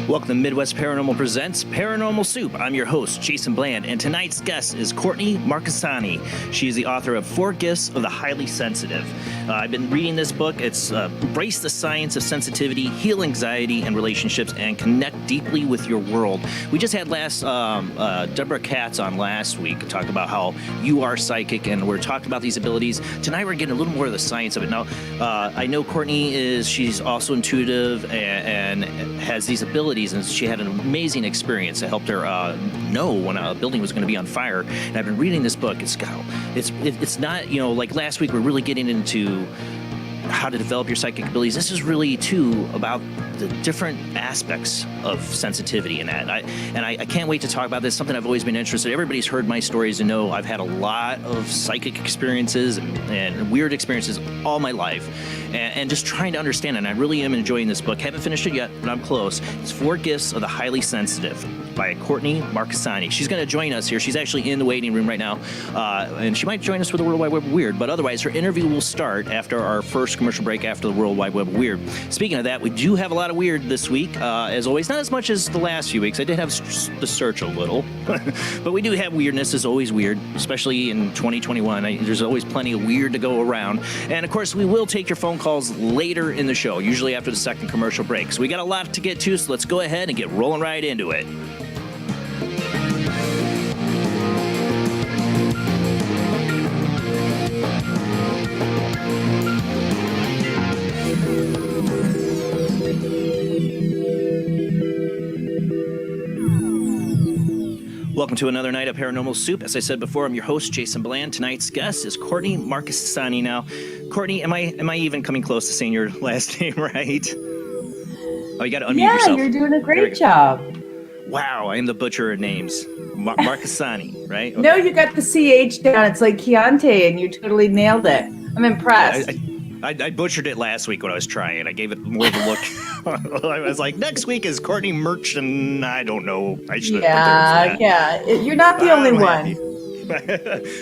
Welcome to Midwest Paranormal Presents Paranormal Soup. I'm your host, Jason Bland, and tonight's guest is Courtney Marchesani. She is the author of 4 Gifts of the Highly Sensitive. I've been reading this book. It's Embrace the Science of Sensitivity, Heal Anxiety and Relationships, and Connect Deeply with Your World. We just had Deborah Katz on last week to talk about how you are psychic, and we're talking about these abilities. Tonight we're getting a little more of the science of it. Now, I know Courtney she's also intuitive and has these abilities, and she had an amazing experience that helped her know when a building was going to be on fire. And I've been reading this book. It's not, like last week we're really getting into how to develop your psychic abilities. This is really too about the different aspects of sensitivity in that. I can't wait to talk about this. Something I've always been interested in. Everybody's heard my stories and know I've had a lot of psychic experiences and weird experiences all my life, and just trying to understand it. And I really am enjoying this book. Haven't finished it yet, but I'm close. It's 4 Gifts of the Highly Sensitive by Courtney Marchesani. She's going to join us here. She's actually in the waiting room right now, and she might join us for the World Wide Web of Weird, but otherwise her interview will start after our first commercial break after the World Wide Web of Weird. Speaking of that, we do have a lot of weird this week, as always. Not as much as the last few weeks. I did have to search a little, but we do have weirdness. Is always weird, especially in 2021. There's always plenty of weird to go around. And of course, we will take your phone calls later in the show, usually after the second commercial break. So we got a lot to get to, so let's go ahead and get rolling right into it. Welcome to another night of Paranormal Soup. As I said before, I'm your host, Jason Bland. Tonight's guest is Courtney Marchesani. Now, Courtney, am I even coming close to saying your last name right? Oh, you got to unmute yourself. Yeah, you're doing a great job. Wow, I am the butcher of names. Marchesani, right? Okay. No, you got the CH down. It's like Chianti, and you totally nailed it. I'm impressed. I butchered it last week when I was trying. I gave it more of a look. I was like, next week is Courtney Merch, and I don't know. I should have Yeah. You're not the only one.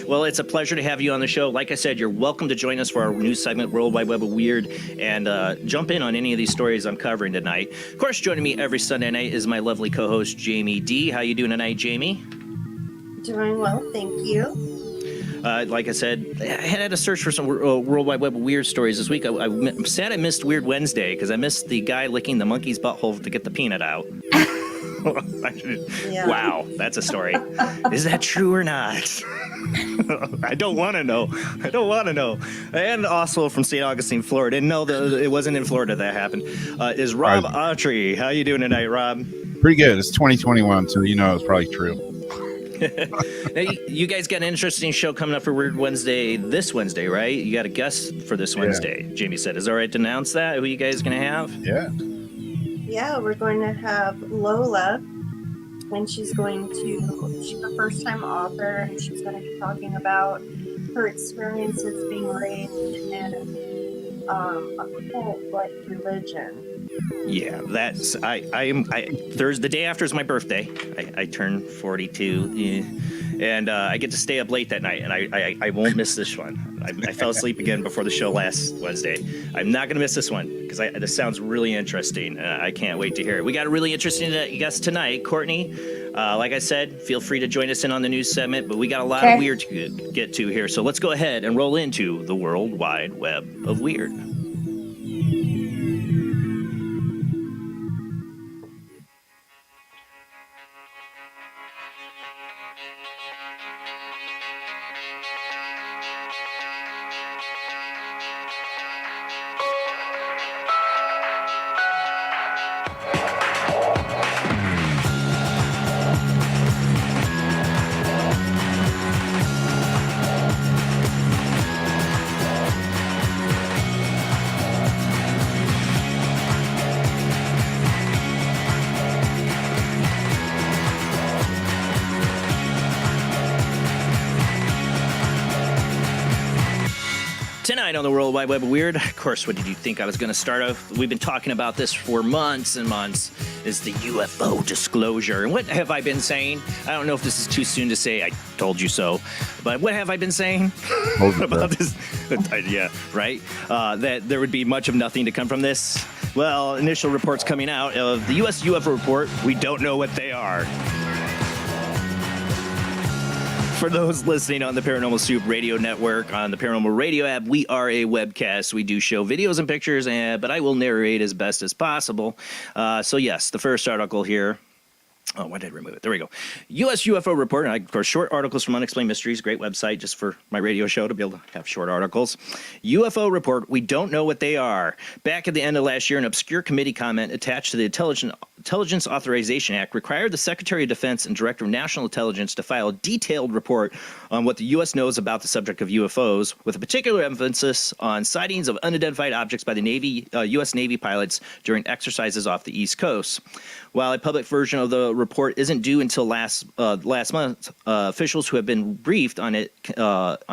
Well, it's a pleasure to have you on the show. Like I said, you're welcome to join us for our new segment, World Wide Web of Weird, and jump in on any of these stories I'm covering tonight. Of course, joining me every Sunday night is my lovely co-host, Jamie D. How you doing tonight, Jamie? Doing well, thank you. Like I said, I had to search for some World Wide Web of Weird stories this week. I'm sad I missed Weird Wednesday because I missed the guy licking the monkey's butthole to get the peanut out. Yeah. Wow, that's a story. Is that true or not? I don't want to know. And also from St. Augustine, Florida. And no, it wasn't in Florida that happened. Is Rob Autry. How you doing tonight, Rob? Pretty good. It's 2021, so it's probably true. Now, you guys got an interesting show coming up for Weird Wednesday this Wednesday, right? You got a guest for this Wednesday. Jamie said, "Is it all right to announce that? Who you guys gonna have?" Yeah. Yeah, we're going to have Lola, and she's a first-time author, and she's going to be talking about her experiences being raised in a cult-like religion. Yeah, that's Thursday, the day after is my birthday. I turn 42, and I get to stay up late that night, and I won't miss this one. I fell asleep again before the show last Wednesday. I'm not gonna miss this one because this sounds really interesting. I can't wait to hear it. We got a really interesting guest tonight, Courtney. Like I said, feel free to join us in on the news segment, but we got a lot of weird to get to here. So let's go ahead and roll into the World Wide Web of Weird. Tonight on the World Wide Web of Weird, of course, what did you think I was going to start off? We've been talking about this for months and months, is the UFO disclosure. And what have I been saying? I don't know if this is too soon to say, I told you so, but what have I been saying about this? Yeah, right? That there would be much of nothing to come from this. Well, initial reports coming out of the U.S. UFO report, we don't know what they are. For those listening on the Paranormal Soup radio network, on the Paranormal Radio app, we are a webcast. We do show videos and pictures, but I will narrate as best as possible. So yes, the first article here. Oh, why did I remove it? There we go. U.S. UFO report. And of course, short articles from Unexplained Mysteries. Great website just for my radio show to be able to have short articles. UFO report. We don't know what they are. Back at the end of last year, an obscure committee comment attached to the Intelligence Authorization Act required the Secretary of Defense and Director of National Intelligence to file a detailed report on what the U.S. knows about the subject of UFOs, with a particular emphasis on sightings of unidentified objects by the U.S. Navy pilots during exercises off the East Coast. While a public version of the report isn't due until last month, officials who have been briefed on it, I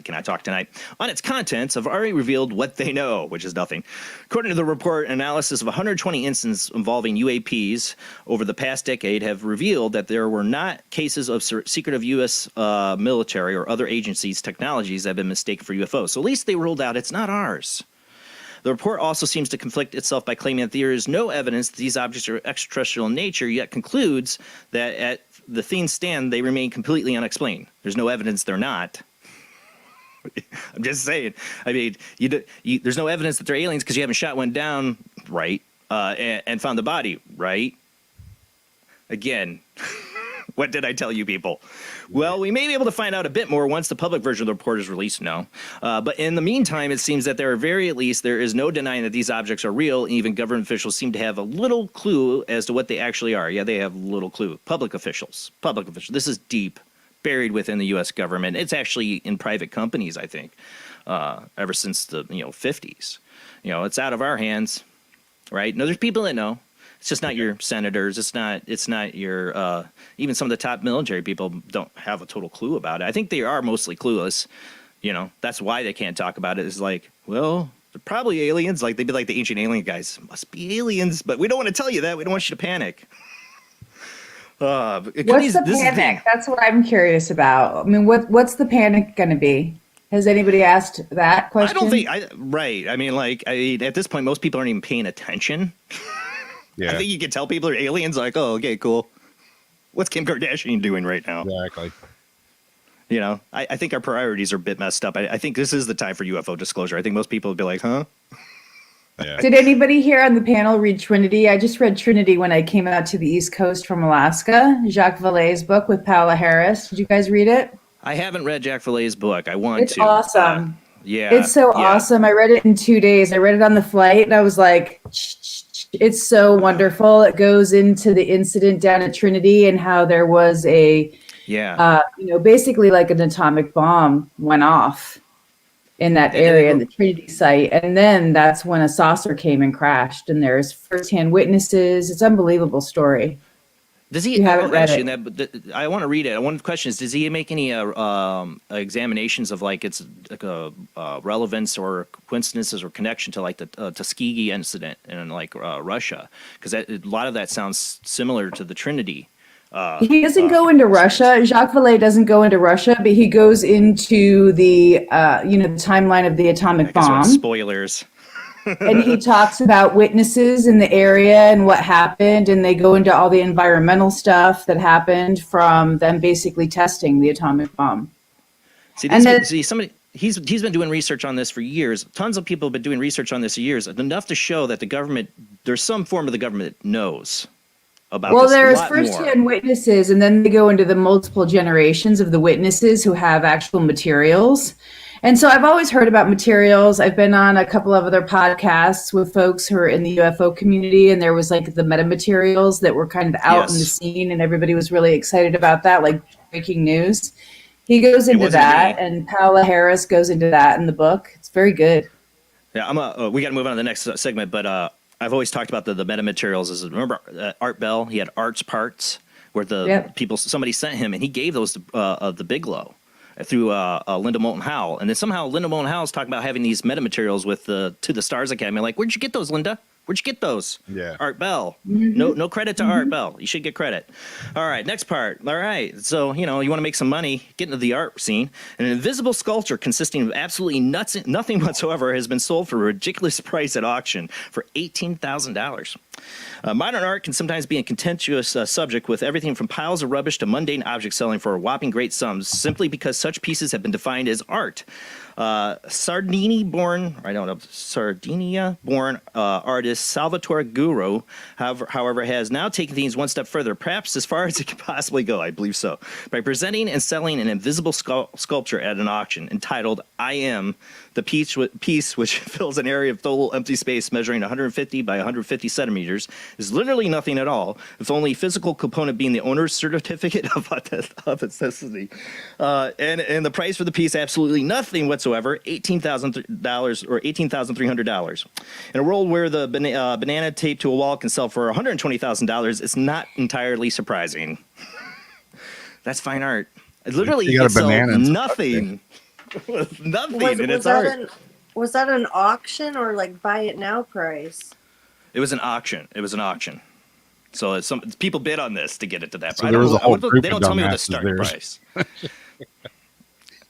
cannot talk tonight, on its contents have already revealed what they know, which is nothing. According to the report, analysis of 120 incidents involving UAPs over the past decade have revealed that there were not cases of secretive U.S. military or other agencies' technologies that have been mistaken for UFOs. So at least they ruled out it's not ours. The report also seems to conflict itself by claiming that there is no evidence that these objects are extraterrestrial in nature, yet concludes that at the things stand, they remain completely unexplained. There's no evidence they're not. I'm just saying. I mean, there's no evidence that they're aliens because you haven't shot one down, right? And found the body, right? Again, what did I tell you people? Well, we may be able to find out a bit more once the public version of the report is released, no. But in the meantime, it seems that there is no denying that these objects are real, and even government officials seem to have a little clue as to what they actually are. Yeah, they have little clue. Public officials. This is deep, buried within the U.S. government. It's actually in private companies, I think, ever since the 50s. It's out of our hands, right? No, there's people that know. It's just not your senators. It's not your even some of the top military people don't have a total clue about it. I think they are mostly clueless. That's why they can't talk about it. It's like, well, they're probably aliens. Like they'd be like the ancient alien guys. Must be aliens, but we don't want to tell you that. We don't want you to panic. What's the panic? That's what I'm curious about. I mean, what's the panic going to be? Has anybody asked that question? I don't think. Right. I mean, at this point, most people aren't even paying attention. Yeah. I think you can tell people are aliens. Like, oh, okay, cool. What's Kim Kardashian doing right now? Exactly. I think our priorities are a bit messed up. I think this is the time for UFO disclosure. I think most people would be like, huh? Yeah. Did anybody here on the panel read Trinity? I just read Trinity when I came out to the East Coast from Alaska. Jacques Vallée's book with Paola Harris. Did you guys read it? I haven't read Jacques Vallée's book. I want to. It's awesome. Yeah. It's so awesome. I read it in 2 days. I read it on the flight, and I was like, shh, shh, shh. It's so wonderful. It goes into the incident down at Trinity and how there was basically like an atomic bomb went off in that area, in the Trinity site. And then that's when a saucer came and crashed, and there's firsthand witnesses. It's an unbelievable story. Does he? You haven't read it. I want to read it. One question is: does he make any examinations of like its relevance or coincidences or connection to like the Tuskegee incident in like Russia? Because a lot of that sounds similar to the Trinity. He doesn't go into Russia. Jacques Vallée doesn't go into Russia, but he goes into the the timeline of the atomic bomb. Spoilers. And he talks about witnesses in the area and what happened, and they go into all the environmental stuff that happened from them basically testing the atomic bomb. He's been doing research on this for years. Tons of people have been doing research on this for years, enough to show that the government, there's some form of the government that knows about this. Well, there's first-hand witnesses, and then they go into the multiple generations of the witnesses who have actual materials. And so I've always heard about materials. I've been on a couple of other podcasts with folks who are in the UFO community, and there was like the metamaterials that were kind of out in the scene, and everybody was really excited about that, like breaking news. He goes into that, and Paola Harris goes into that in the book. It's very good. Yeah, we got to move on to the next segment, but I've always talked about the metamaterials. Remember Art Bell? He had Art's Parts, where somebody sent him, and he gave those to the Bigelow through Linda Moulton Howe, and then somehow Linda Moulton Howe is talking about having these metamaterials with To the Stars Academy. Like, where'd you get those, Linda? Where'd you get those? Yeah, Art Bell. No credit to Art Bell. You should get credit. All right, next part. All right, so you want to make some money, get into the art scene. An invisible sculpture consisting of absolutely nothing whatsoever has been sold for a ridiculous price at auction for $18,000. Modern art can sometimes be a contentious subject, with everything from piles of rubbish to mundane objects selling for whopping great sums, simply because such pieces have been defined as art. Sardinia-born artist Salvatore Guru, however, has now taken things one step further, perhaps as far as it can possibly go, I believe so, by presenting and selling an invisible sculpture at an auction entitled I Am. The piece, which fills an area of total empty space measuring 150 by 150 centimeters, is literally nothing at all, with only physical component being the owner's certificate of authenticity. And the price for the piece, absolutely nothing whatsoever, $18,000 or $18,300. In a world where the banana taped to a wall can sell for $120,000, it's not entirely surprising. That's fine art. It literally can sell nothing. Nothing, and it's art. Was that an auction or like buy it now price? It was an auction. So people bid on this to get it to that price. So there was a whole group they don't tell me what the starting price.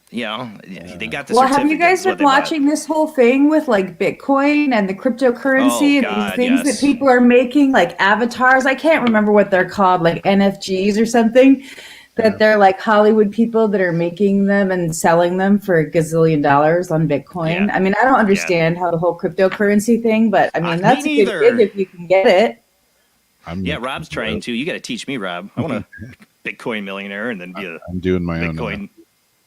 They got the. Well, have you guys been watching this whole thing with like Bitcoin and the cryptocurrency and these things that people are making, like avatars? I can't remember what they're called, like NFGs or something. That they're like Hollywood people that are making them and selling them for $1 gazillion on Bitcoin. Yeah. I mean, I don't understand how the whole cryptocurrency thing, but I mean, that's a good gig if you can get it. Rob's trying to. You got to teach me, Rob. I want a Bitcoin millionaire and then be a I'm doing my Bitcoin. own.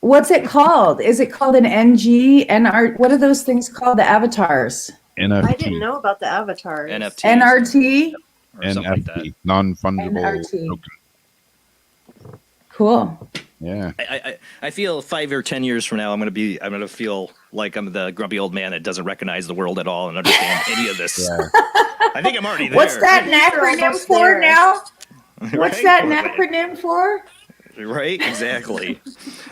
What's it called? Is it called an NG? NR? What are those things called? The avatars? NFT. I didn't know about the avatars. NFT. NRT? NFT. Like non-fungible token. Cool. Yeah. I feel 5 or 10 years from now, I'm gonna feel like I'm the grumpy old man that doesn't recognize the world at all and understand any of this. Yeah. I think I'm already there. What's that acronym for now? What's that acronym for? Right, exactly.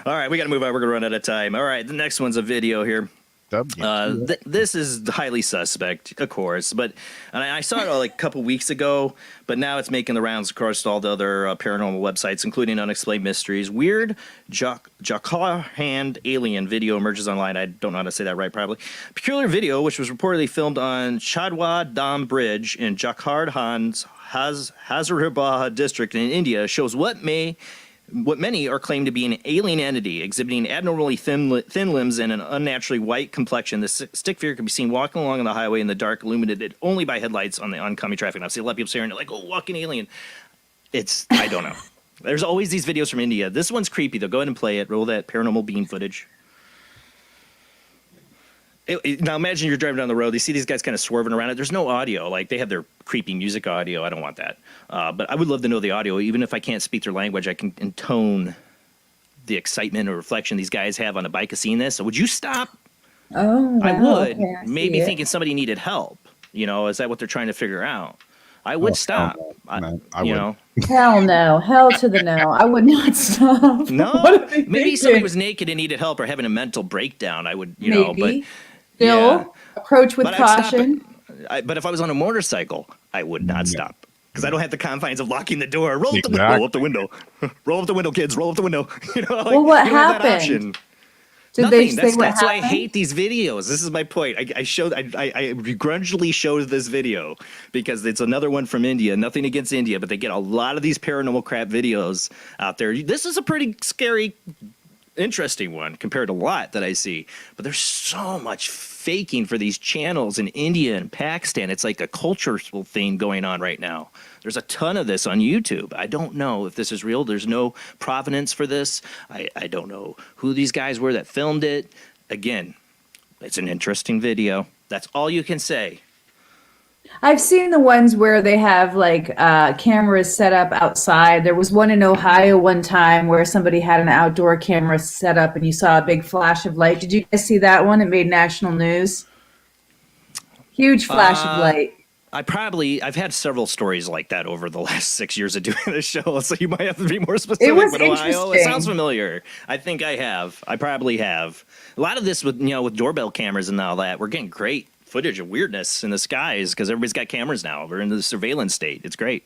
All right, we got to move on. We're gonna run out of time. All right, the next one's a video here. This is highly suspect, of course, but I saw it like a couple weeks ago, but now it's making the rounds across all the other paranormal websites, including Unexplained Mysteries. Weird Jacquard alien video emerges online. I don't know how to say that right, probably. Peculiar video, which was reportedly filmed on Chadwa Dam Bridge in Jharkhand's Hazaribagh district in India, shows what many are claimed to be an alien entity exhibiting abnormally thin limbs and an unnaturally white complexion. The stick figure can be seen walking along on the highway in the dark, illuminated only by headlights on the oncoming traffic. And I've seen a lot of people saying, like, oh, walking alien. I don't know. There's always these videos from India. This one's creepy, though. Go ahead and play it. Roll that paranormal beam footage. Now imagine you're driving down the road. You see these guys kind of swerving around it. There's no audio. Like they have their creepy music audio. I don't want that. But I would love to know the audio. Even if I can't speak their language, I can intone the excitement or reflection these guys have on a bike of seeing this. So would you stop? Oh, wow. I would. Okay, I Maybe see it. thinking somebody needed help. Is that what they're trying to figure out? I would stop. No, I you wouldn't. know. Hell no. Hell to the no. I would not stop. No, What are they maybe thinking? somebody was naked and needed help or having a mental breakdown. I would, know, but Maybe. Still, yeah. approach with But I'd stop caution. but if I was on a motorcycle, I would not stop because I don't have the confines of locking the door. Roll Exactly. up the window. Roll up the window, kids. Roll up the window. Well, what you don't have that happened? option. Did Nothing. they say That's what why I happened? hate these videos. This is my point. I begrudgingly showed this video because it's another one from India. Nothing against India, but they get a lot of these paranormal crap videos out there. This is a pretty scary, interesting one compared to a lot that I see. But there's so much faking for these channels in India and Pakistan. It's like a cultural thing going on right now. There's a ton of this on YouTube. I don't know if this is real. There's no provenance for this. I don't know who these guys were that filmed it. Again, it's an interesting video. That's all you can say. I've seen the ones where they have like cameras set up outside. There was one in Ohio one time where somebody had an outdoor camera set up and you saw a big flash of light. Did you guys see that one? It made national news. Huge flash of light. I've had several stories like that over the last 6 years of doing this show, so you might have to be more specific. It was but Ohio, it interesting. sounds familiar. I think I have. I probably have. A lot of this with with doorbell cameras and all that, we're getting great footage of weirdness in the skies because everybody's got cameras now. We're in the surveillance state. It's great.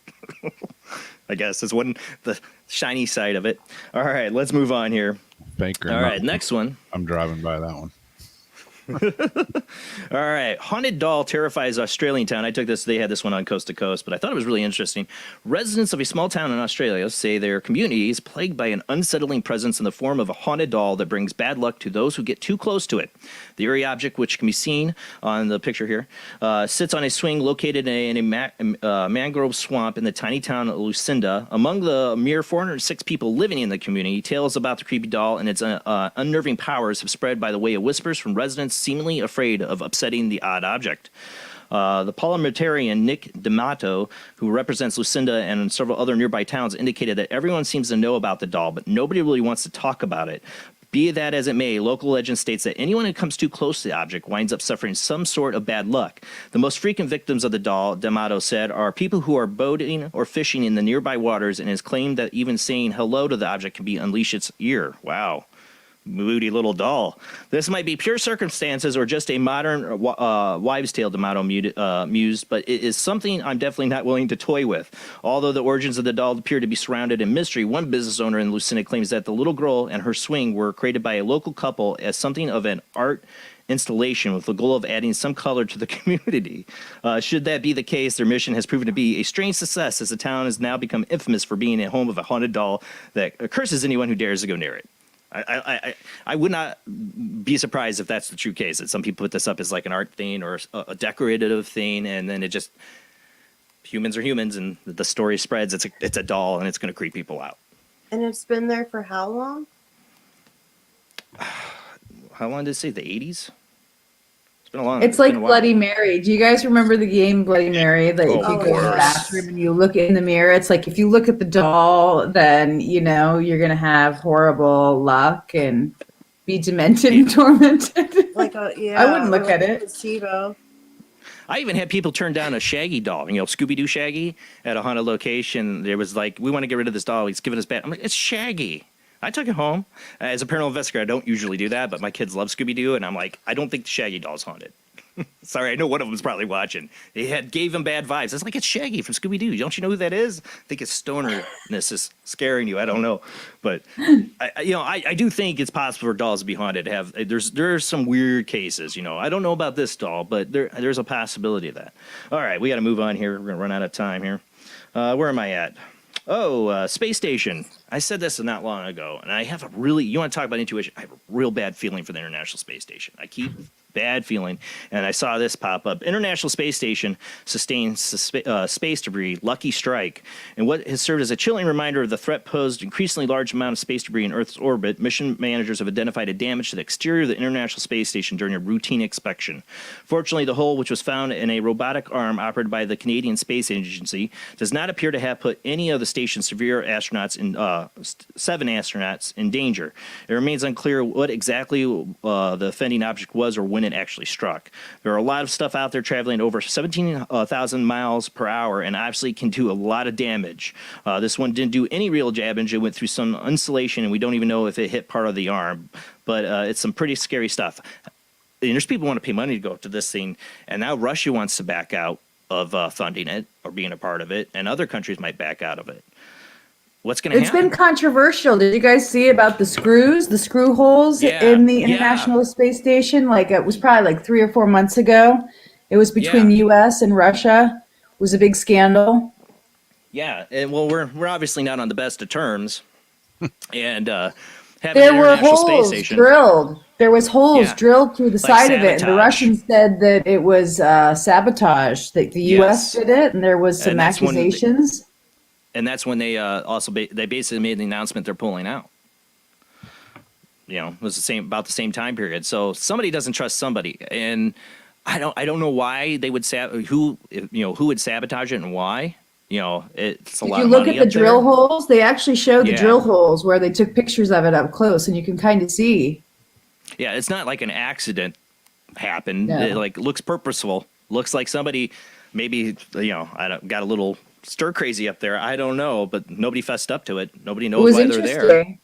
I guess that's the shiny side of it. All right, let's move on here. Baker. All right, next one. I'm driving by that one. All right. Haunted doll terrifies Australian town. I took this. They had this one on Coast to Coast, but I thought it was really interesting. Residents of a small town in Australia say their community is plagued by an unsettling presence in the form of a haunted doll that brings bad luck to those who get too close to it. The eerie object, which can be seen on the picture here, sits on a swing located in a mangrove swamp in the tiny town of Lucinda. Among the mere 406 people living in the community, tales about the creepy doll and its unnerving powers have spread by the way of whispers from residents seemingly afraid of upsetting the odd object. The parliamentarian Nick D'Amato, who represents Lucinda and several other nearby towns, indicated that everyone seems to know about the doll, but nobody really wants to talk about it. Be that as it may, local legend states that anyone who comes too close to the object winds up suffering some sort of bad luck. The most frequent victims of the doll, D'Amato said, are people who are boating or fishing in the nearby waters, and has claimed that even saying hello to the object can be unleash its ear. Wow. Moody little doll. This might be pure circumstances or just a modern wives' tale, D'Amato mused, but it is something I'm definitely not willing to toy with. Although the origins of the doll appear to be surrounded in mystery, one business owner in Lucinda claims that the little girl and her swing were created by a local couple as something of an art installation with the goal of adding some color to the community. Should that be the case, their mission has proven to be a strange success, as the town has now become infamous for being a home of a haunted doll that curses anyone who dares to go near it. I would not be surprised if that's the true case, that some people put this up as like an art thing or a decorative thing, and then it just, humans are humans, and the story spreads. It's a doll, and it's going to creep people out. And it's been there for how long? How long did it say? The 80s? It's been a long. It's like been a while. Bloody Mary. Do you guys remember the game Bloody Mary? That if you go to the course. bathroom and you look in the mirror, it's like if you look at the doll, then you're gonna have horrible luck and be demented and tormented. I wouldn't look at it. Placebo. I even had people turn down a Shaggy doll, Scooby-Doo Shaggy at a haunted location. There was like, we want to get rid of this doll. He's giving us bad. I'm like, it's Shaggy. I took it home. As a paranormal investigator, I don't usually do that, but my kids love Scooby-Doo, and I'm like, I don't think the Shaggy doll's haunted. Sorry, I know one of them's probably watching. They gave him bad vibes. It's like, it's Shaggy from Scooby-Doo. Don't you know who that is? I think his stonerness is scaring you. I don't know. But, I do think it's possible for dolls to be haunted. There's some weird cases, I don't know about this doll, but there's a possibility of that. All right, we got to move on here. We're going to run out of time here. Where am I at? Space station. I said this not long ago, and I have you want to talk about intuition? I have a real bad feeling for the International Space Station. I keep bad feeling. And I saw this pop up. International Space Station sustains space debris, lucky strike. And what has served as a chilling reminder of the threat posed increasingly large amount of space debris in Earth's orbit, mission managers have identified a damage to the exterior of the International Space Station during a routine inspection. Fortunately, the hole, which was found in a robotic arm operated by the Canadian Space Agency, does not appear to have put any of the station's 7 astronauts in danger. It remains unclear what exactly the offending object was or when it actually struck. There are a lot of stuff out there traveling over 17,000 miles per hour and obviously can do a lot of damage. This one didn't do any real damage. It went through some insulation, and we don't even know if it hit part of the arm. But it's some pretty scary stuff. And there's people who want to pay money to go to this thing, and now Russia wants to back out of funding it or being a part of it, and other countries might back out of it. What's going to happen? It's been controversial. Did you guys see about the screw holes in the International Space Station? Like, it was probably like 3 or 4 months ago. It was between the U.S. and Russia. It was a big scandal. Yeah, and well, we're obviously not on the best of terms, and having there an were International holes Space Station drilled. There was holes drilled through the Like side of it, and the sabotage. Russians said that it was sabotage. That the U.S. did it, and there was some And that's when accusations. and that's when they they basically made the announcement they're pulling out. You know, it was about the same time period. So somebody doesn't trust somebody, and I don't know why they would who would sabotage it and why. You know, it's a lot of money. If you look at the up drill there. holes, they actually show the drill holes where they took pictures of it up close, and you can kind of see. Yeah, it's not like an accident happened. No. It looks purposeful. Looks like somebody maybe got a little stir crazy up there. I don't know, but nobody fessed up to it. Nobody knows why they're there.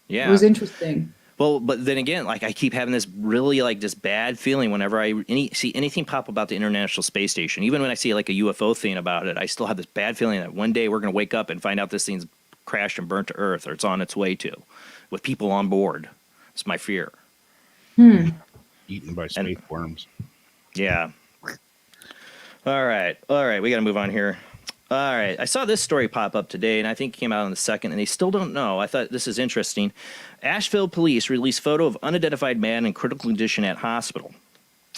Yeah, it was interesting. Well, but then again, like I keep having this really this bad feeling whenever I see anything pop about the International Space Station. Even when I see like a UFO thing about it, I still have this bad feeling that one day we're going to wake up and find out this thing's crashed and burnt to Earth, or it's on its way to, with people on board. It's my fear. Eaten by space worms. Yeah. All right. We got to move on here. All right. I saw this story pop up today, and I think it came out on the 2nd, and they still don't know. I thought this is interesting. Asheville police released photo of unidentified man in critical condition at hospital.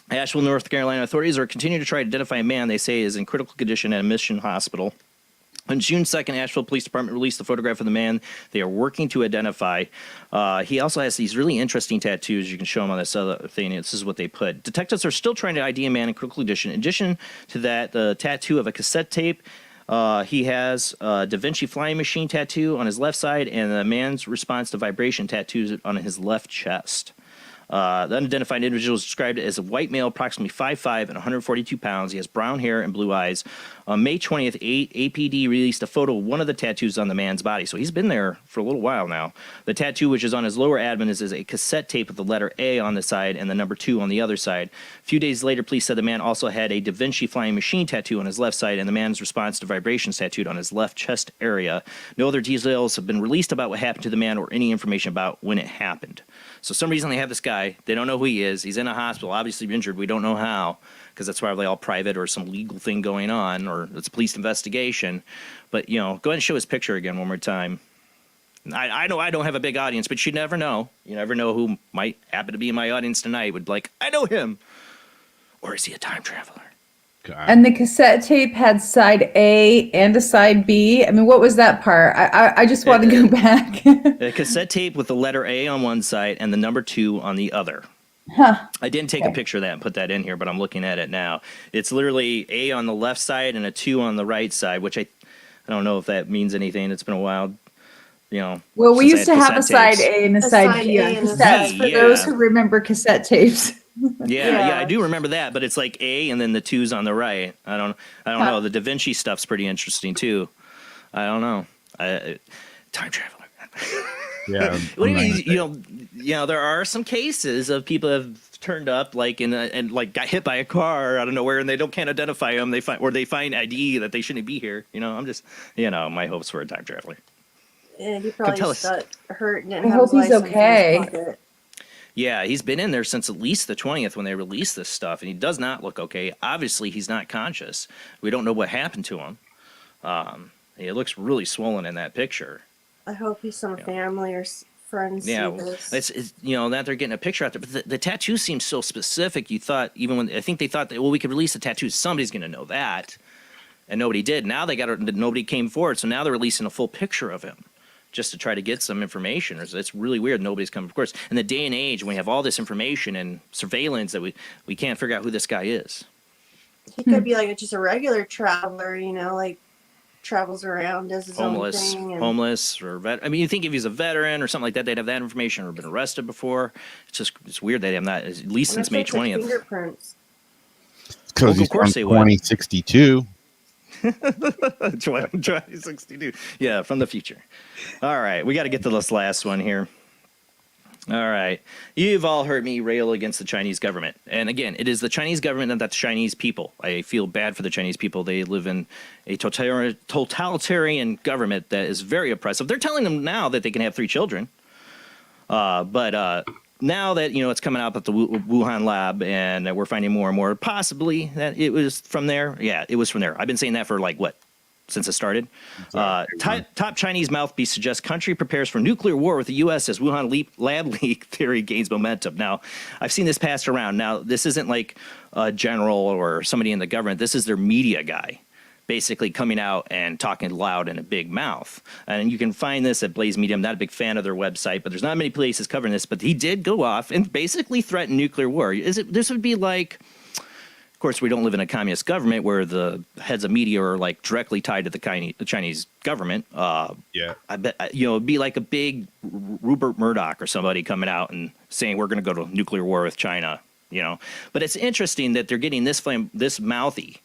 Asheville, North Carolina authorities are continuing to try to identify a man they say is in critical condition at a mission hospital. On June 2nd, Asheville Police Department released the photograph of the man they are working to identify. He also has these really interesting tattoos. You can show them on this other thing. This is what they put. Detectives are still trying to ID a man in critical condition. In addition to that, the tattoo of a cassette tape. He has a Da Vinci flying machine tattoo on his left side, and the man's response to vibration tattoos on his left chest. The unidentified individual is described as a white male, approximately 5'5" and 142 pounds. He has brown hair and blue eyes. On May 20th, APD released a photo of one of the tattoos on the man's body. So he's been there for a little while now. The tattoo, which is on his lower abdomen, is a cassette tape with the letter A on the side and the number 2 on the other side. A few days later, police said the man also had a Da Vinci flying machine tattoo on his left side, and the man's response to vibrations tattooed on his left chest area. No other details have been released about what happened to the man or any information about when it happened. So some reason they have this guy. They don't know who he is. He's in a hospital, obviously injured. We don't know how, because that's probably all private or some legal thing going on, or it's a police investigation. But, go ahead and show his picture again one more time. I know I don't have a big audience, but you never know. You never know who might happen to be in my audience tonight would be like, I know him. Or is he a time traveler? God. And the cassette tape had side A and a side B. I mean, what was that part? I just want to go back. A cassette tape with the letter A on one side and the number 2 on the other. Huh. I didn't take a picture of that and put that in here, but I'm looking at it now. It's literally A on the left side and a 2 on the right side, which I don't know if that means anything. It's been a while. Well, we used to have a cassette side tapes. A and a side B on cassettes, for those who remember cassette tapes. Yeah, I do remember that, but it's like A and then the 2's on the right. I don't know. The Da Vinci stuff's pretty interesting too. I don't know. Time traveler. Yeah. What do you mean? There are some cases of people have turned up and got hit by a car out of nowhere, and can't identify them. They find ID that they shouldn't be here. I'm just my hopes for a time traveler. And he probably just got hurt and didn't I have hope his he's license in his okay. pocket. Yeah, he's been in there since at least the 20th when they released this stuff, and he does not look okay. Obviously, he's not conscious. We don't know what happened to him. He looks really swollen in that picture. I hope he's some family or friends Yeah, see this. it's that they're getting a picture out there, but the tattoo seems so specific. You thought I think they thought that we could release the tattoos, somebody's going to know that, and nobody did. Now nobody came forward, so now they're releasing a full picture of him just to try to get some information. It's really weird. Nobody's come, of course, in the day and age when we have all this information and surveillance that we can't figure out who this guy is. He could be like just a regular traveler, like travels around, does his own thing. Homeless, or you think if he's a veteran or something like that, they'd have that information, or been arrested before. It's weird they have that, at least since May 20th. Fingerprints. Because he's of course from they would. 2062. 2062. Yeah, from the future. All right, we got to get to this last one here. All right. You've all heard me rail against the Chinese government. And again, it is the Chinese government, not the Chinese people. I feel bad for the Chinese people. They live in a totalitarian government that is very oppressive. They're telling them now that they can have 3 children. But now that, it's coming out at the Wuhan lab, and that we're finding more and more possibly that it was from there. Yeah, it was from there. I've been saying that for since it started. Top Chinese mouthpiece suggests country prepares for nuclear war with the U.S. as Wuhan lab leak theory gains momentum. Now, I've seen this passed around. Now, this isn't like a general or somebody in the government. This is their media guy basically coming out and talking loud in a big mouth. And you can find this at Blaze Media. I'm not a big fan of their website, but there's not many places covering this. But he did go off and basically threaten nuclear war. This would be like... Of course, we don't live in a communist government where the heads of media are directly tied to the Chinese government. Yeah, I bet it'd be like a big Rupert Murdoch or somebody coming out and saying we're going to go to nuclear war with China. But it's interesting that they're getting this mouthy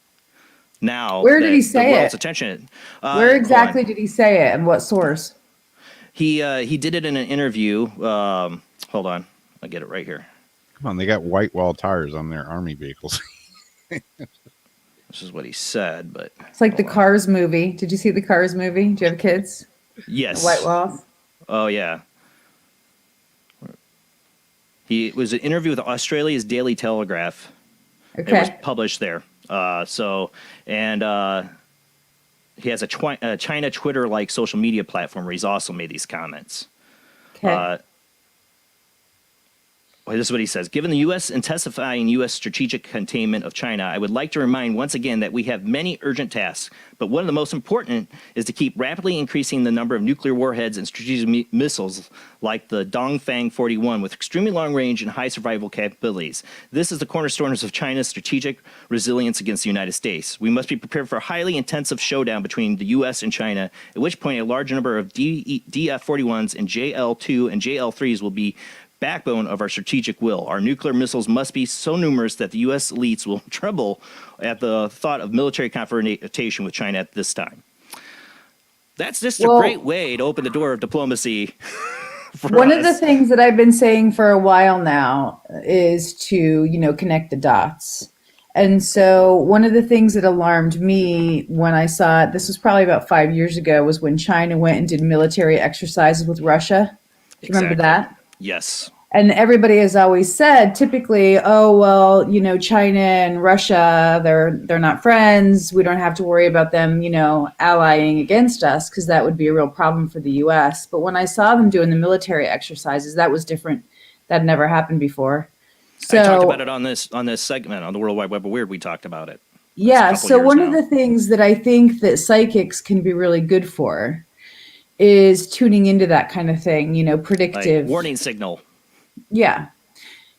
now. Where did he say the world's it? Attention. Where exactly did he say it, and what source? He did it in an interview. Hold on, I'll get it right here. come on, they got white wall tires on their army vehicles. This is what he said, but It's like the Cars movie. Did you see the Cars movie? Do you have kids? yes, The White Walls. Oh yeah. It was an interview with Australia's Daily Telegraph. It was Okay. published there. He has a China Twitter-like social media platform where he's also made these comments. Okay. This is what he says. Given the U.S. intensifying U.S. strategic containment of China, I would like to remind once again that we have many urgent tasks, but one of the most important is to keep rapidly increasing the number of nuclear warheads and strategic missiles like the Dongfang 41 with extremely long range and high survival capabilities. This is the cornerstone of China's strategic resilience against the United States. We must be prepared for a highly intensive showdown between the U.S. and China, at which point a large number of DF-41s and JL-2 and JL-3s will be backbone of our strategic will. Our nuclear missiles must be so numerous that the U.S. elites will tremble at the thought of military confrontation with China at this time. That's just a great way to open the door of diplomacy. One of the things that I've been saying for a while now is to, connect the dots. And so one of the things that alarmed me when I saw it, this was probably about 5 years ago, was when China went and did military exercises with Russia. Do you remember that? Yes. And everybody has always said, typically, China and Russia, they're not friends. We don't have to worry about them, allying against us, because that would be a real problem for the U.S. But when I saw them doing the military exercises, that was different. That never happened before. So, I talked about it on this segment on the World Wide Web of Weird. We talked about it. Yeah. So one of the things that I think that psychics can be really good for is tuning into that kind of thing, predictive. Like warning signal. Yeah.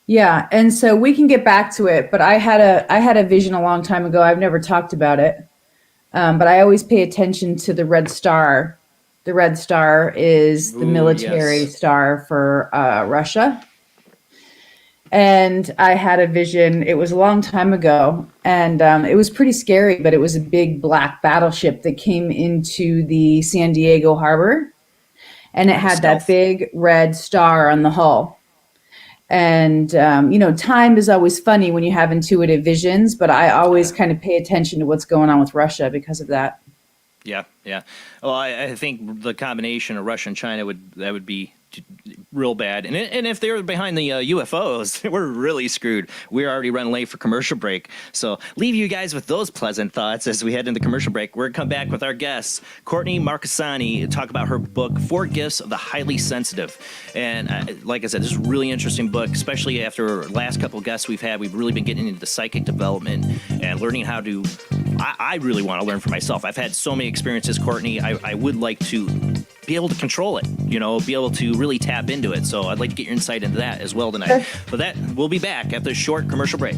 Yeah. And so we can get back to it, but I had a vision a long time ago. I've never talked about it. But I always pay attention to the red star. The red star is the military star for Russia. And I had a vision. It was a long time ago, and it was pretty scary, but it was a big black battleship that came into the San Diego harbor, and it had that big red star on the hull. And, time is always funny when you have intuitive visions, but I always kind of pay attention to what's going on with Russia because of that. Yeah, yeah. Well, I think the combination of Russia and China would be real bad. And if they're behind the UFOs, we're really screwed. We're already running late for commercial break. So leave you guys with those pleasant thoughts as we head into commercial break. We're going to come back with our guest, Courtney Marchesani, to talk about her book, 4 Gifts of the Highly Sensitive. And like I said, this is a really interesting book, especially after last couple of guests we've had. We've really been getting into the psychic development and learning how to... I really want to learn for myself. I've had so many experiences, Courtney. I would like to be able to control it, be able to really tap into it. So I'd like to get your insight into that as well tonight. But that, we'll be back after a short commercial break.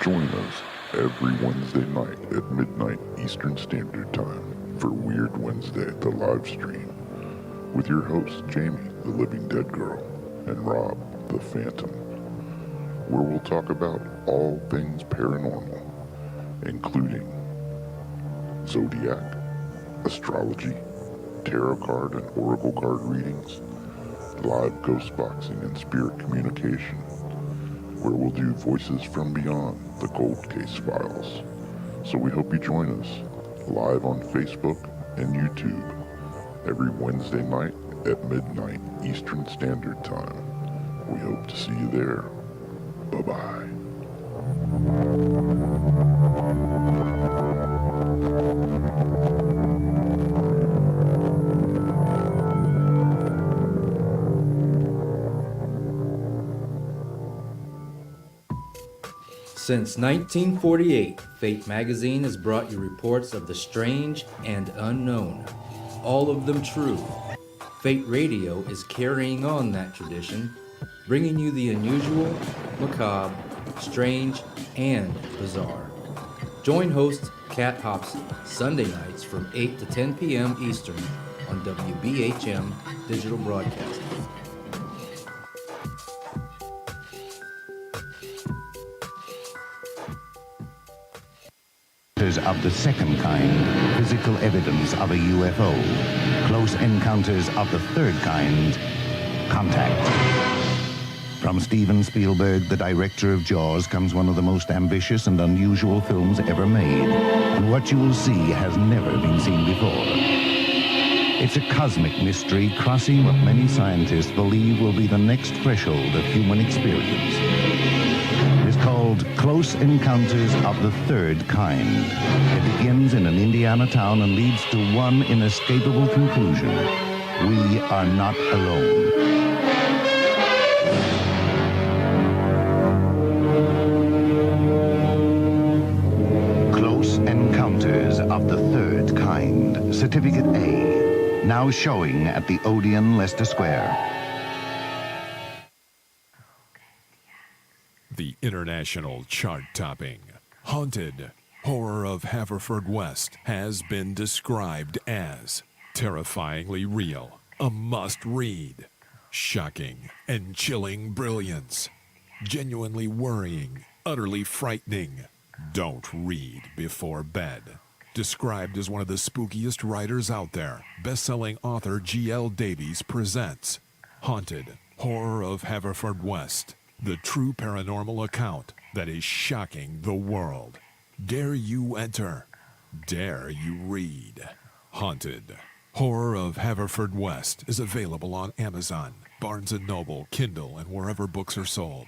Join us every Wednesday night at midnight Eastern Standard Time for Weird Wednesday, the live stream, with your hosts Jamie, the Living Dead Girl, and Rob, the Phantom, where we'll talk about all things paranormal, including zodiac, astrology, tarot card and oracle card readings, live ghost boxing and spirit communication, where we'll do Voices from Beyond, the Cold Case Files. So we hope you join us live on Facebook and YouTube every Wednesday night at midnight Eastern Standard Time. We hope to see you there. Bye-bye. Since 1948, Fate magazine has brought you reports of the strange and unknown, all of them true. Fate Radio is carrying on that tradition, bringing you the unusual, macabre, strange, and bizarre. Join host Kat Hobson Sunday nights from 8 to 10 p.m. Eastern on WBHM Digital Broadcasting. Of the second kind, physical evidence of a UFO. Close encounters of the third kind, contact. From Steven Spielberg, the director of Jaws, comes one of the most ambitious and unusual films ever made. And what you will see has never been seen before. It's a cosmic mystery crossing what many scientists believe will be the next threshold of human experience. Called Close Encounters of the Third Kind. It begins in an Indiana town and leads to one inescapable conclusion. We are not alone. Close Encounters of the Third Kind. Certificate A. Now showing at the Odeon, Leicester Square. The international chart-topping, Haunted Horror of Haverfordwest has been described as terrifyingly real, a must-read, shocking and chilling brilliance, genuinely worrying, utterly frightening. Don't read before bed. Described as one of the spookiest writers out there, best-selling author G.L. Davies presents Haunted Horror of Haverfordwest. The true paranormal account that is shocking the world. Dare you enter? Dare you read? Haunted Horror of Haverfordwest is available on Amazon, Barnes & Noble, Kindle, and wherever books are sold.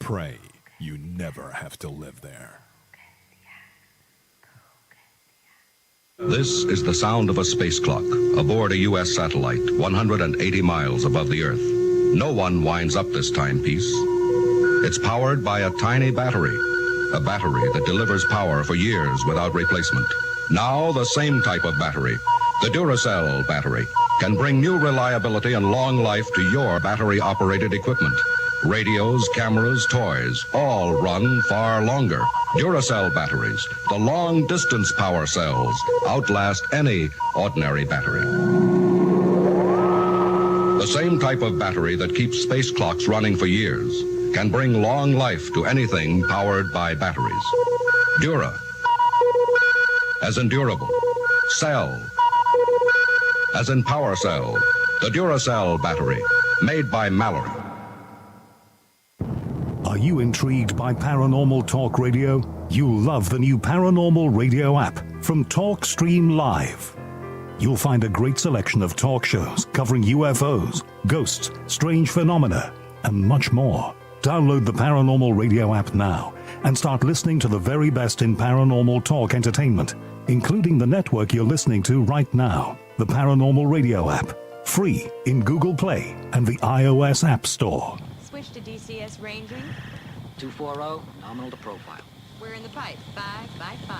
Pray you never have to live there. This is the sound of a space clock aboard a U.S. satellite 180 miles above the Earth. No one winds up this timepiece. It's powered by a tiny battery, a battery that delivers power for years without replacement. Now the same type of battery, the Duracell battery, can bring new reliability and long life to your battery-operated equipment. Radios, cameras, toys, all run far longer. Duracell batteries, the long-distance power cells, outlast any ordinary battery. The same type of battery that keeps space clocks running for years can bring long life to anything powered by batteries. Dura, as in durable. Cell, as in power cell. The Duracell battery, made by Mallory. Are you intrigued by Paranormal Talk Radio? You'll love the new Paranormal Radio app from Talkstream Live. You'll find a great selection of talk shows covering UFOs, ghosts, strange phenomena, and much more. Download the Paranormal Radio app now and start listening to the very best in paranormal talk entertainment, including the network you're listening to right now, the Paranormal Radio app, free in Google Play and the iOS App Store. Switch to DCS ranging. 240, nominal to profile. We're in the pipe, 5 by 5.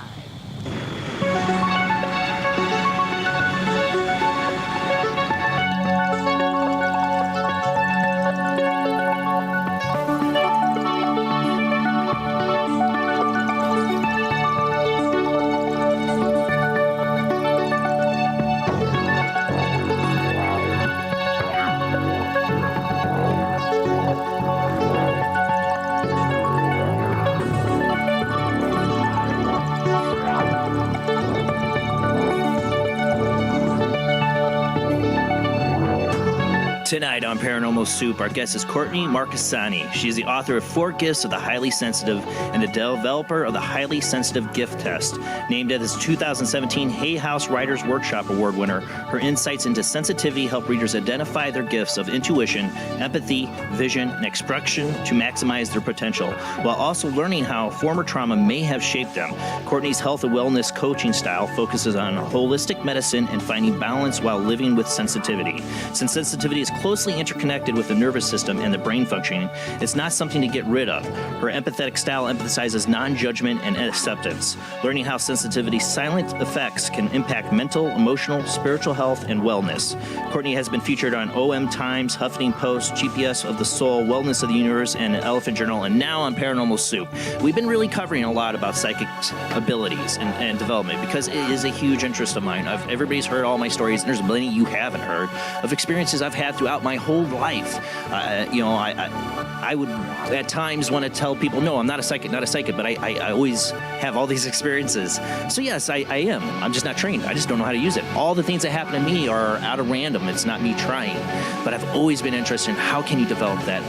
Tonight on Paranormal Soup, our guest is Courtney Marchesani. She is the author of 4 Gifts of the Highly Sensitive and the developer of the Highly Sensitive Gift Test. Named as 2017 Hay House Writers Workshop Award winner, her insights into sensitivity help readers identify their gifts of intuition, empathy, vision, and expression to maximize their potential, while also learning how former trauma may have shaped them. Courtney's health and wellness coaching style focuses on holistic medicine and finding balance while living with sensitivity. Since sensitivity is closely interconnected with the nervous system and the brain functioning, it's not something to get rid of. Her empathetic style emphasizes non-judgment and acceptance, learning how sensitivity's silent effects can impact mental, emotional, spiritual health, and wellness. Courtney has been featured on OM Times, Huffington Post, GPS of the Soul, Wellness of the Universe, and Elephant Journal, and now on Paranormal Soup. We've been really covering a lot about psychic abilities and development because it is a huge interest of mine. Everybody's heard all my stories, and there's many you haven't heard, of experiences I've had throughout my whole life. I would at times want to tell people, no, I'm not a psychic, but I always have all these experiences. So yes, I am. I'm just not trained. I just don't know how to use it. All the things that happen to me are out of random. It's not me trying. But I've always been interested in how can you develop that?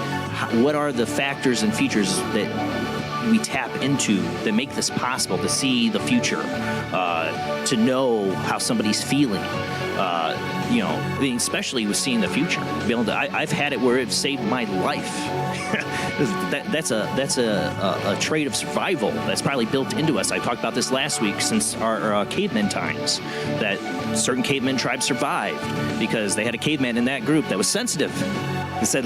What are the factors and features that we tap into that make this possible, to see the future, to know how somebody's feeling, especially with seeing the future. I've had it where it saved my life. That's a trait of survival that's probably built into us. I talked about this last week since our caveman times, that certain caveman tribes survived because they had a caveman in that group that was sensitive. They said,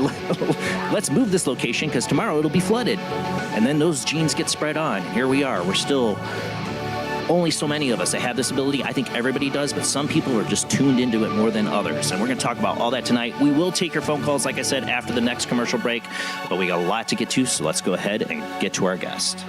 let's move this location because tomorrow it'll be flooded. And then those genes get spread on. Here we are. We're still only so many of us that have this ability. I think everybody does, but some people are just tuned into it more than others. And we're going to talk about all that tonight. We will take your phone calls, like I said, after the next commercial break. But we got a lot to get to, so let's go ahead and get to our guest.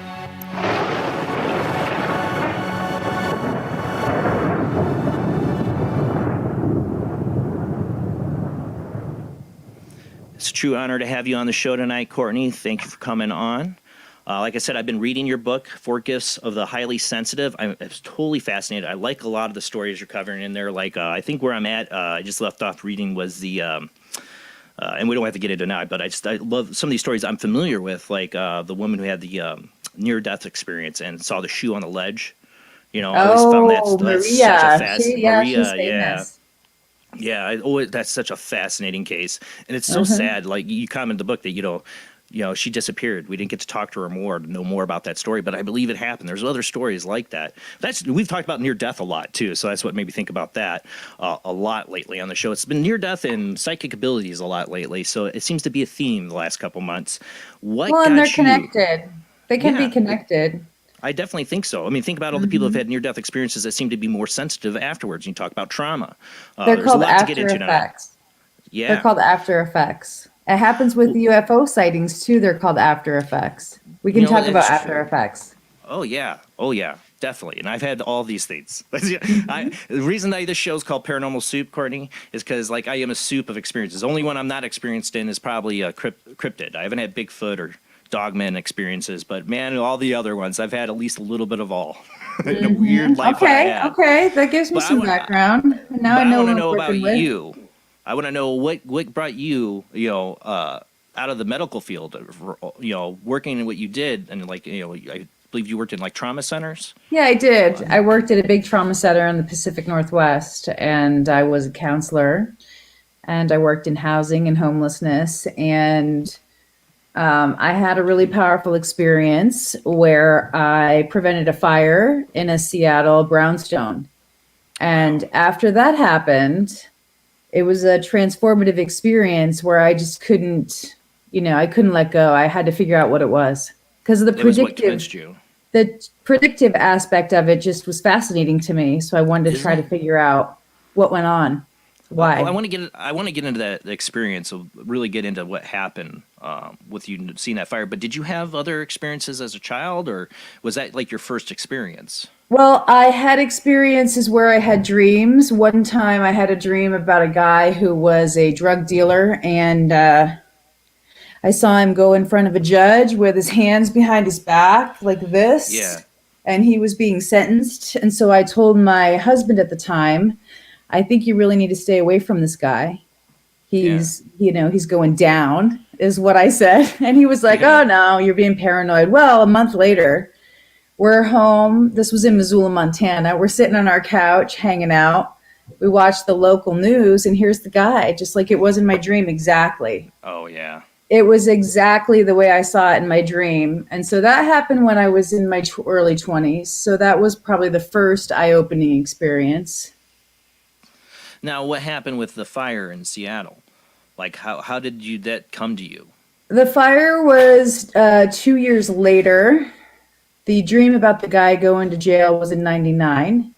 It's a true honor to have you on the show tonight, Courtney. Thank you for coming on. Like I said, I've been reading your book, 4 Gifts of the Highly Sensitive. I'm totally fascinated. I like a lot of the stories you're covering in there. Like, I think where I'm at, I just left off reading was the, and we don't have to get into it now, but I love some of these stories I'm familiar with, like the woman who had the near-death experience and saw the shoe on the ledge. I always found that's Maria. Maria, yeah. Yeah, that's such a fascinating case. And it's so sad. Like, you comment in the book that, she disappeared. We didn't get to talk to her more, to know more about that story, but I believe it happened. There's other stories like that. We've talked about near death a lot too, so that's what made me think about that a lot lately on the show. It's been near death and psychic abilities a lot lately, so it seems to be a theme the last couple months. And they're connected. They can be connected. I definitely think so. I mean, think about all the people who've had near-death experiences that seem to be more sensitive afterwards. You talk about trauma. They're called after effects. Yeah. They're called after effects. It happens with UFO sightings too. They're called after effects. We can talk about after effects. Oh yeah, definitely. And I've had all these things. The reason this show is called Paranormal Soup, Courtney, is because I am a soup of experiences. The only one I'm not experienced in is probably cryptid. I haven't had Bigfoot or Dogman experiences, but man, all the other ones I've had at least a little bit of all. In a weird life. Okay, that gives me some background. Now I want to know about you. I want to know what brought you, out of the medical field, working in what you did, and I believe you worked in trauma centers. Yeah, I did. I worked at a big trauma center in the Pacific Northwest, and I was a counselor, and I worked in housing and homelessness, and I had a really powerful experience where I prevented a fire in a Seattle brownstone, and after that happened, it was a transformative experience where I just couldn't, I couldn't let go. I had to figure out what it was because of the predictive aspect of it just was fascinating to me. So I wanted to try to figure out what went on, why. I want to get into that experience, so really get into what happened with you seeing that fire. But did you have other experiences as a child, or was that your first experience? Well, I had experiences where I had dreams. One time I had a dream about a guy who was a drug dealer, and I saw him go in front of a judge with his hands behind his back like this. Yeah. And he was being sentenced. And so I told my husband at the time, I think you really need to stay away from this guy. He's going down, is what I said. And he was like, oh, no, you're being paranoid. Well, a month later, we're home. This was in Missoula, Montana. We're sitting on our couch, hanging out. We watched the local news, and here's the guy, just like it was in my dream, exactly. Oh, yeah. It was exactly the way I saw it in my dream. And so that happened when I was in my early 20s. So that was probably the first eye-opening experience. Now, what happened with the fire in Seattle? How did that come to you? The fire was 2 years later. The dream about the guy going to jail was in 1999,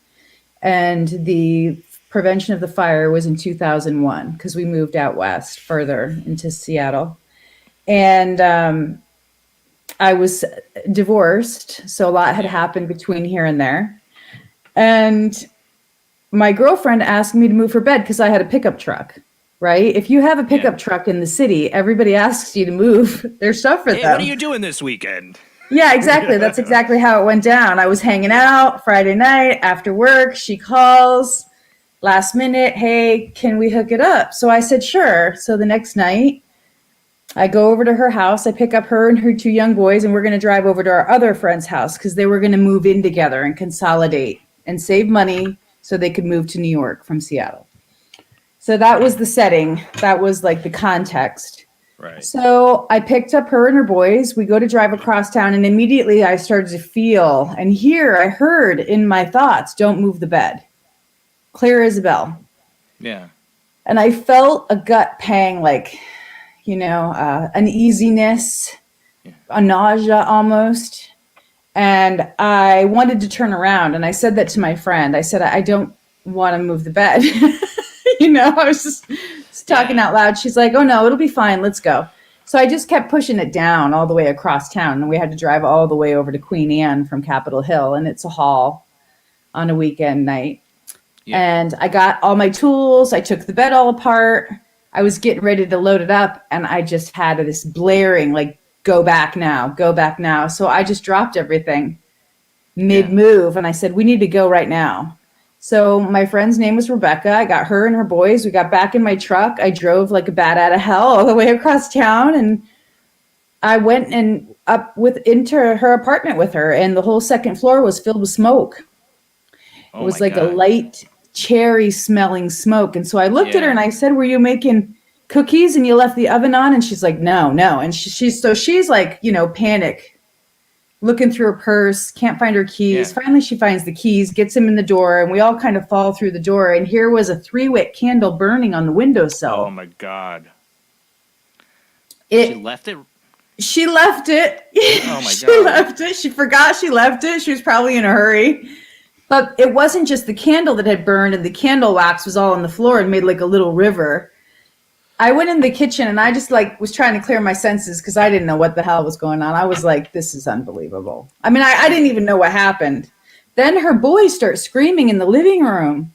and the prevention of the fire was in 2001 because we moved out west further into Seattle. And I was divorced, so a lot had happened between here and there. And my girlfriend asked me to move her bed because I had a pickup truck, right? If you have a pickup truck in the city, everybody asks you to move their stuff for them. What are you doing this weekend? Yeah, exactly. That's exactly how it went down. I was hanging out Friday night after work. She calls last minute. Hey, can we hook it up? So I said, sure. So the next night I go over to her house. I pick up her and her two young boys, and we're going to drive over to our other friend's house because they were going to move in together and consolidate and save money so they could move to New York from Seattle. So that was the setting. That was the context. Right. So I picked up her and her boys. We go to drive across town, and immediately I started to feel and hear, I heard in my thoughts, don't move the bed. Clear as a bell. Yeah. And I felt a gut pang, uneasiness, a nausea almost. And I wanted to turn around, and I said that to my friend. I said, I don't want to move the bed. I was just talking out loud. She's like, oh, no, it'll be fine. Let's go. So I just kept pushing it down all the way across town. And we had to drive all the way over to Queen Anne from Capitol Hill. And it's a haul on a weekend night. Yeah. And I got all my tools. I took the bed all apart. I was getting ready to load it up. And I just had this blaring, go back now, go back now. So I just dropped everything mid-move. And I said, we need to go right now. So my friend's name was Rebecca. I got her and her boys. We got back in my truck. I drove like a bat out of hell all the way across town. And I went and into her apartment with her. And the whole second floor was filled with smoke. It was a light cherry smelling smoke. And so I looked at her and I said, were you making cookies and you left the oven on? And she's like, no. And she's like, panic, looking through her purse, can't find her keys. Yeah. Finally, she finds the keys, gets them in the door, and we all kind of fall through the door. And here was a 3-wick candle burning on the windowsill. Oh my God. She left it? She left it. Oh my She God. left it. She forgot she left it. She was probably in a hurry. But it wasn't just the candle that had burned, and the candle wax was all on the floor and made like a little river. I went in the kitchen and I just was trying to clear my senses because I didn't know what the hell was going on. I was like, this is unbelievable. I mean, I didn't even know what happened. Then her boys start screaming in the living room.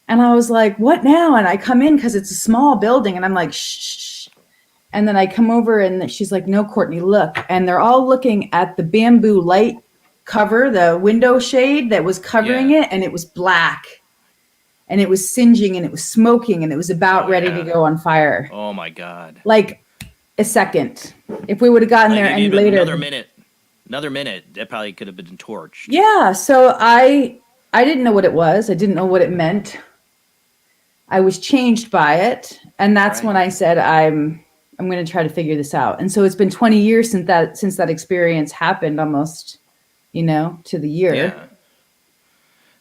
And I was like, what now? And I come in because it's a small building and I'm like, shh. And then I come over and she's like, no, Courtney, look. And they're all looking at the bamboo light cover, the window shade that was covering it. And it was black. And it was singeing and it was smoking and it was about ready to go on fire. Oh my God. Like a second. If we would have gotten there and later. Another minute, that probably could have been torched. Yeah. So I didn't know what it was. I didn't know what it meant. I was changed by it. And that's when I said, I'm going to try to figure this out. And so it's been 20 years since that experience happened, almost, to the year. Yeah.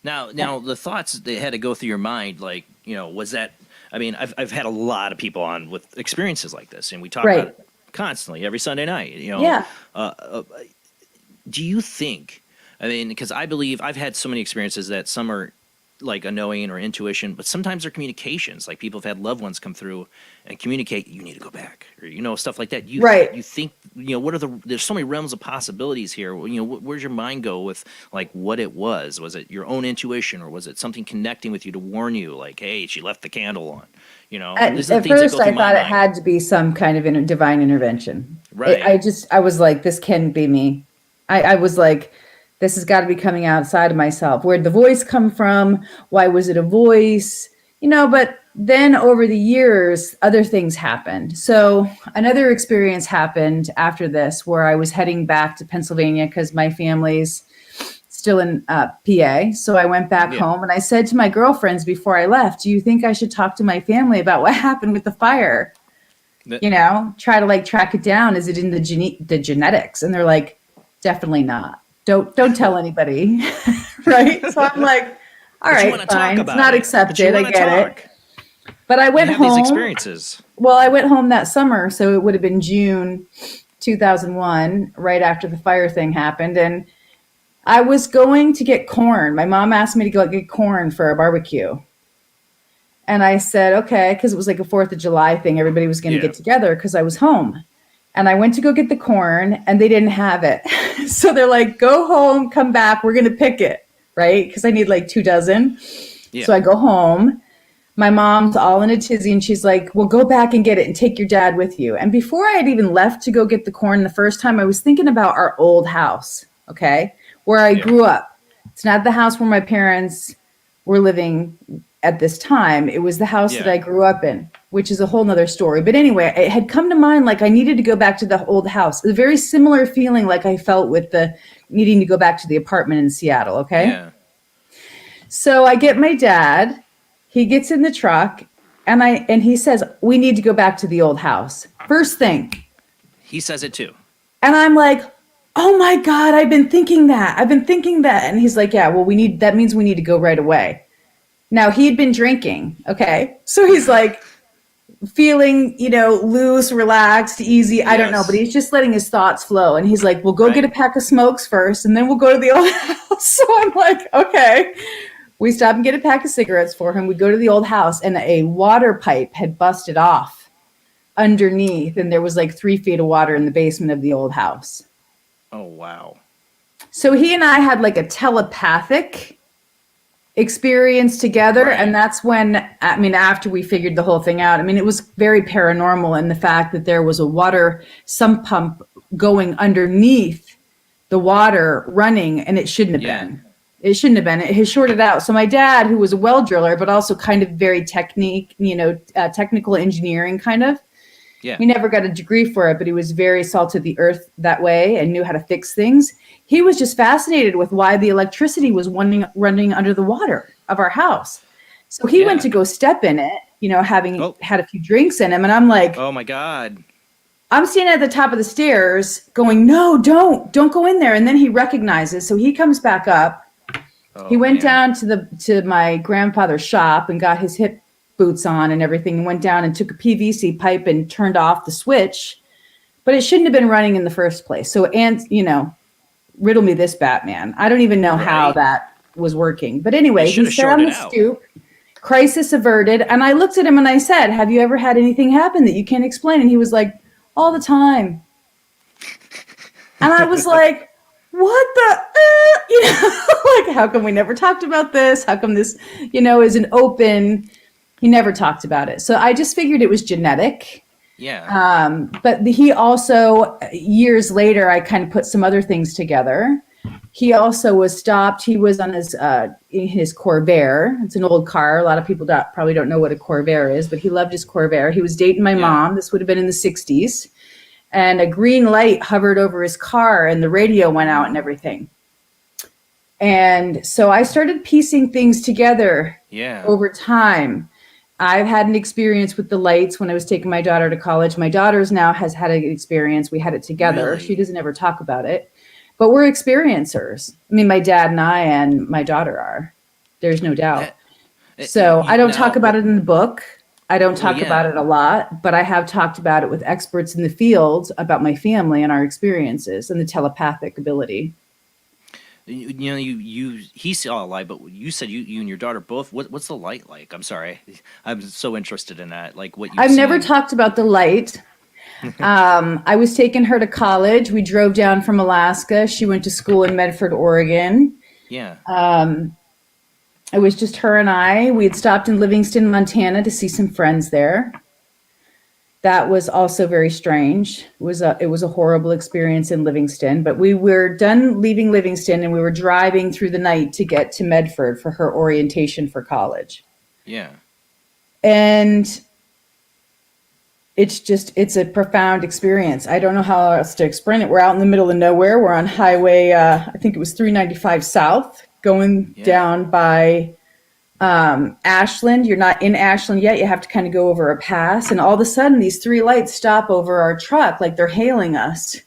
Now the thoughts that had to go through your mind, was that, I mean, I've had a lot of people on with experiences like this, and we talk about it constantly every Sunday night, do you think, I mean, because I believe I've had so many experiences that some are like a knowing or intuition, but sometimes they're communications. Like people have had loved ones come through and communicate, you need to go back, or, stuff like that. You think, there's so many realms of possibilities here. Where's your mind go with like what it was? Was it your own intuition or was it something connecting with you to warn you like, hey, she left the candle on, At first I thought it had to be some kind of divine intervention. Right. I was like, this can't be me. I was like, this has got to be coming outside of myself. Where'd the voice come from? Why was it a voice? But then over the years, other things happened. So another experience happened after this where I was heading back to Pennsylvania because my family's still in PA. So I went back home and I said to my girlfriends before I left, do you think I should talk to my family about what happened with the fire? Try to track it down. Is it in the genetics? And they're like, definitely not. Don't tell anybody, right? So I'm like, all right, fine. It's not accepted. I get it. But I went home. These experiences. Well, I went home that summer, so it would have been June 2001, right after the fire thing happened, and I was going to get corn. My mom asked me to go get corn for a barbecue, and I said okay, because it was like a 4th of July thing. Everybody was going to get together because I was home. And I went to go get the corn and they didn't have it. So they're like, go home, come back. We're going to pick it. Right. Because I need like 2 dozen. Yeah. So I go home. My mom's all in a tizzy and she's like, well, go back and get it and take your dad with you. And before I had even left to go get the corn the first time, I was thinking about our old house. Okay. Where I grew up. It's not the house where my parents were living at this time. It was the house that I grew up in, which is a whole nother story. But anyway, it had come to mind like I needed to go back to the old house. A very similar feeling like I felt with the needing to go back to the apartment in Seattle. Okay. Yeah. So I get my dad, he gets in the truck and he says, we need to go back to the old house. First thing. He says it too. And I'm like, oh my God, I've been thinking that. And he's like, yeah, well, that means we need to go right away. Now he had been drinking. Okay. So he's like feeling, loose, relaxed, easy. I don't know, but he's just letting his thoughts flow. And he's like, well, go get a pack of smokes first and then we'll go to the old house. So I'm like, okay. We stop and get a pack of cigarettes for him. We go to the old house and a water pipe had busted off underneath. And there was like 3 feet of water in the basement of the old house. Oh, wow. So he and I had like a telepathic experience together. And that's when, after we figured the whole thing out, it was very paranormal in the fact that there was a water sump pump going underneath the water running and it shouldn't have been. It shouldn't have been. It had shorted out. So my dad, who was a well driller, but also kind of very technical engineering kind of. Yeah. He never got a degree for it, but he was very salt of the earth that way and knew how to fix things. He was just fascinated with why the electricity was running under the water of our house. So he went to go step in it having had a few drinks in him. And I'm like, oh my God. I'm standing at the top of the stairs going, no, don't go in there. And then he recognizes. So he comes back up. He went down to my grandfather's shop and got his hip boots on and everything, and went down and took a PVC pipe and turned off the switch. But it shouldn't have been running in the first place. So, riddle me this, Batman. I don't even know how that was working. But anyway, he sat on the stoop, crisis averted. And I looked at him and I said, have you ever had anything happen that you can't explain? And he was like, all the time. And I was like, what the, like, how come we never talked about this? How come this, is an open, he never talked about it. So I just figured it was genetic. Yeah. But he also, years later, I kind of put some other things together. He also was stopped. He was on his Corvair. It's an old car. A lot of people probably don't know what a Corvair is, but he loved his Corvair. He was dating my mom. This would have been in the 60s. And a green light hovered over his car and the radio went out and everything. And so I started piecing things together over time. I've had an experience with the lights when I was taking my daughter to college. My daughter's now has had an experience. We had it together. Really? She doesn't ever talk about it. But we're experiencers. I mean, my dad and I and my daughter are. There's no doubt. So I don't talk about it in the book. I don't talk about it a lot, but I have talked about it with experts in the field about my family and our experiences and the telepathic ability. He saw a light, but you said you and your daughter both. What's the light like? I'm sorry, I'm so interested in that. Like what I've never talked about the light. I was taking her to college. We drove down from Alaska. She went to school in Medford, Oregon. Yeah. It was just her and I. We had stopped in Livingston, Montana to see some friends there. That was also very strange. It was a horrible experience in Livingston, but we were done leaving Livingston and we were driving through the night to get to Medford for her orientation for college. Yeah. And it's a profound experience. I don't know how else to explain it. We're out in the middle of nowhere. We're on highway, I think it was 395 South, going down by Ashland. You're not in Ashland yet. You have to kind of go over a pass. And all of a sudden, these three lights stop over our truck like they're hailing us.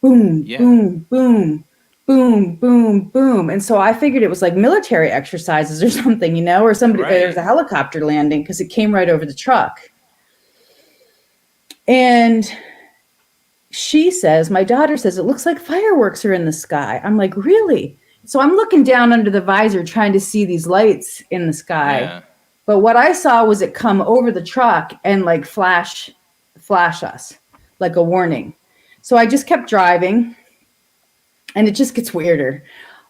Boom, boom, boom, boom, boom, boom. And so I figured it was like military exercises or something, or somebody, there's a helicopter landing because it came right over the truck. And my daughter says, it looks like fireworks are in the sky. I'm like, really? So I'm looking down under the visor trying to see these lights in the sky. Yeah. But what I saw was it come over the truck and like flash us like a warning. So I just kept driving and it just gets weirder.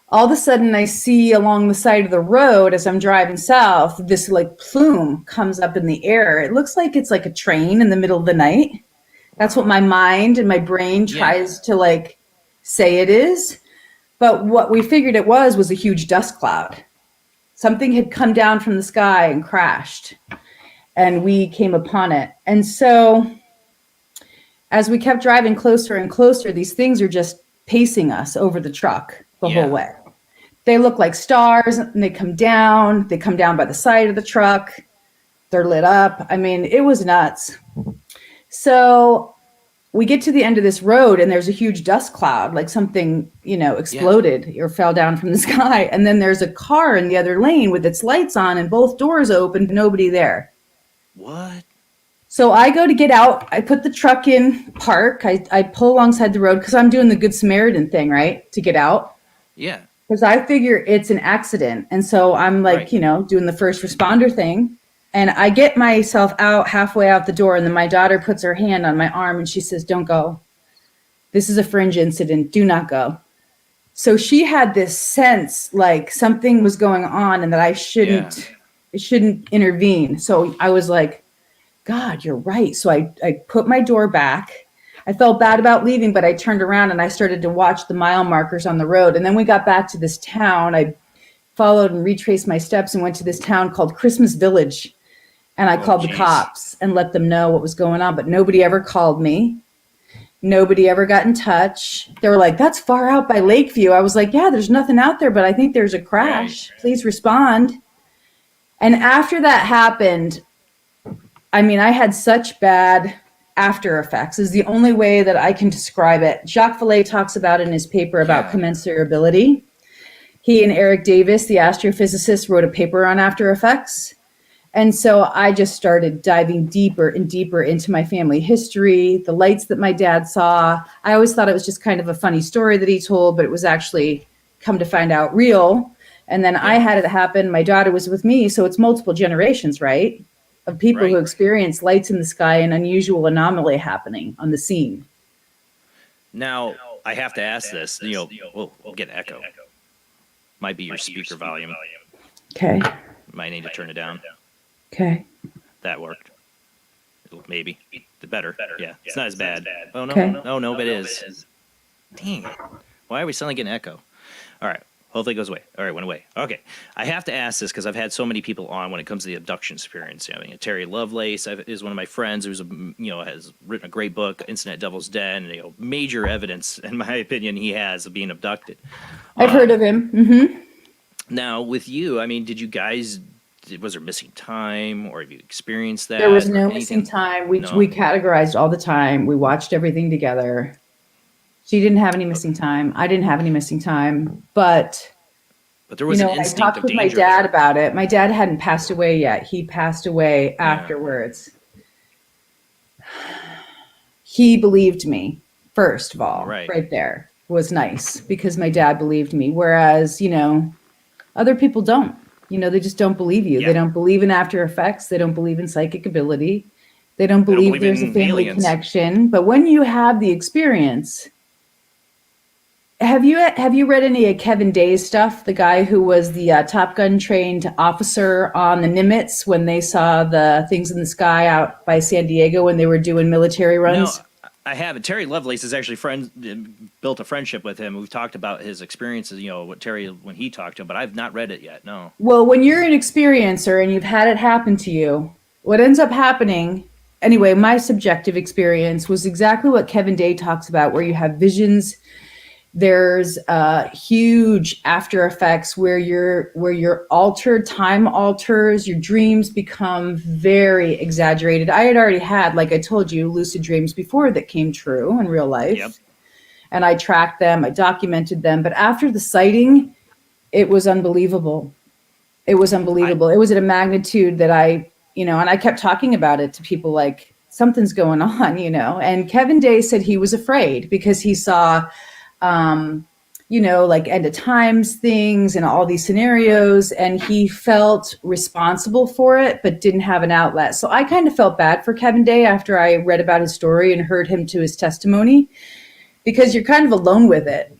All of a sudden I see along the side of the road as I'm driving south, this like plume comes up in the air. It looks like it's like a train in the middle of the night. That's what my mind and my brain tries to like say it is. But what we figured it was a huge dust cloud. Something had come down from the sky and crashed, and we came upon it. And so as we kept driving closer and closer, these things are just pacing us over the truck the whole way. They look like stars, and they come down by the side of the truck. They're lit up. I mean, it was nuts. So we get to the end of this road and there's a huge dust cloud, like something, exploded or fell down from the sky. And then there's a car in the other lane with its lights on and both doors open, nobody there. What? So I go to get out. I put the truck in park. I pull alongside the road because I'm doing the Good Samaritan thing, right? To get out. Yeah. Because I figure it's an accident. And so I'm like, doing the first responder thing. And I get myself out halfway out the door, and then my daughter puts her hand on my arm and she says, don't go. This is a fringe incident. Do not go. So she had this sense like something was going on and that I shouldn't intervene. So I was like, God, you're right. So I put my door back. I felt bad about leaving, but I turned around and I started to watch the mile markers on the road. And then we got back to this town. I followed and retraced my steps and went to this town called Christmas Village. And I called the cops and let them know what was going on, but nobody ever called me. Nobody ever got in touch. They were like, that's far out by Lakeview. I was like, yeah, there's nothing out there, but I think there's a crash. Please respond. And after that happened, I mean, I had such bad after effects is the only way that I can describe it. Jacques Vallée talks about in his paper about commensurability. He and Eric Davis, the astrophysicist, wrote a paper on after effects. And so I just started diving deeper and deeper into my family history, the lights that my dad saw. I always thought it was just kind of a funny story that he told, but it was actually, come to find out, real. And then I had it happen. My daughter was with me. So it's multiple generations, right? Of people who experience lights in the sky and unusual anomaly happening on the scene. Now, I have to ask this. We'll get an echo. Might be your speaker volume. Okay. Might need to turn it down. Okay. That worked. Maybe. Better. Yeah. It's not as bad. Oh, no. Okay. No, but it is. Dang. Why are we suddenly getting echo? All right. Hopefully it goes away. All right, went away. Okay. I have to ask this because I've had so many people on when it comes to the abduction experience. I mean, Terry Lovelace is one of my friends who's, has written a great book, Incident at Devil's Den. Major evidence, in my opinion, he has of being abducted. I've heard of him. Mm-hmm. Now, with you, I mean, was there missing time, or have you experienced that? There was no missing time. We categorized all the time. We watched everything together. She didn't have any missing time. I didn't have any missing time. But there was an instinct I talked of with my danger dad there. about it. My dad hadn't passed away yet. He passed away afterwards. He believed me, first of all, right there was nice because my dad believed me. Whereas, other people don't. They just don't believe you. Yeah. They don't believe in after effects. They don't believe in psychic ability. They don't believe there's a family connection. But when you have the experience, have you read any of Kevin Day's stuff? The guy who was the Top Gun trained officer on the Nimitz when they saw the things in the sky out by San Diego when they were doing military runs? No, I haven't. Terry Lovelace has actually built a friendship with him. We've talked about his experiences, what Terry, when he talked to him, but I've not read it yet, no. Well, when you're an experiencer and you've had it happen to you, what ends up happening, anyway, my subjective experience was exactly what Kevin Day talks about, where you have visions. There's huge after effects where you're altered, time alters, your dreams become very exaggerated. I had already had, like I told you, lucid dreams before that came true in real life. Yep. And I tracked them, I documented them. But after the sighting, it was unbelievable. It was unbelievable. It was at a magnitude that and I kept talking about it to people like, something's going on, And Kevin Day said he was afraid because he saw like end of times things and all these scenarios, and he felt responsible for it, but didn't have an outlet. So I kind of felt bad for Kevin Day after I read about his story and heard him to his testimony, because you're kind of alone with it.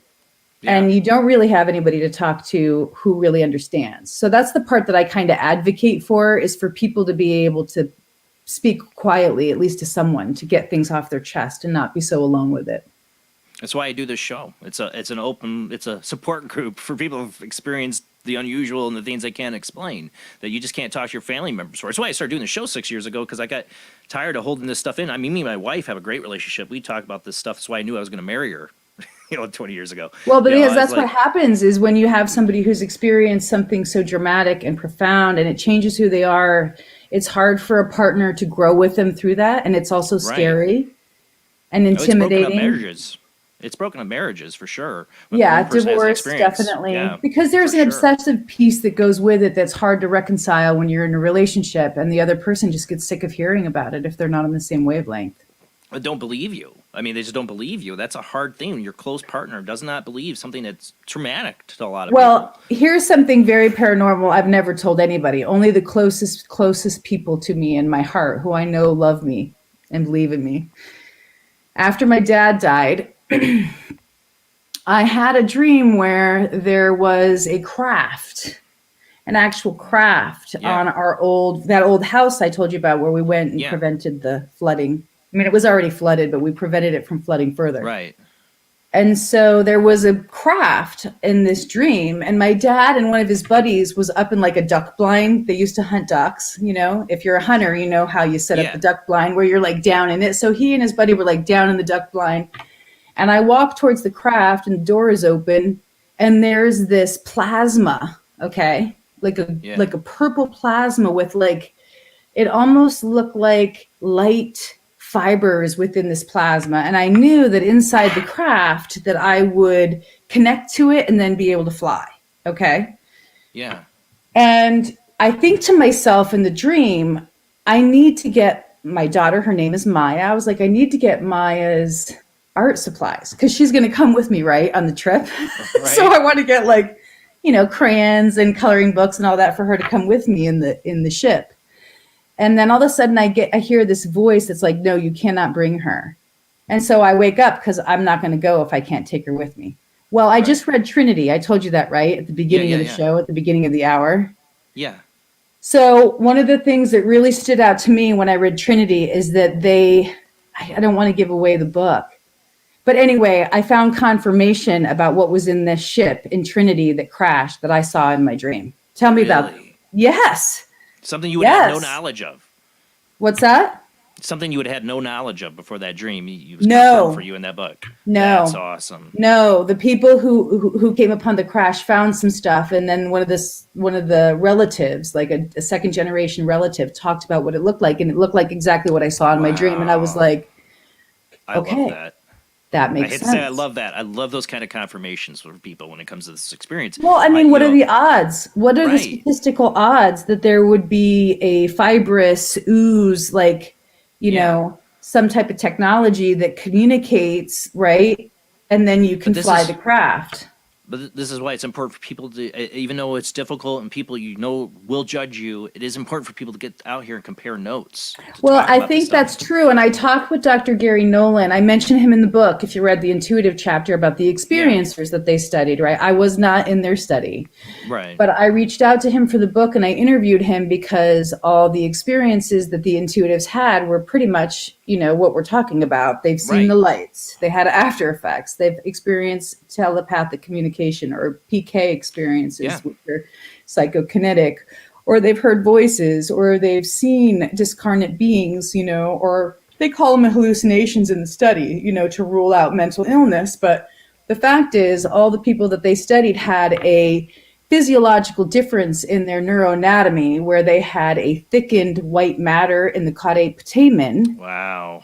Yeah. And you don't really have anybody to talk to who really understands. So that's the part that I kind of advocate for, is for people to be able to speak quietly, at least to someone, to get things off their chest and not be so alone with it. That's why I do this show. It's a support group for people who've experienced the unusual and the things they can't explain, that you just can't talk to your family members for. That's why I started doing the show 6 years ago, because I got tired of holding this stuff in. I mean, me and my wife have a great relationship. We talk about this stuff. That's why I knew I was going to marry her, 20 years ago. Well, because that's what happens is when you have somebody who's experienced something so dramatic and profound and it changes who they are, it's hard for a partner to grow with them through that. And it's also scary and intimidating. It's broken up marriages for sure. Yeah, divorce, definitely. Yeah, because there's an obsessive piece that goes with it that's hard to reconcile when you're in a relationship, and the other person just gets sick of hearing about it if they're not on the same wavelength. They don't believe you. I mean, they just don't believe you. That's a hard thing when your close partner does not believe something that's traumatic to a lot of people. Well, here's something very paranormal I've never told anybody. Only the closest people to me in my heart, who I know love me and believe in me. After my dad died, I had a dream where there was a craft, an actual craft on that old house I told you about, where we went and prevented the flooding. I mean, it was already flooded, but we prevented it from flooding further. Right. And so there was a craft in this dream, and my dad and one of his buddies was up in like a duck blind. They used to hunt ducks. If you're a hunter, you know how you set up the duck blind where you're like down in it. So he and his buddy were like down in the duck blind. And I walk towards the craft, and the door is open, and there's this plasma, okay? Like a purple plasma with like it almost looked like light fibers within this plasma. And I knew that inside the craft that I would connect to it and then be able to fly. Okay. Yeah. And I think to myself in the dream, I need to get my daughter, her name is Maya. I was like, I need to get Maya's art supplies because she's going to come with me, right, on the trip. Right. So I want to get like, crayons and coloring books and all that for her to come with me in the ship. And then all of a sudden I hear this voice that's like, no, you cannot bring her. And so I wake up because I'm not going to go if I can't take her with me. Well, I just read Trinity. I told you that, right? At the beginning of the show, at the beginning of the hour. Yeah. So one of the things that really stood out to me when I read Trinity is that I don't want to give away the book. But anyway, I found confirmation about what was in this ship in Trinity that crashed that I saw in my dream. Tell me about. Yes. Something you would have no knowledge of. What's that? Something you would have had no knowledge of before that dream. It was No. confirmed for you in that book. No. That's awesome. No, the people who came upon the crash found some stuff, and then one of the relatives, like a second generation relative, talked about what it looked like, and it looked like exactly what I saw in my dream, and I was like, okay, I love that. That makes I hate sense. to say I love that. I love those kind of confirmations for people when it comes to this experience. Well, I mean, what are the odds? What are the statistical odds that there would be a fibrous ooze, like, some type of technology that communicates, right? And then you can fly the craft. But this is why it's important for people to, even though it's difficult and people will judge you, it is important for people to get out here and compare notes. Well, I think that's true. And I talked with Dr. Gary Nolan. I mentioned him in the book, if you read the intuitive chapter about the experiencers that they studied, right? I was not in their study. Right. But I reached out to him for the book and I interviewed him because all the experiences that the intuitives had were pretty much, what we're talking about. They've seen the lights. They had after effects. They've experienced telepathic communication or PK experiences, which are psychokinetic, or they've heard voices, or they've seen discarnate beings, or they call them hallucinations in the study, to rule out mental illness. But the fact is, all the people that they studied had a physiological difference in their neuroanatomy where they had a thickened white matter in the caudate putamen. Wow.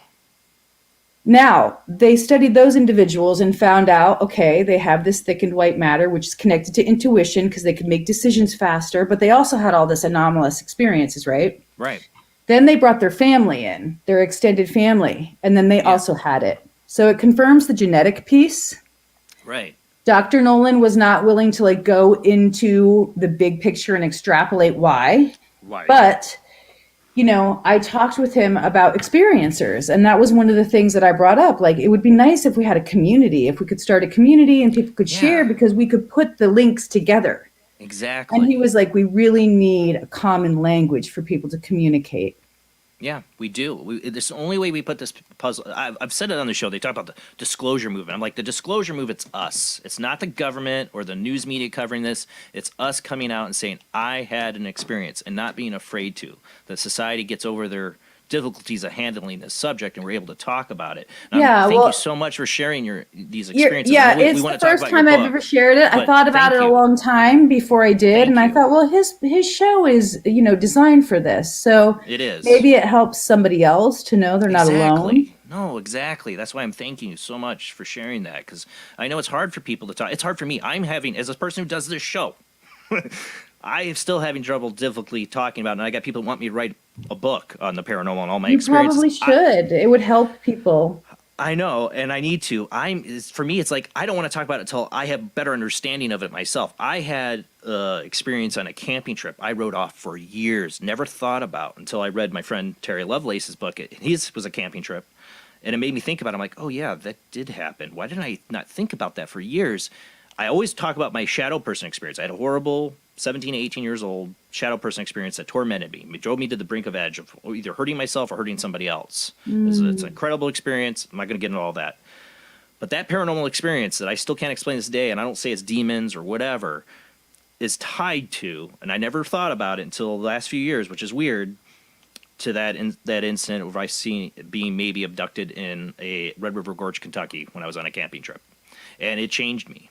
Now, they studied those individuals and found out, okay, they have this thickened white matter, which is connected to intuition because they could make decisions faster, but they also had all this anomalous experiences, right? Right. Then they brought their family in, their extended family, and then they also had it. So it confirms the genetic piece. Right. Dr. Nolan was not willing to go into the big picture and extrapolate why. Right. But, I talked with him about experiencers, and that was one of the things that I brought up. Like, it would be nice if we had a community, if we could start a community and people could share because we could put the links together. Exactly. And he was like, we really need a common language for people to communicate. Yeah, we do. It's the only way we put this puzzle. I've said it on the show. They talk about the disclosure movement. I'm like, the disclosure move, it's us. It's not the government or the news media covering this. It's us coming out and saying, I had an experience, and not being afraid to. That society gets over their difficulties of handling this subject, and we're able to talk about it. And thank you so much for sharing these experiences. It's the first time I've ever shared it. I thought about it a long time before I did, and I thought, well, his show is designed for this, so it is. Maybe it helps somebody else to know they're not alone. No, exactly. That's why I'm thanking you so much for sharing that, because I know it's hard for people to talk. It's hard for me. As a person who does this show, I am still having difficulty talking about it, and I got people who want me to write a book on the paranormal and all my experiences. You probably should. It would help people. I know, and I need to. For me, it's like I don't want to talk about it until I have better understanding of it myself. I had experience on a camping trip I wrote off for years, never thought about until I read my friend Terry Lovelace's book. His was a camping trip, and it made me think about it. I'm like, oh yeah, that did happen. Why didn't I not think about that for years? I always talk about my shadow person experience. I had a horrible 17 to 18 years old shadow person experience that tormented me. It drove me to the brink of edge of either hurting myself or hurting somebody else. It's an incredible experience. I'm not going to get into all that. But that paranormal experience that I still can't explain this day, and I don't say it's demons or whatever, is tied to, and I never thought about it until the last few years, which is weird, to that incident where I seen being maybe abducted in a Red River Gorge, Kentucky, when I was on a camping trip. And it changed me.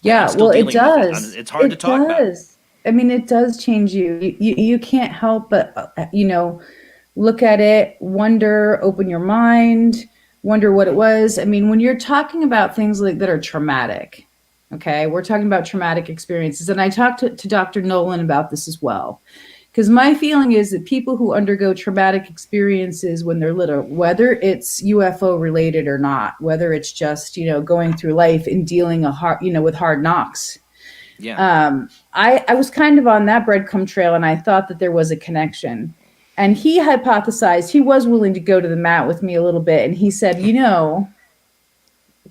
Yeah, well, it does. It's hard to talk about. I mean, it does change you. You can't help but, look at it, wonder, open your mind, wonder what it was. I mean, when you're talking about things like that are traumatic, okay, we're talking about traumatic experiences. And I talked to Dr. Nolan about this as well. Because my feeling is that people who undergo traumatic experiences when they're little, whether it's UFO related or not, whether it's just, going through life and dealing with hard knocks. Yeah. I was kind of on that breadcrumb trail, and I thought that there was a connection. And he hypothesized, he was willing to go to the mat with me a little bit. And he said,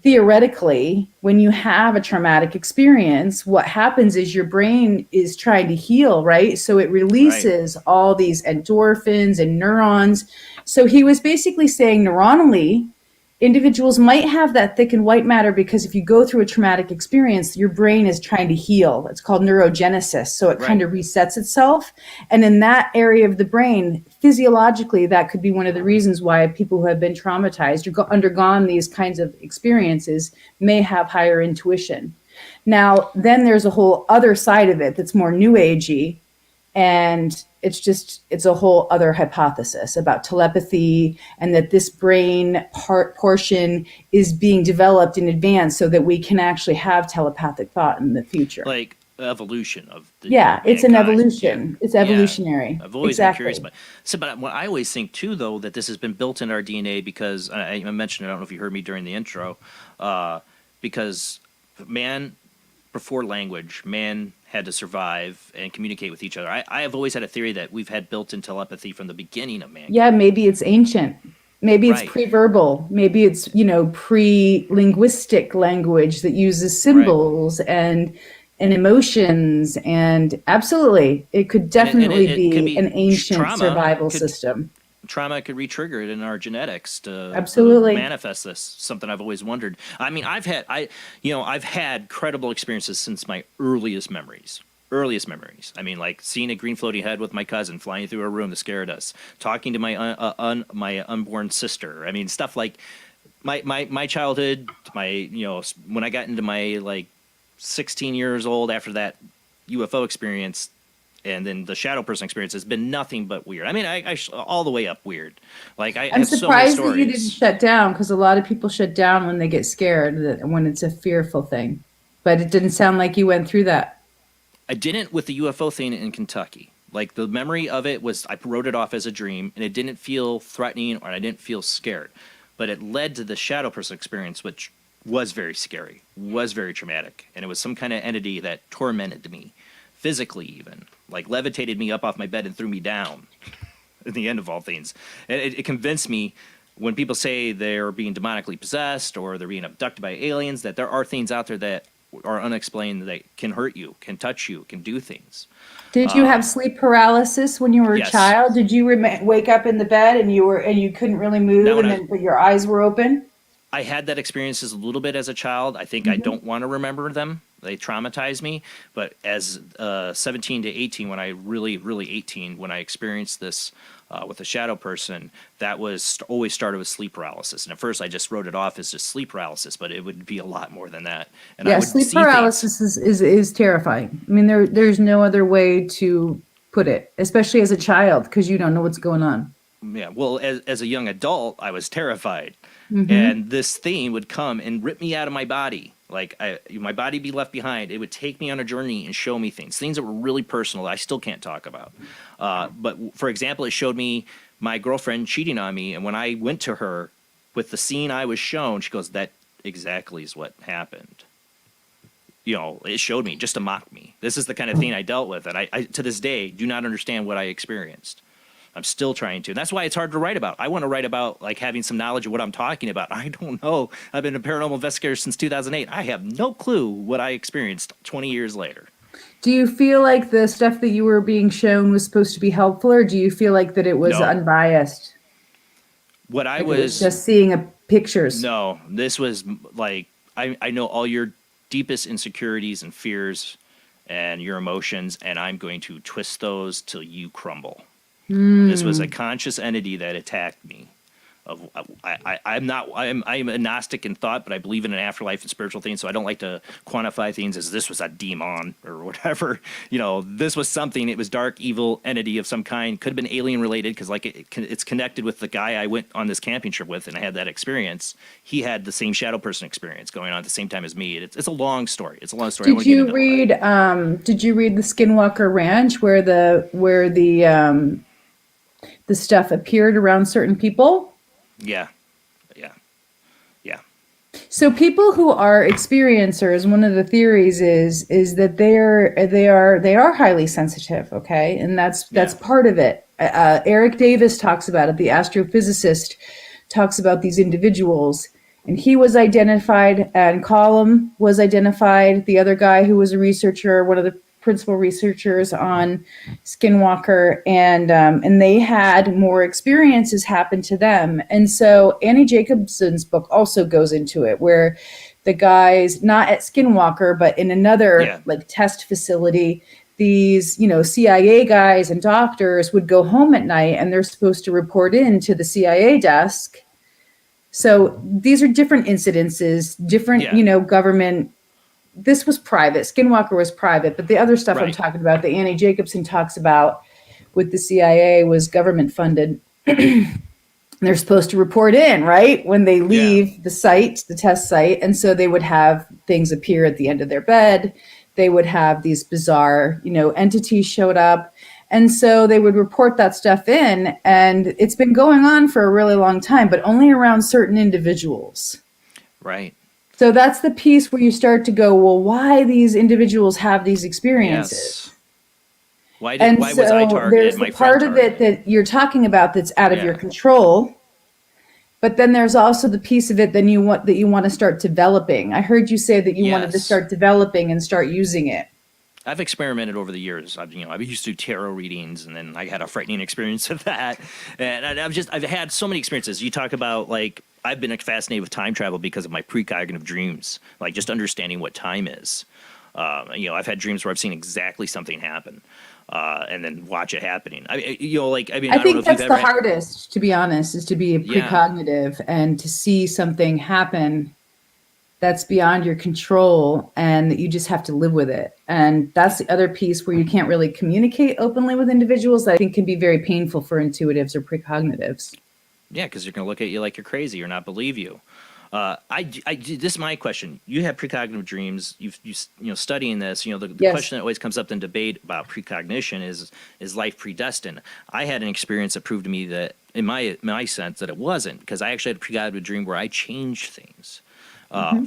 theoretically, when you have a traumatic experience, what happens is your brain is trying to heal, right? So it releases all these endorphins and neurons. So he was basically saying neuronally, individuals might have that thickened white matter because if you go through a traumatic experience, your brain is trying to heal. It's called neurogenesis. So it kind of resets itself. And in that area of the brain, physiologically, that could be one of the reasons why people who have been traumatized or undergone these kinds of experiences may have higher intuition. Now, then there's a whole other side of it that's more new agey. And it's a whole other hypothesis about telepathy and that this brain portion is being developed in advance so that we can actually have telepathic thought in the future. Like evolution of the it's an mankind. evolution. It's evolutionary. Yeah. I've always been curious about. But what I always think too, though, that this has been built in our DNA because I mentioned, I don't know if you heard me during the intro, because man, before language, man had to survive and communicate with each other. I have always had a theory that we've had built-in telepathy from the beginning of mankind. Yeah, maybe it's ancient. Maybe it's pre-verbal. Maybe it's, pre-linguistic language that uses symbols and emotions. And absolutely, it could definitely be an ancient survival system. Trauma could re-trigger it in our genetics to manifest this. Something I've always wondered. I mean, I've had credible experiences since my earliest memories. I mean, like seeing a green floating head with my cousin flying through a room that scared us, talking to my unborn sister. I mean, stuff like my childhood, when I got into my 16 years old after that UFO experience. And then the shadow person experience has been nothing but weird. I mean, I all the way up weird. I'm surprised that you didn't shut down because a lot of people shut down when they get scared, when it's a fearful thing. But it didn't sound like you went through that. I didn't with the UFO thing in Kentucky. Like the memory of it was, I wrote it off as a dream, and it didn't feel threatening or I didn't feel scared. But it led to the shadow person experience, which was very scary, was very traumatic, and it was some kind of entity that tormented me. Physically even, like levitated me up off my bed and threw me down at the end of all things. And it convinced me when people say they're being demonically possessed or they're being abducted by aliens, that there are things out there that are unexplained that can hurt you, can touch you, can do things. Did you have sleep paralysis when you were a child? Did you wake up in the bed and you couldn't really move but your eyes were open? I had that experience a little bit as a child. I think I don't want to remember them. They traumatized me. But as 17 to 18, when I really 18, when I experienced this with a shadow person, that was always started with sleep paralysis. And at first, I just wrote it off as just sleep paralysis, but it would be a lot more than that. And I would sleep paralysis is terrifying. I mean, there's no other way to put it, especially as a child, because you don't know what's going on. Yeah, well, as a young adult, I was terrified. And this thing would come and rip me out of my body. Like my body be left behind. It would take me on a journey and show me things that were really personal that I still can't talk about. But for example, it showed me my girlfriend cheating on me. And when I went to her with the scene I was shown, she goes, "That exactly is what happened." It showed me just to mock me. This is the kind of thing I dealt with. And I to this day, do not understand what I experienced. I'm still trying to. And that's why it's hard to write about. I want to write about having some knowledge of what I'm talking about. I don't know. I've been a paranormal investigator since 2008. I have no clue what I experienced 20 years later. Do you feel like the stuff that you were being shown was supposed to be helpful, or do you feel like that it was unbiased? What I was just seeing pictures. No, this was I know all your deepest insecurities and fears and your emotions, and I'm going to twist those till you crumble. This was a conscious entity that attacked me. I'm agnostic in thought, but I believe in an afterlife and spiritual things. So I don't like to quantify things as this was a demon or whatever. This was something. It was dark, evil entity of some kind. Could have been alien related because it's connected with the guy I went on this camping trip with, and I had that experience. He had the same shadow person experience going on at the same time as me. It's a long story. It's a long story. Did you read the Skinwalker Ranch where the stuff appeared around certain people? Yeah. So people who are experiencers, one of the theories is that they are highly sensitive, okay, and that's part of it. Eric Davis talks about it. The astrophysicist talks about these individuals, and he was identified, and Colum was identified. The other guy who was a researcher, one of the principal researchers on Skinwalker, and they had more experiences happen to them. And so Annie Jacobson's book also goes into it, where the guys, not at Skinwalker, but in another test facility, these, CIA guys and doctors would go home at night and they're supposed to report in to the CIA desk. So these are different incidences, different, government. This was private. Skinwalker was private, but the other stuff I'm talking about, that Annie Jacobson talks about with the CIA, was government funded. They're supposed to report in, right, when they leave the site, the test site. And so they would have things appear at the end of their bed. They would have these bizarre, entities showed up. And so they would report that stuff in. And it's been going on for a really long time, but only around certain individuals. Right. So that's the piece where you start to go, well, why these individuals have these experiences? Yes. Why was I targeted? There's the part of it that you're talking about that's out of your control. But then there's also the piece of it that you want to start developing. I heard you say that you wanted to start developing and start using it. I've experimented over the years. I've used to do tarot readings, and then I had a frightening experience of that. And I've had so many experiences. You talk about I've been fascinated with time travel because of my precognitive dreams, just understanding what time is. I've had dreams where I've seen exactly something happen, and then watch it happening. I think that's the hardest, to be honest, is to be a precognitive and to see something happen that's beyond your control and that you just have to live with it. And that's the other piece where you can't really communicate openly with individuals that I think can be very painful for intuitives or precognitives. Yeah, because you're going to look at you like you're crazy or not believe you. This is my question. You have precognitive dreams. You studying this. The question that always comes up in debate about precognition is life predestined? I had an experience that proved to me that, in my sense, that it wasn't, because I actually had a precognitive dream where I changed things.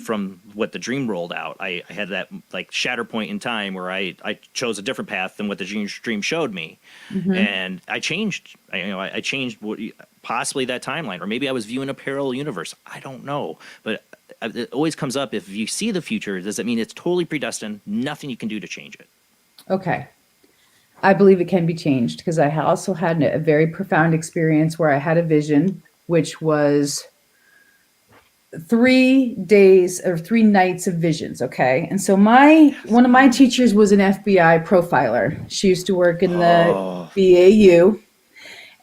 From what the dream rolled out. I had that shatter point in time where I chose a different path than what the dream showed me, and I changed. I changed possibly that timeline, or maybe I was viewing a parallel universe. I don't know, but it always comes up. If you see the future, does it mean it's totally predestined? Nothing you can do to change it. Okay, I believe it can be changed, because I also had a very profound experience where I had a vision, which was 3 days or 3 nights of visions. Okay. And so one of my teachers was an FBI profiler. She used to work in the BAU,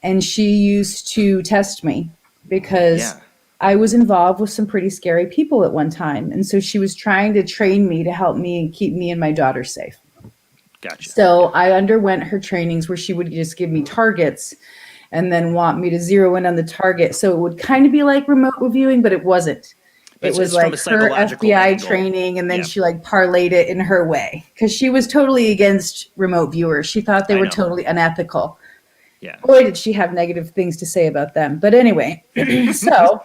and she used to test me because I was involved with some pretty scary people at one time. And so she was trying to train me to help me and keep me and my daughter safe. Gotcha. So I underwent her trainings where she would just give me targets and then want me to zero in on the target. So it would kind of be like remote reviewing, but it wasn't. It was like her FBI training, and then she parlayed it in her way, because she was totally against remote viewers. She thought they were totally unethical. Yeah. Boy, did she have negative things to say about them. But anyway, so.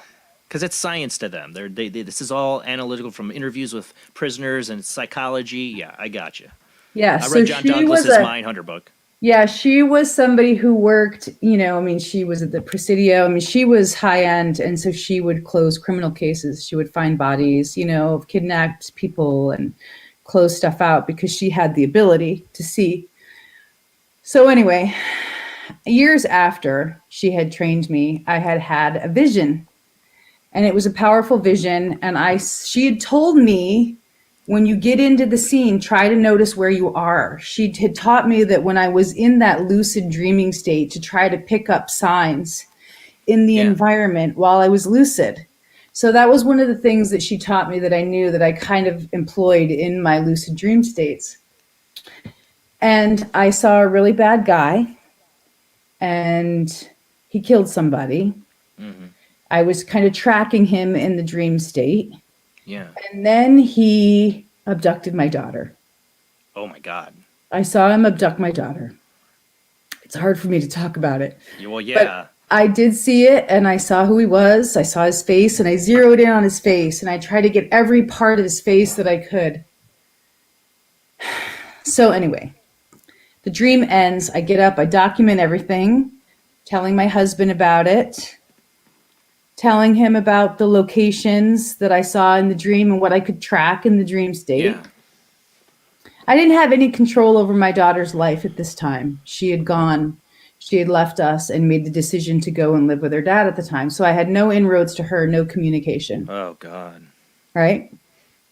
Because it's science to them. This is all analytical from interviews with prisoners and psychology. Yeah, I got you. Yeah. I read John Douglas's Mindhunter book. Yeah, she was somebody who worked, she was at the Presidio. She was high end. And so she would close criminal cases. She would find bodies, of kidnapped people and close stuff out because she had the ability to see. So anyway, years after she had trained me, I had a vision, and it was a powerful vision. And she had told me, when you get into the scene, try to notice where you are. She had taught me that when I was in that lucid dreaming state, to try to pick up signs in the Yeah. environment while I was lucid. So that was one of the things that she taught me that I knew that I kind of employed in my lucid dream states. And I saw a really bad guy, and he killed somebody. Mm-hmm. I was kind of tracking him in the dream state. Yeah. And then he abducted my daughter. Oh my God. I saw him abduct my daughter. It's hard for me to talk about it. Well, yeah. But I did see it, and I saw who he was. I saw his face, and I zeroed in on his face, and I tried to get every part of his face that I could. So anyway, the dream ends. I get up, I document everything, telling my husband about it, telling him about the locations that I saw in the dream and what I could track in the dream state. Yeah. I didn't have any control over my daughter's life at this time. She had gone. She had left us and made the decision to go and live with her dad at the time. So I had no inroads to her, no communication. Oh God. Right?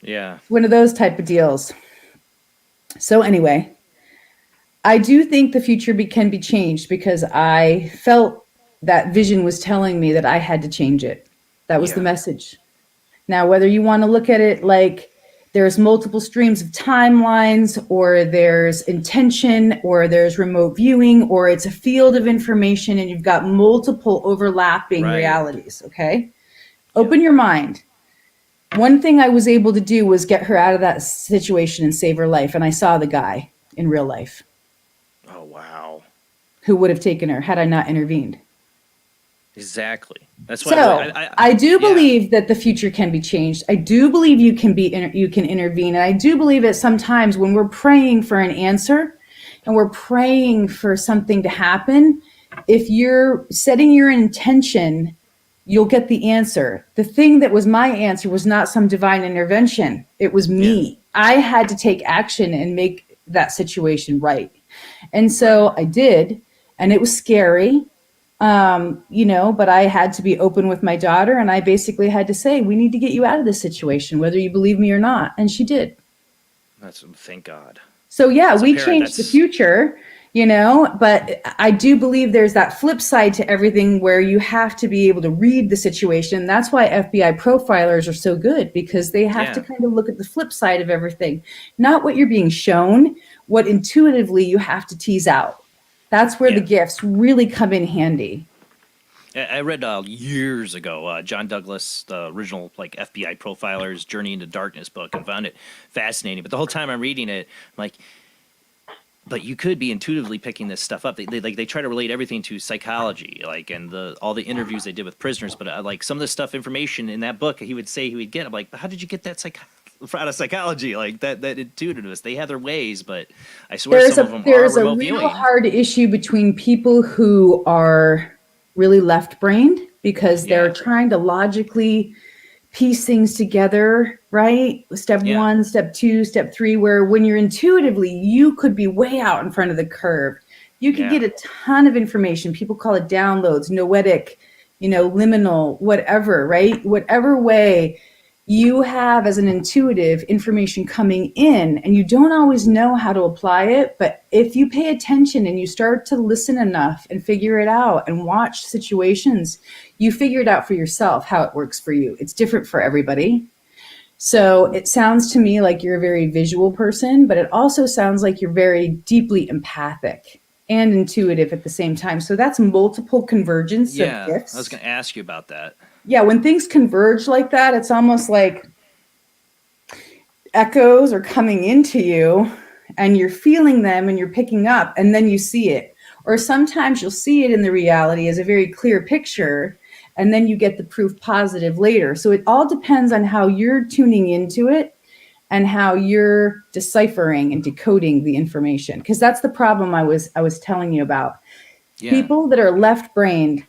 Yeah. One of those type of deals. So anyway, I do think the future can be changed because I felt that vision was telling me that I had to change it. That was the message. Now, whether you want to look at it like there's multiple streams of timelines, or there's intention, or there's remote viewing, or it's a field of information and you've got multiple overlapping realities, okay? Open your mind. One thing I was able to do was get her out of that situation and save her life, and I saw the guy in real life. Oh, wow. Who would have taken her had I not intervened. Exactly. That's why. So I do believe that the future can be changed. I do believe you can intervene, and I do believe that sometimes when we're praying for an answer, and we're praying for something to happen, if you're setting your intention, you'll get the answer. The thing that was my answer was not some divine intervention. It was me. I had to take action and make that situation right. And so I did, and it was scary. But I had to be open with my daughter, and I basically had to say, we need to get you out of this situation, whether you believe me or not. And she did. Thank God. So yeah, we changed the future, but I do believe there's that flip side to everything where you have to be able to read the situation. That's why FBI profilers are so good, because they have to kind of look at the flip side of everything, not what you're being shown, what intuitively you have to tease out. That's where the gifts really come in handy. I read years ago John Douglas, the original FBI profiler's Journey into Darkness book, and found it fascinating. But the whole time I'm reading it, I'm like, but you could be intuitively picking this stuff up. They try to relate everything to psychology, and all the interviews they did with prisoners. But some of the stuff, information in that book, he would say he would get. I'm like, how did you get that out of psychology, that intuitiveness? They have their ways, but I swear some of them are remote viewing. There's a real hard issue between people who are really left-brained because they're trying to logically piece things together, right? Step 1, step 2, step 3, where when you're intuitively, you could be way out in front of the curve. You could get a ton of information. People call it downloads, noetic, liminal, whatever, right? Whatever way you have as an intuitive information coming in, and you don't always know how to apply it. But if you pay attention and you start to listen enough and figure it out and watch situations, you figure it out for yourself how it works for you. It's different for everybody. So it sounds to me like you're a very visual person, but it also sounds like you're very deeply empathic and intuitive at the same time. So that's multiple convergence of gifts. I was going to ask you about that. Yeah, when things converge like that, it's almost like echoes are coming into you and you're feeling them and you're picking up, and then you see it. Or sometimes you'll see it in the reality as a very clear picture, and then you get the proof positive later. So it all depends on how you're tuning into it and how you're deciphering and decoding the information. Because that's the problem I was telling you about. People that are left-brained,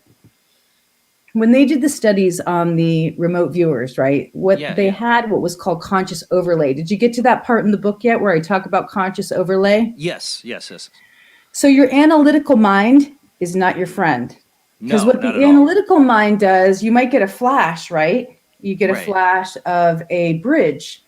when they did the studies on the remote viewers, right? They had what was called conscious overlay. Did you get to that part in the book yet where I talk about conscious overlay? Yes. So your analytical mind is not your friend. Because what the analytical mind does, you might get a flash, right? You get a flash of a bridge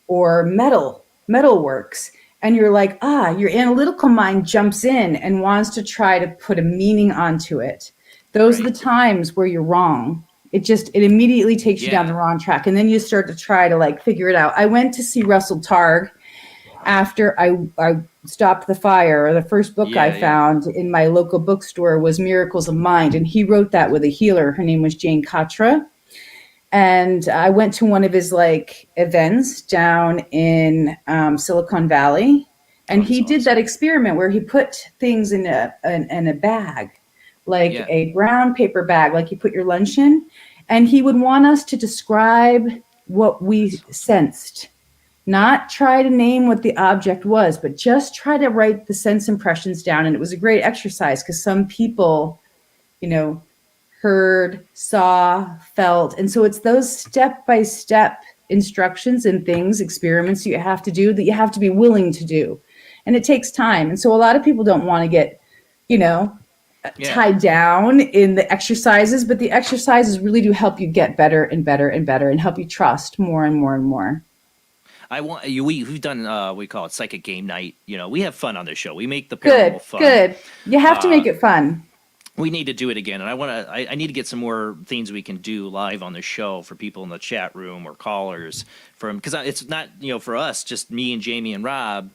or metalworks. And you're like, your analytical mind jumps in and wants to try to put a meaning onto it. Those are the times where you're wrong. It immediately takes you down the wrong track. And then you start to try to like figure it out. I went to see Russell Targ after I stopped the fire. Or the first book I found in my local bookstore was Miracles of Mind. And he wrote that with a healer. Her name was Jane Katra. And I went to one of his like events down in Silicon Valley. And he did that experiment where he put things in a bag, like a brown paper bag, like you put your lunch in. And he would want us to describe what we sensed, not try to name what the object was, but just try to write the sense impressions down. And it was a great exercise because some people, heard, saw, felt. And so it's those step-by-step instructions and things, experiments you have to do that you have to be willing to do. And it takes time. And so a lot of people don't want to get, tied down in the exercises, but the exercises really do help you get better and better and better and help you trust more and more and more. We've done we call it psychic game night. We have fun on this show. We make the paranormal fun. Good. You have to make it fun. We need to do it again, and I need to get some more things we can do live on the show for people in the chat room or callers because it's not for us just me and Jamie and Rob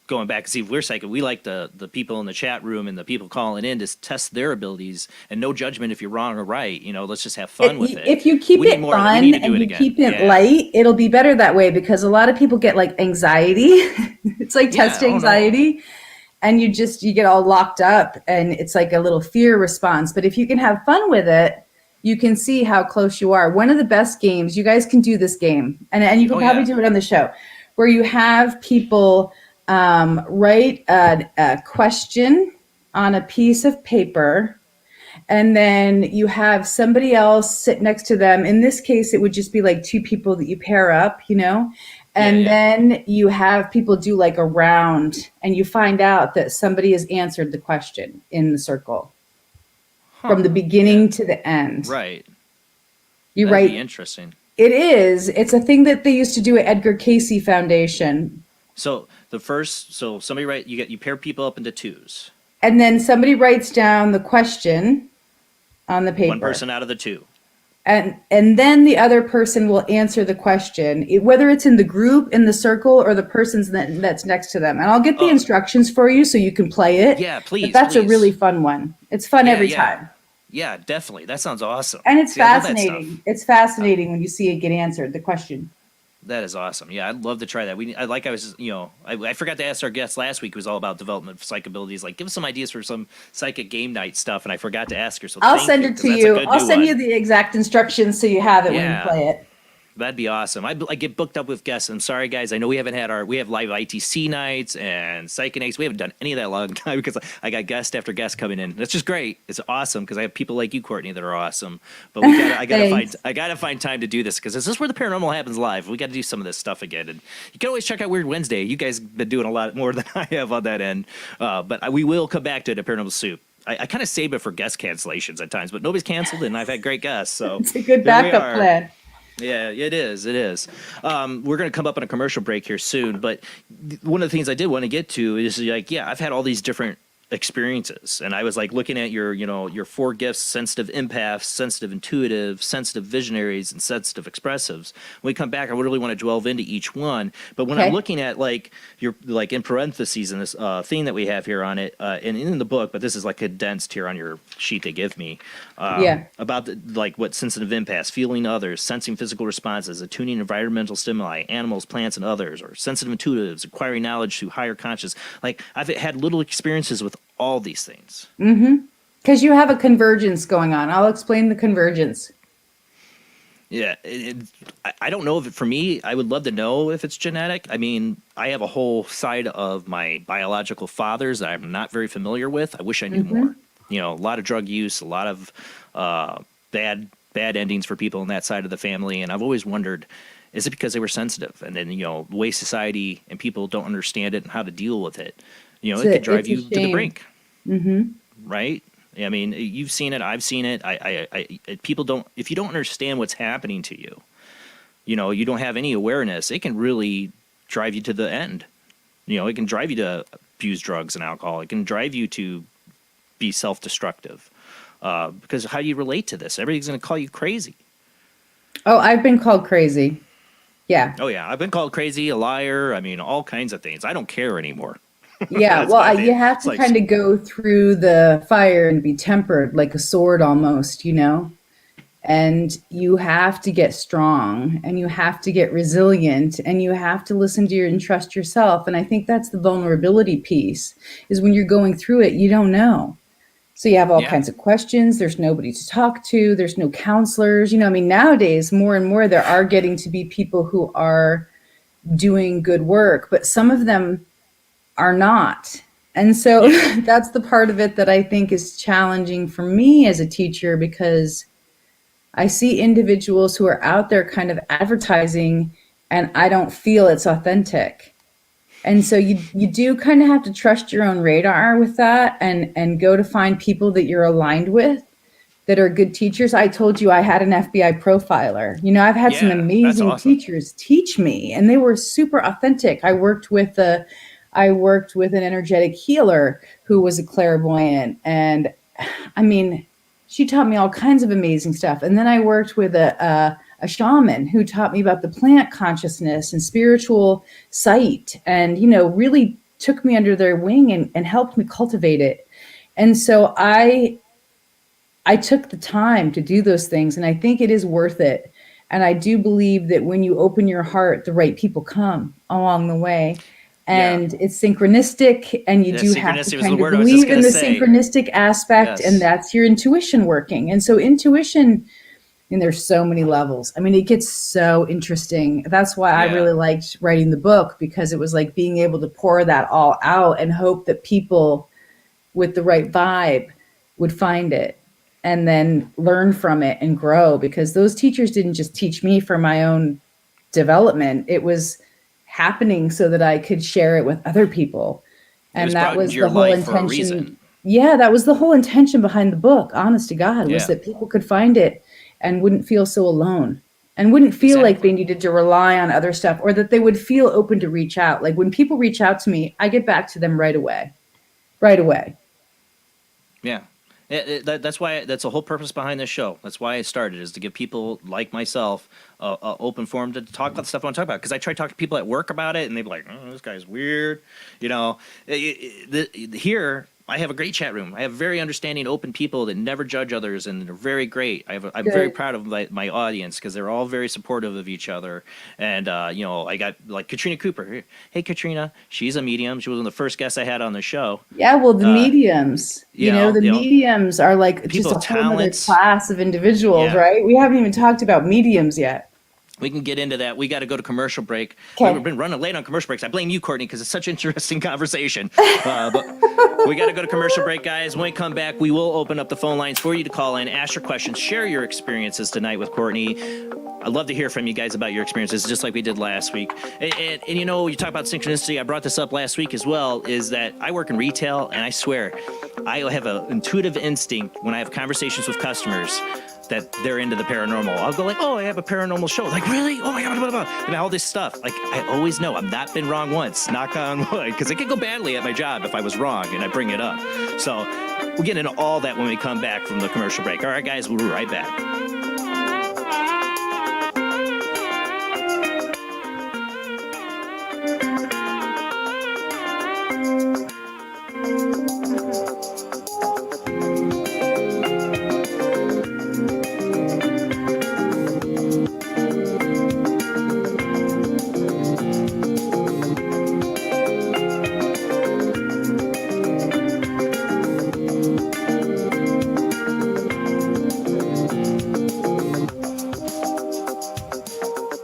going back and see if we're psychic. We like the people in the chat room and the people calling in to test their abilities, and no judgment if you're wrong or right. Let's just have fun with it. If you keep it fun and you keep it light, it'll be better that way because a lot of people get like anxiety. It's like test anxiety. And you get all locked up and it's like a little fear response. But if you can have fun with it, you can see how close you are. One of the best games, you guys can do this game, and you can probably do it on the show, where you have people write a question on a piece of paper, and then you have somebody else sit next to them. In this case, it would just be like two people that you pair up, and then you have people do like a round, and you find out that somebody has answered the question in the circle from the beginning to the end. Right. That'd be interesting. It is. It's a thing that they used to do at Edgar Cayce Foundation. So somebody you pair people up into twos. And then somebody writes down the question on the paper. One person out of the two. And then the other person will answer the question, whether it's in the group, in the circle, or the person's that's next to them. And I'll get the instructions for you so you can play it. Yeah, please. But that's a really fun one. It's fun every time. Yeah, definitely. That sounds awesome. And it's fascinating. It's fascinating when you see it get answered, the question. That is awesome. Yeah, I'd love to try that. I forgot to ask our guest last week. It was all about development of psychic abilities. Like, give us some ideas for some psychic game night stuff, and I forgot to ask her. So I'll send it to you. I'll send you the exact instructions so you have it when you play it. That'd be awesome. I get booked up with guests. I'm sorry, guys. I know we have live ITC nights and psychic nights. We haven't done any of that a long time because I got guest after guest coming in. That's just great. It's awesome because I have people like you, Courtney, that are awesome. But I gotta find time to do this because this is where the paranormal happens live. We got to do some of this stuff again. And you can always check out Weird Wednesday. You guys have been doing a lot more than I have on that end. But we will come back to it at Paranormal Soup. I kind of save it for guest cancellations at times, but nobody's canceled and I've had great guests. So it's a good backup plan. Yeah, it is. We're going to come up on a commercial break here soon, but one of the things I did want to get to is I've had all these different experiences, and I was like looking at your 4 gifts: sensitive empaths, sensitive intuitive, sensitive visionaries, and sensitive expressives. When we come back, I really want to delve into each one, but when I'm looking at your in parentheses in this theme that we have here on it and in the book, but this is condensed here on your sheet they give me about what sensitive empaths: feeling others, sensing physical responses, attuning environmental stimuli, animals, plants, and others; or sensitive intuitives, acquiring knowledge through higher conscious. I've had little experiences with all these things. Because you have a convergence going on. I'll explain the convergence. Yeah, I don't know if for me, I would love to know if it's genetic. I mean, I have a whole side of my biological fathers that I'm not very familiar with. I wish I knew more. A lot of drug use, a lot of bad endings for people on that side of the family. And I've always wondered, is it because they were sensitive? And then, the way society and people don't understand it and how to deal with it. It could drive you to the brink, right? I mean, you've seen it. I've seen it. People don't. If you don't understand what's happening to you, you don't have any awareness. It can really drive you to the end. It can drive you to abuse drugs and alcohol. It can drive you to be self-destructive. Because how do you relate to this? Everybody's going to call you crazy. Oh, I've been called crazy. Yeah. Oh yeah, I've been called crazy, a liar. I mean, all kinds of things. I don't care anymore. Yeah, That's well, my you thing. have It's to like, kind of go through the fire and be tempered like a sword almost, you know? And you have to get strong and you have to get resilient and you have to listen to your and trust yourself. And I think that's the vulnerability piece is when you're going through it, you don't know. So you have all yeah, kinds of questions. There's nobody to talk to. There's no counselors. You know, I mean, nowadays, more and more, there are getting to be people who are doing good work, but some of them are not. And so yeah, that's the part of it that I think is challenging for me as a teacher because I see individuals who are out there kind of advertising and I don't feel it's authentic. And so you do kind of have to trust your own radar with that and go to find people that you're aligned with that are good teachers. I told you I had an FBI profiler. You know, I've had some yeah. That's amazing awesome. teachers teach me and they were super authentic. I worked with an energetic healer who was a clairvoyant and I mean, she taught me all kinds of amazing stuff. And then I worked with a shaman who taught me about the plant consciousness and spiritual sight and, you know, really took me under their wing and helped me cultivate it. And so I took the time to do those things and I think it is worth it. And I do believe that when you open your heart, the right people come along the way. Yeah, And it's synchronistic, and you yeah. do have to Synchronicity was the kind of word I was just believe in gonna the say. synchronistic aspect, and Yes. that's your intuition working. And so, intuition, and there's so many levels. I mean, it gets so interesting. That's why I Yeah. really liked writing the book because it was like being able to pour that all out and hope that people with the right vibe would find it and then learn from it and grow because those teachers didn't just teach me for my own development. It was happening so that I could share it with other people. It was And that brought into was your the whole life for a intention. reason. Yeah, that was the whole intention behind the book, honest to God, was Yeah, that people could find it and wouldn't feel so alone and wouldn't feel like they exactly. needed to rely on other stuff or that they would feel open to reach out. Like when people reach out to me, I get back to them right away. Right away. Yeah. That's why that's the whole purpose behind this show. That's why I started is to give people like myself a open forum to talk about the stuff I want to talk about. Because I try to talk to people at work about it, and they'd be like, "Oh, this guy's weird," you know. Here, I have a great chat room. I have very understanding, open people that never judge others, and they're very great. I'm very Good. proud of my audience because they're all very supportive of each other. And you know, I got like Katrina Cooper. Hey, Katrina, she's a medium. She was one of the first guests I had on the show. Yeah, well, the mediums, the You know, mediums are like people just a with whole other talents. class of individuals, Yeah. right? We haven't even talked about mediums yet. We can get into that. We got to go to commercial break. Okay. We've been running late on commercial breaks. I blame you, Courtney, because it's such an interesting conversation. But we got to go to commercial break, guys. When we come back, we will open up the phone lines for you to call in, ask your questions, share your experiences tonight with Courtney. I'd love to hear from you guys about your experiences, just like we did last week. And you know, you talk about synchronicity. I brought this up last week as well, is that I work in retail, and I swear, I have an intuitive instinct when I have conversations with customers that they're into the paranormal. I'll go like, oh, I have a paranormal show. Like, really? Oh my God, blah, blah, blah. And all this stuff. Like, I always know I've not been wrong once, knock on wood, because it could go badly at my job if I was wrong and I bring it up. So we'll get into all that when we come back from the commercial break. All right, guys, we'll be right back.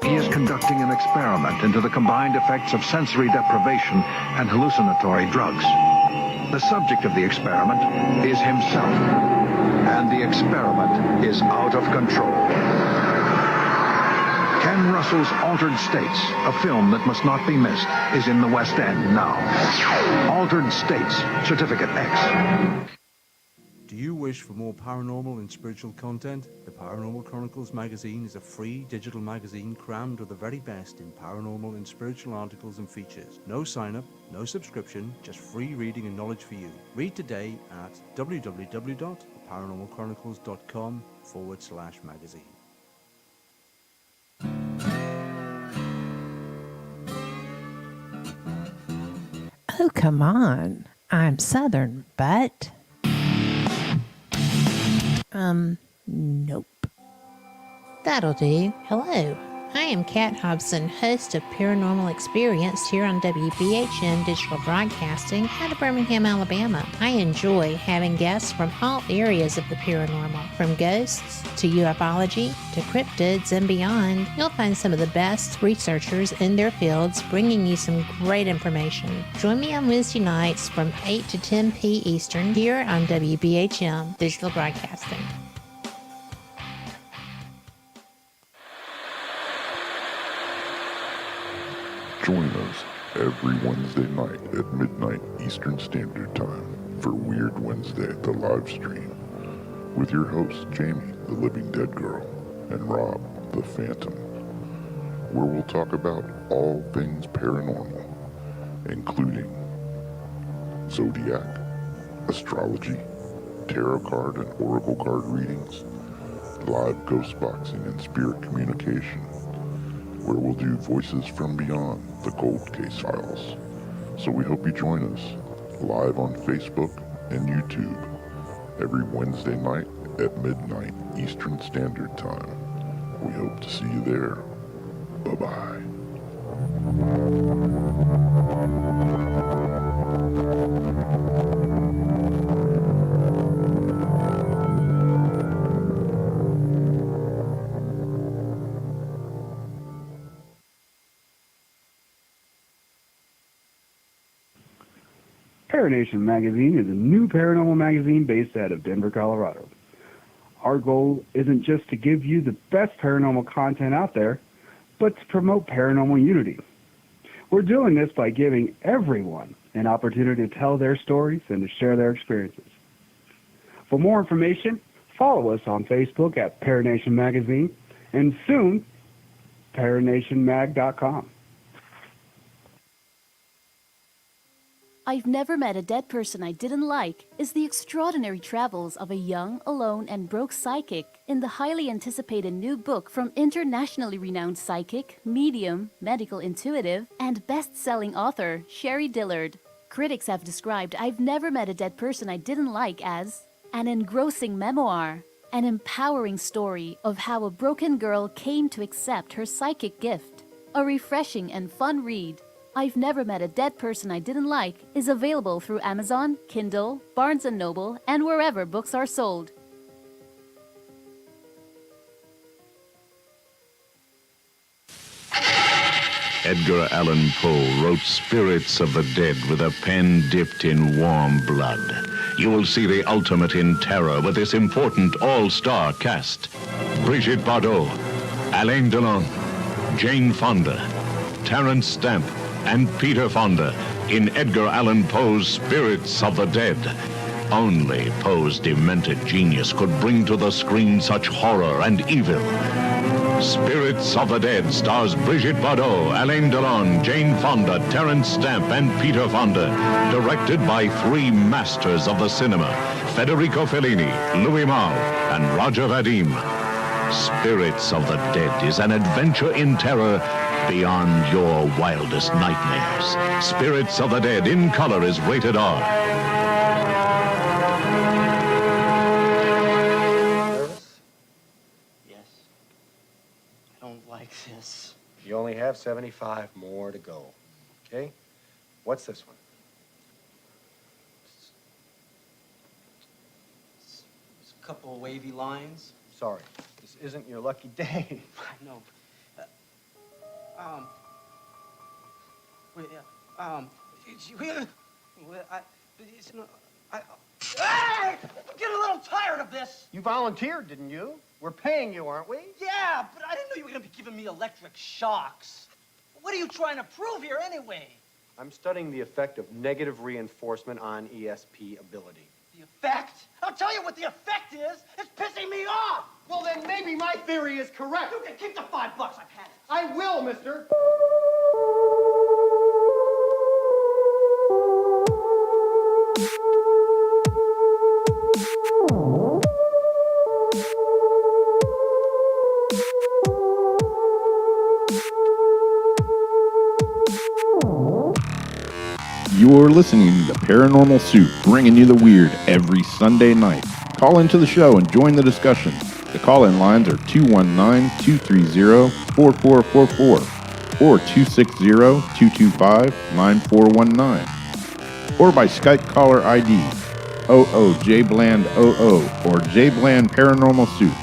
He is conducting an experiment into the combined effects of sensory deprivation and hallucinatory drugs. The subject of the experiment is himself, and the experiment is out of control. Ken Russell's Altered States, a film that must not be missed, is in the West End now. Altered States, Certificate X. Do you wish for more paranormal and spiritual content? The Paranormal Chronicles magazine is a free digital magazine crammed with the very best in paranormal and spiritual articles and features. No sign-up, no subscription, just free reading and knowledge for you. Read today at www.paranormalsoup.com. paranormalchronicles.com/magazine. Oh, come on. I'm Southern, but... Nope. That'll do. Hello. I am Kat Hobson, host of Paranormal Experience here on WBHM Digital Broadcasting out of Birmingham, Alabama. I enjoy having guests from all areas of the paranormal, from ghosts to ufology to cryptids and beyond. You'll find some of the best researchers in their fields bringing you some great information. Join me on Wednesday nights from 8 to 10 p. Eastern here on WBHM Digital Broadcasting. Join us every Wednesday night at midnight Eastern Standard Time for Weird Wednesday, the live stream, with your hosts Jamie, the Living Dead Girl, and Rob, the Phantom, where we'll talk about all things paranormal, including zodiac, astrology, tarot card and oracle card readings, live ghost boxing and spirit communication, where we'll do Voices from Beyond, the Cold Case Files. So we hope you join us live on Facebook and YouTube every Wednesday night at midnight Eastern Standard Time. We hope to see you there. Bye-bye. Paranation Magazine is a new paranormal magazine based out of Denver, Colorado. Our goal isn't just to give you the best paranormal content out there, but to promote paranormal unity. We're doing this by giving everyone an opportunity to tell their stories and to share their experiences. For more information, follow us on Facebook at Paranation Magazine and soon, paranationmag.com. I've Never Met a Dead Person I Didn't Like is the extraordinary travels of a young, alone, and broke psychic in the highly anticipated new book from internationally renowned psychic, medium, medical intuitive, and best-selling author Sherry Dillard. Critics have described I've Never Met a Dead Person I Didn't Like as an engrossing memoir, an empowering story of how a broken girl came to accept her psychic gift, a refreshing and fun read. I've Never Met a Dead Person I Didn't Like is available through Amazon, Kindle, Barnes & Noble, and wherever books are sold. Edgar Allan Poe wrote Spirits of the Dead with a pen dipped in warm blood. You will see the ultimate in terror with this important all-star cast. Brigitte Bardot, Alain Delon, Jane Fonda, Terence Stamp, and Peter Fonda in Edgar Allan Poe's Spirits of the Dead. Only Poe's demented genius could bring to the screen such horror and evil. Spirits of the Dead stars Brigitte Bardot, Alain Delon, Jane Fonda, Terence Stamp, and Peter Fonda. Directed by three masters of the cinema, Federico Fellini, Louis Malle, and Roger Vadim. Spirits of the Dead is an adventure in terror beyond your wildest nightmares. Spirits of the Dead in color is rated R. Nervous? Yes. I don't like this. You only have 75 more to go. Okay? What's this one? It's a couple of wavy lines. Sorry, this isn't your lucky day. I know. I'm getting a little tired of this. You volunteered, didn't you? We're paying you, aren't we? Yeah, but I didn't know you were going to be giving me electric shocks. What are you trying to prove here anyway? I'm studying the effect of negative reinforcement on ESP ability. The effect? I'll tell you what the effect is. It's pissing me off. Well, then maybe my theory is correct. You can keep the $5. I've had it. I will, mister. You're listening to Paranormal Soup, bringing you the weird every Sunday night. Call into the show and join the discussion. The call-in lines are 219-230-4444 or 260-225-9419. Or by Skype caller ID OOJBland00 or JBland Paranormal Soup.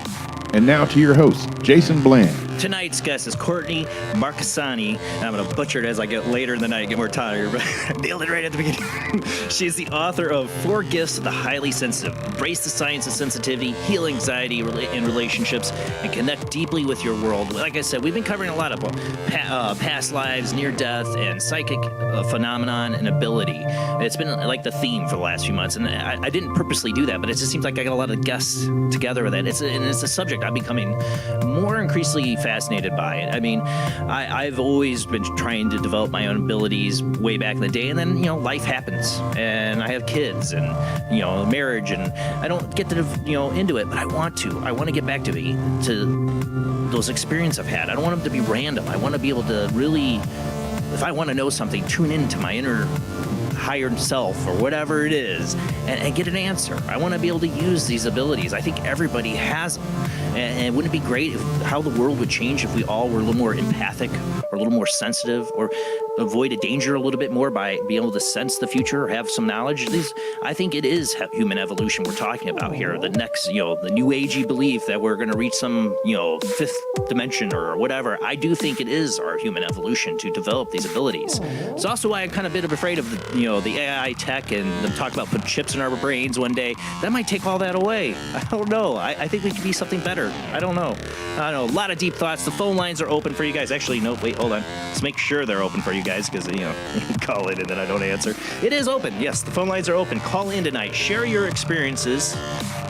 And now to your host, Jason Bland. Tonight's guest is Courtney Marchesani. I'm going to butcher it as I get later in the night, get more tired, but I nailed it right at the beginning. She's the author of 4 Gifts of the Highly Sensitive. Embrace the science of sensitivity, heal anxiety in relationships, and connect deeply with your world. Like I said, we've been covering a lot of past lives, near death, and psychic phenomenon and ability. It's been like the theme for the last few months, and I didn't purposely do that, but it just seems like I got a lot of guests together with it. It's a subject I'm becoming more increasingly fascinated by it. I mean, I've always been trying to develop my own abilities way back in the day, and then, life happens, and I have kids, and, marriage, and I don't get to, into it, but I want to get back to those experiences I've had. I don't want them to be random. I want to be able to really, if I want to know something, tune into my inner higher self or whatever it is and get an answer. I want to be able to use these abilities. I think everybody has them. And wouldn't it be great how the world would change if we all were a little more empathic or a little more sensitive or avoid a danger a little bit more by being able to sense the future or have some knowledge? I think it is human evolution we're talking about here. The next, the new agey belief that we're going to reach some, 5th dimension or whatever. I do think it is our human evolution to develop these abilities. It's also why I'm kind of a bit afraid of the AI tech and them talking about putting chips in our brains one day. That might take all that away. I don't know. I think we could be something better. I don't know. A lot of deep thoughts. The phone lines are open for you guys. Actually, no, wait, hold on. Let's make sure they're open for you guys because, you call in and then I don't answer. It is open. Yes, the phone lines are open. Call in tonight. Share your experiences,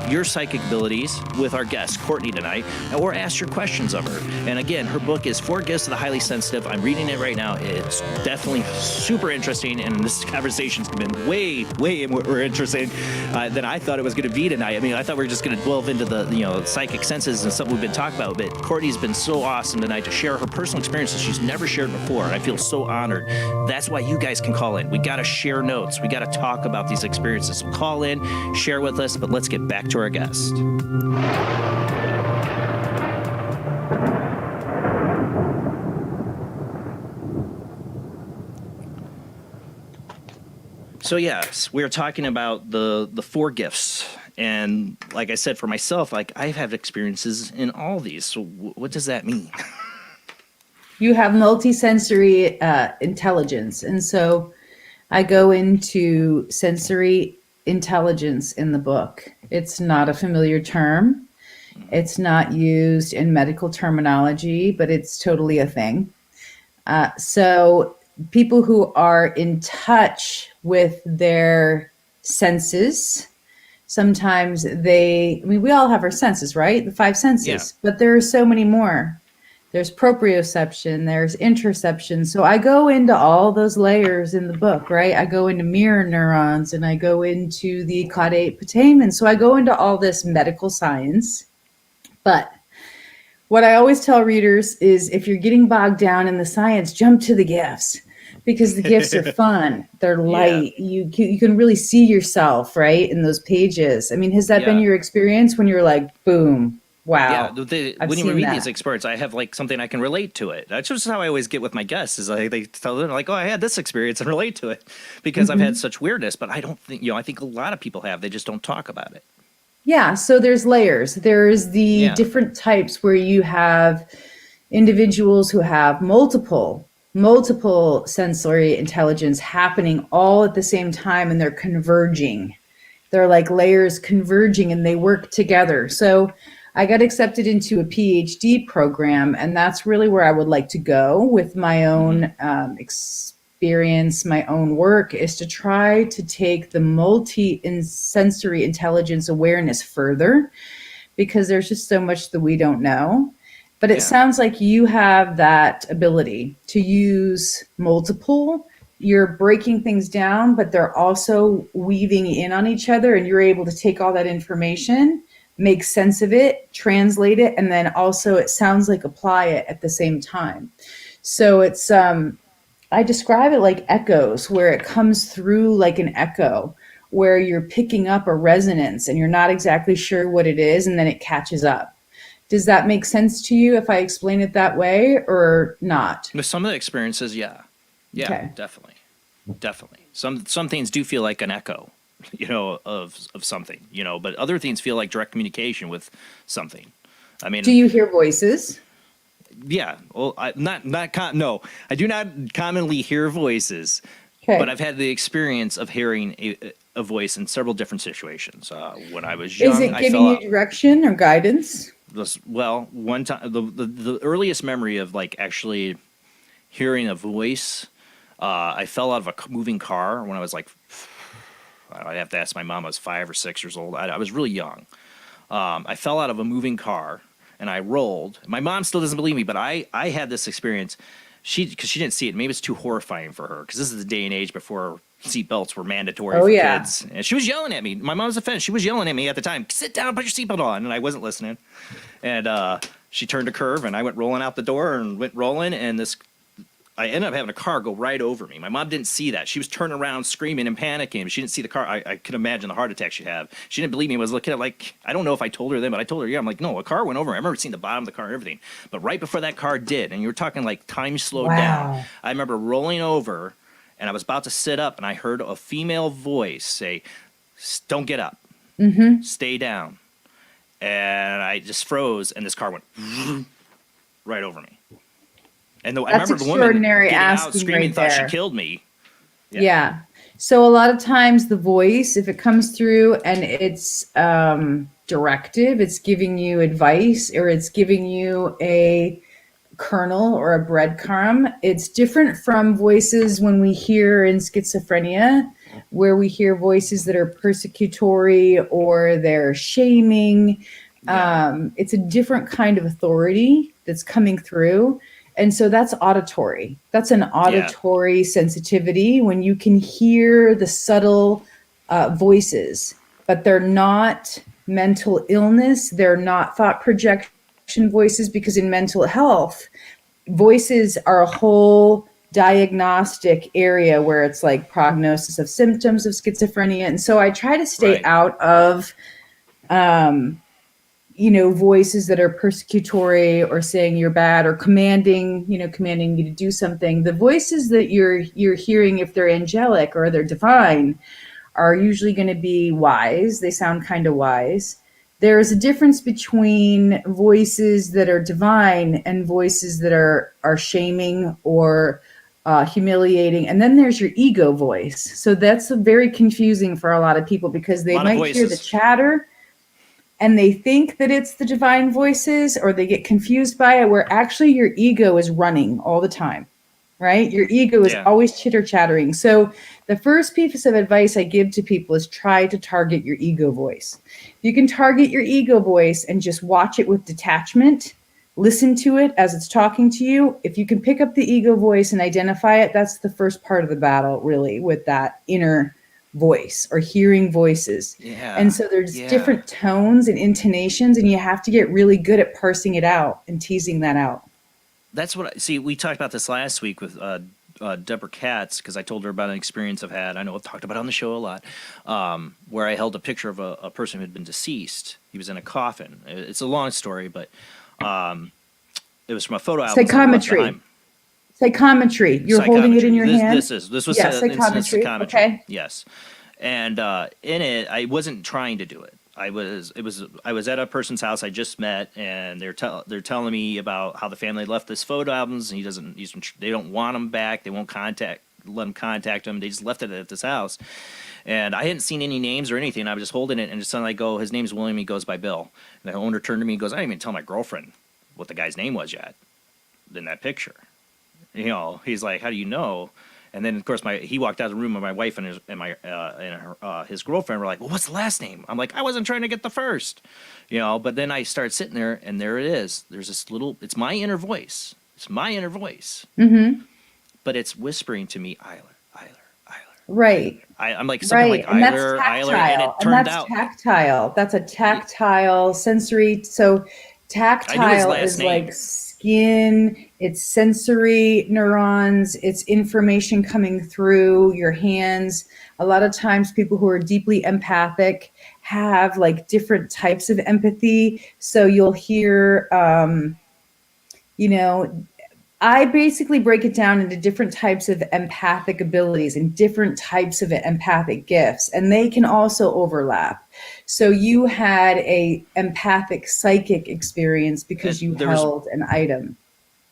your psychic abilities with our guest, Courtney, tonight, or ask your questions of her. And again, her book is 4 Gifts of the Highly Sensitive. I'm reading it right now. It's definitely super interesting, and this conversation's been way more interesting than I thought it was going to be tonight. I mean, I thought we were just going to delve into the, psychic senses and something we've been talking about, but Courtney's been so awesome tonight to share her personal experiences she's never shared before, and I feel so honored. That's why you guys can call in. We got to share notes. We got to talk about these experiences. So call in, share with us, but let's get back to our guest. So yes, we're talking about the 4 gifts, and like I said, for myself, like I've had experiences in all these. So what does that mean? You have multisensory intelligence, and so I go into sensory intelligence in the book. It's not a familiar term. It's not used in medical terminology, but it's totally a thing. So people who are in touch with their senses, sometimes we all have our senses, right? The 5 senses, yeah. But there are so many more. There's proprioception, there's interoception. So I go into all those layers in the book, right? I go into mirror neurons and I go into the caudate putamen. So I go into all this medical science. But what I always tell readers is if you're getting bogged down in the science, jump to the gifts, because the gifts are fun. They're light. Yeah. You can really see yourself, right, in those pages. I mean, has that been your experience when you're like, boom? Wow. Yeah, when you read these experts, I have like something I can relate to it. That's just how I always get with my guests is they tell them like, oh, I had this experience and relate to it because I've had such weirdness, but I don't think, I think a lot of people have, they just don't talk about it. Yeah. So there's layers. There's the different types where you have individuals who have multiple sensory intelligence happening all at the same time, and they're converging. They're like layers converging and they work together. So I got accepted into a PhD program, and that's really where I would like to go with my own experience, my own work, is to try to take the multi-sensory intelligence awareness further, because there's just so much that we don't know. But it sounds like you have that ability to use multiple. You're breaking things down, but they're also weaving in on each other, and you're able to take all that information, make sense of it, translate it, and then also it sounds like apply it at the same time. So it's I describe it like echoes, where it comes through like an echo, where you're picking up a resonance and you're not exactly sure what it is, and then it catches up. Does that make sense to you if I explain it that way or not? With some of the experiences, yeah. Yeah, Okay. definitely. Definitely. Some things do feel like an echo, of something, but other things feel like direct communication with something. I mean, Do you hear voices? yeah. Well, no, I do not commonly hear voices, Okay. but I've had the experience of hearing a voice in several different situations. When I was young, Is it I giving fell you out. direction or guidance? One time, the earliest memory of like actually hearing a voice, I fell out of a moving car when I was like, I'd have to ask my mom. I was 5 or 6 years old. I was really young. I fell out of a moving car and I rolled. My mom still doesn't believe me, but I had this experience. Because she didn't see it. Maybe it's too horrifying for her. Because this is the day and age before seatbelts were mandatory for kids. And she was yelling at me. My mom's offense. She was yelling at me at the time. Sit down, put your seatbelt on. And I wasn't listening. And she turned a curve, and I went rolling out the door and went rolling. And I ended up having a car go right over me. My mom didn't see that. She was turning around, screaming and panicking. But she didn't see the car. I could imagine the heart attack she'd have. She didn't believe me. I was looking at I don't know if I told her then, but I told her, yeah. I'm like, no, a car went over. I remember seeing the bottom of the car and everything. But right before that car did, and you were talking like time slowed down, I remember rolling over, and I was about to sit up, and I heard a female voice say, don't get up. Mm-hmm. Stay down. And I just froze, and this car went right over me. And I remember the woman getting out screaming, thought she killed me. Yeah. So a lot of times the voice, if it comes through and it's directive, it's giving you advice or it's giving you a kernel or a breadcrumb. It's different from voices when we hear in schizophrenia, where we hear voices that are persecutory or they're shaming. It's a different kind of authority that's coming through. And so that's auditory. That's an auditory sensitivity when you can hear the subtle voices, but they're not mental illness. They're not thought projection voices, because in mental health, voices are a whole diagnostic area where it's like prognosis of symptoms of schizophrenia. And so I try to stay out of voices that are persecutory or saying you're bad or commanding you to do something. The voices that you're hearing, if they're angelic or they're divine, are usually going to be wise. They sound kind of wise. There's a difference between voices that are divine and voices that are shaming or humiliating. And then there's your ego voice. So that's very confusing for a lot of people, because they might hear the chatter and they think that it's the divine voices, or they get confused by it, where actually your ego is running all the time, right? Your ego is always chitter-chattering. So the first piece of advice I give to people is try to target your ego voice. You can target your ego voice and just watch it with detachment, listen to it as it's talking to you. If you can pick up the ego voice and identify it, that's the first part of the battle, really, with that inner voice or hearing voices. And so there's different tones and intonations, and you have to get really good at parsing it out and teasing that out. That's what we talked about this last week with Deborah Katz, because I told her about an experience I've had. I know I've talked about it on the show a lot, where I held a picture of a person who had been deceased. He was in a coffin. It's a long story, but it was from a photo album. Psychometry. You're holding it in your hand? This was psychometry. Okay. Yes. And in it, I wasn't trying to do it. I was at a person's house I just met, and they're telling me about how the family left this photo albums, and they don't want them back. They won't let him contact them. They just left it at this house. And I hadn't seen any names or anything. I was just holding it, and suddenly I go, his name's William, he goes by Bill. And the owner turned to me and goes, I didn't even tell my girlfriend what the guy's name was yet in that picture. He's like, how do you know? And then, of course, he walked out of the room, and my wife and his girlfriend were like, well, what's the last name? I'm like, I wasn't trying to get the first. But then I started sitting there, and there it is. There's this it's my inner voice. It's my inner voice. Mm-hmm. But it's whispering to me, Eiler. Right. I'm like, something like Eiler, and it turned out. Tactile. That's a tactile sensory. So tactile is like skin It's sensory neurons. It's information coming through your hands. A lot of times people who are deeply empathic have like different types of empathy. So you'll hear, I basically break it down into different types of empathic abilities and different types of empathic gifts, and they can also overlap. So you had a empathic psychic experience because you held an item.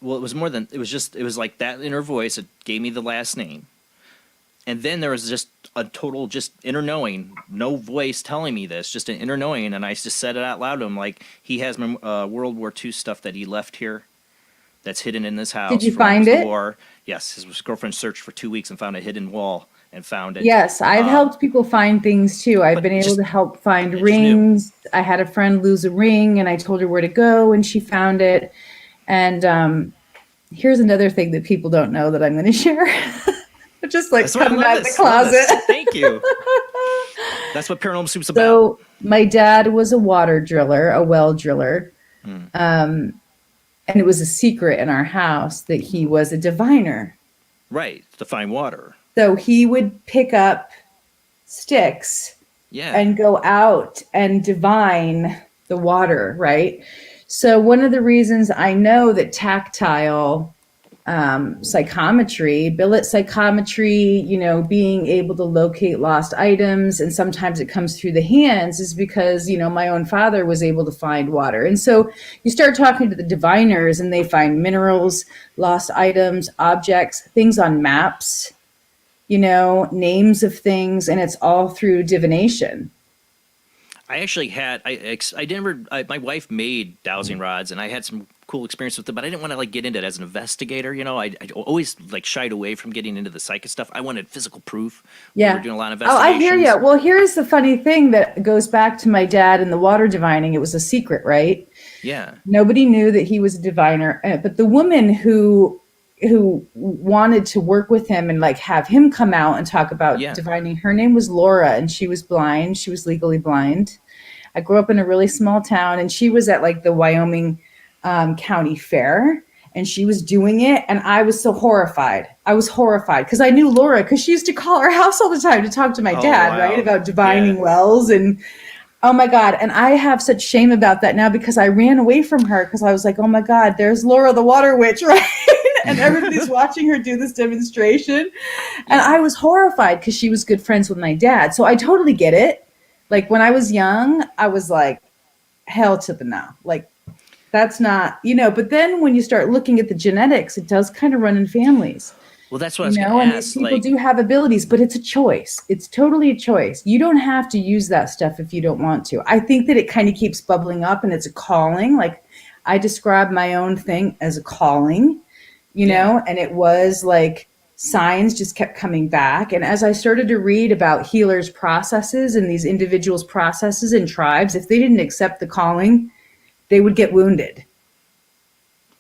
Well, it was more than, it was like that inner voice. It gave me the last name. And then there was just a total just inner knowing, no voice telling me this, just an inner knowing. And I just said it out loud to him, like, he has World War II stuff that he left here that's hidden in this house. Did you find it? War. Yes, his girlfriend searched for 2 weeks and found a hidden wall and found it. Yes, I've helped people find things too. I've been able to help find rings. I had a friend lose a ring and I told her where to go and she found it. And here's another thing that people don't know that I'm going to share. Just like coming out of the closet. Thank you. That's what Paranormal Soup's about. So my dad was a water driller, a well driller. And it was a secret in our house that he was a diviner. Right, to find water. So he would pick up sticks and go out and divine the water, right? So one of the reasons I know that tactile psychometry, billet psychometry, being able to locate lost items, and sometimes it comes through the hands, is because, my own father was able to find water. And so you start talking to the diviners and they find minerals, lost items, objects, things on maps, names of things, and it's all through divination. I actually had, my wife made dowsing rods and I had some cool experience with them, but I didn't want to get into it as an investigator. I always shied away from getting into the psychic stuff. I wanted physical proof. Yeah. We were doing a lot of Oh, I hear you. Well, here's the funny thing that goes back to my dad and the water divining. It was a secret, right? Yeah. Nobody knew that he was a diviner, but the woman who wanted to work with him and have him come out and talk about divining, her name was Laura, and she was blind. She was legally blind. I grew up in a really small town, and she was at the Wyoming County Fair, and she was doing it, and I was so horrified. I was horrified because I knew Laura, because she used to call our house all the time to talk to my dad, right, about divining wells, and oh my God. And I have such shame about that now because I ran away from her because I was like, oh my God, there's Laura the water witch, right? And everybody's watching her do this demonstration. And I was horrified because she was good friends with my dad. So I totally get it. When I was young, I was like, hell to the no. That's not, but then when you start looking at the genetics, it does kind of run in families. Well, that's what I was going to and ask. These people do have abilities, but it's a choice. It's totally a choice. You don't have to use that stuff if you don't want to. I think that it kind of keeps bubbling up and it's a calling. I describe my own thing as a calling, and it was signs just kept coming back. And as I started to read about healers' processes and these individuals' processes in tribes, if they didn't accept the calling, they would get wounded.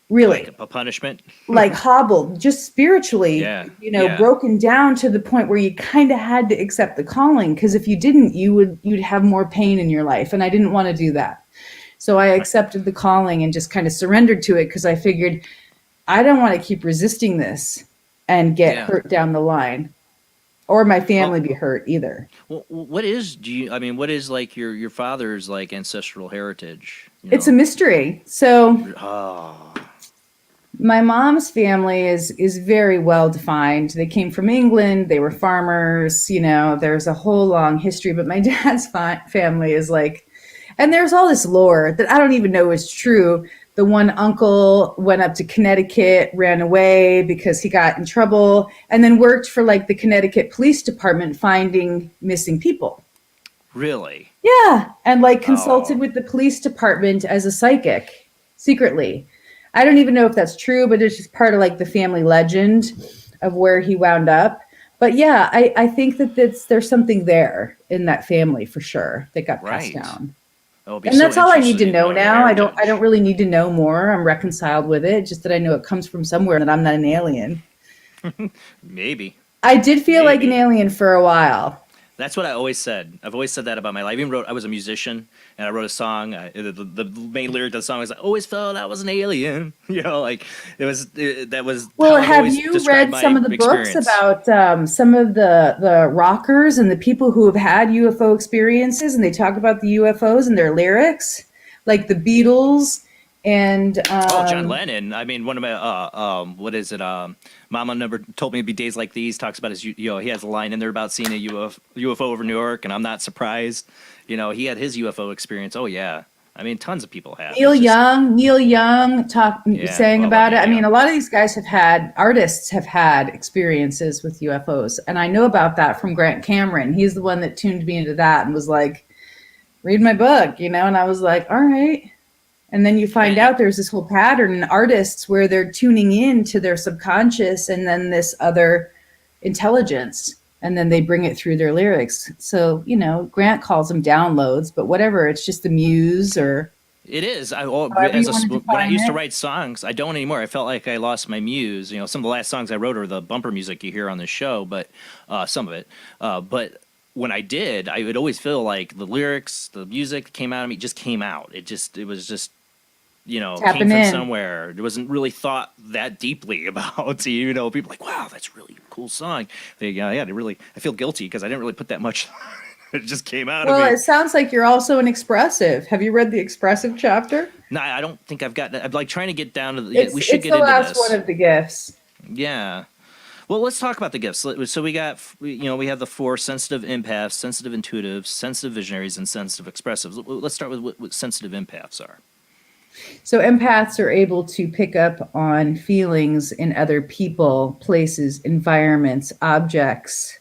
Really. A punishment? Hobbled, just spiritually, broken down to the point where you kind of had to accept the calling. Because if you didn't, you'd have more pain in your life. And I didn't want to do that. So I accepted the calling and just kind of surrendered to it because I figured I don't want to keep resisting this and get hurt down the line, or my family be hurt either. Well, what is your father's ancestral heritage? It's a mystery. So my mom's family is very well defined. They came from England. They were farmers. There's a whole long history. But my dad's family is and there's all this lore that I don't even know is true. The one uncle went up to Connecticut, ran away because he got in trouble, and then worked for the Connecticut Police Department finding missing people. Really? Yeah. And consulted with the police department as a psychic secretly. I don't even know if that's true, but it's just part of the family legend of where he wound up. But yeah, I think that there's something there in that family for sure that got passed down. And that's all I need to know now. I don't really need to know more. I'm reconciled with it. Just that I know it comes from somewhere and that I'm not an alien. Maybe. I did feel like an alien for a while. That's what I always said. I've always said that about my life. I was a musician, and I wrote a song. The main lyric of the song was, "I always felt I was an alien." That was. Well, how I've have always you described read some my of the books experience. about some of the rockers and the people who have had UFO experiences, and they talk about the UFOs and their lyrics, like the Beatles and John Lennon. I mean, one of my what is it? Mama never told me it'd be days like these. Talks about his, he has a line in there about seeing a UFO over New York, and I'm not surprised. He had his UFO experience. Oh yeah, I mean, tons of people have. Neil Young saying about it. I mean, a lot of these guys artists have had experiences with UFOs, and I know about that from Grant Cameron. He's the one that tuned me into that and was like, "Read my book," and I was like, "All right." And then you find out there's this whole pattern in artists where they're tuning in to their subconscious and then this other intelligence, and then they bring it through their lyrics. So, Grant calls them downloads, but whatever, it's just the muse or... It is. However When I used to write songs, I don't anymore. I felt like I lost my muse. Some of the last songs I wrote are the bumper music you hear on the show, but some of it. But when I did, I would always feel like the lyrics, the music came out of me, just came out. It was just... came from somewhere. It wasn't really thought that deeply about. People are like, "Wow, that's really a cool song." I feel guilty because I didn't really put that much. It just came out of me. Well, it sounds like you're also an expressive. Have you read the expressive chapter? No, I don't think I've gotten. I'm like trying to get down to the. It's the last one of the gifts. Yeah. Well, let's talk about the gifts. So we have the 4 sensitive empaths, sensitive intuitives, sensitive visionaries, and sensitive expressives. Let's start with what sensitive empaths are. So empaths are able to pick up on feelings in other people, places, environments, objects.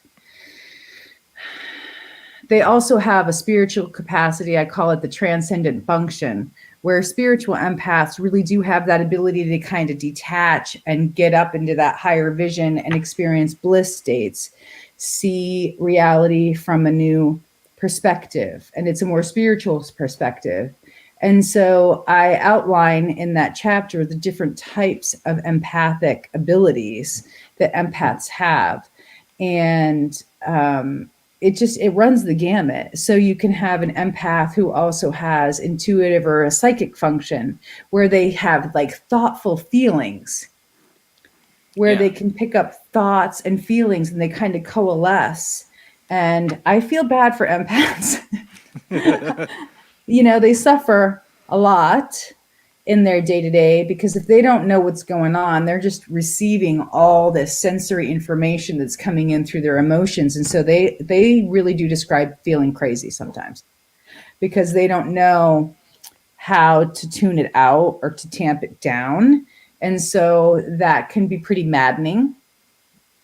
They also have a spiritual capacity. I call it the transcendent function, where spiritual empaths really do have that ability to kind of detach and get up into that higher vision and experience bliss states, see reality from a new perspective. And it's a more spiritual perspective. And so I outline in that chapter the different types of empathic abilities that empaths have. And it runs the gamut. So you can have an empath who also has intuitive or a psychic function where they have like thoughtful feelings, where they can pick up thoughts and feelings and they kind of coalesce. And I feel bad for empaths. They suffer a lot in their day-to-day because if they don't know what's going on, they're just receiving all this sensory information that's coming in through their emotions. And so they really do describe feeling crazy sometimes because they don't know how to tune it out or to tamp it down. And so that can be pretty maddening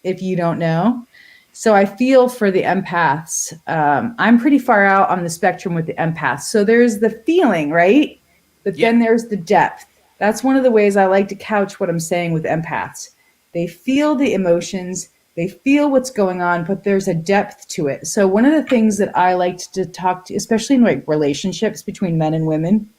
if you don't know. So I feel for the empaths. I'm pretty far out on the spectrum with the empaths. So there's the feeling, right? But then there's the depth. That's one of the ways I like to couch what I'm saying with empaths. They feel the emotions, they feel what's going on, but there's a depth to it. So one of the things that I like to talk to, especially in like relationships between men and women,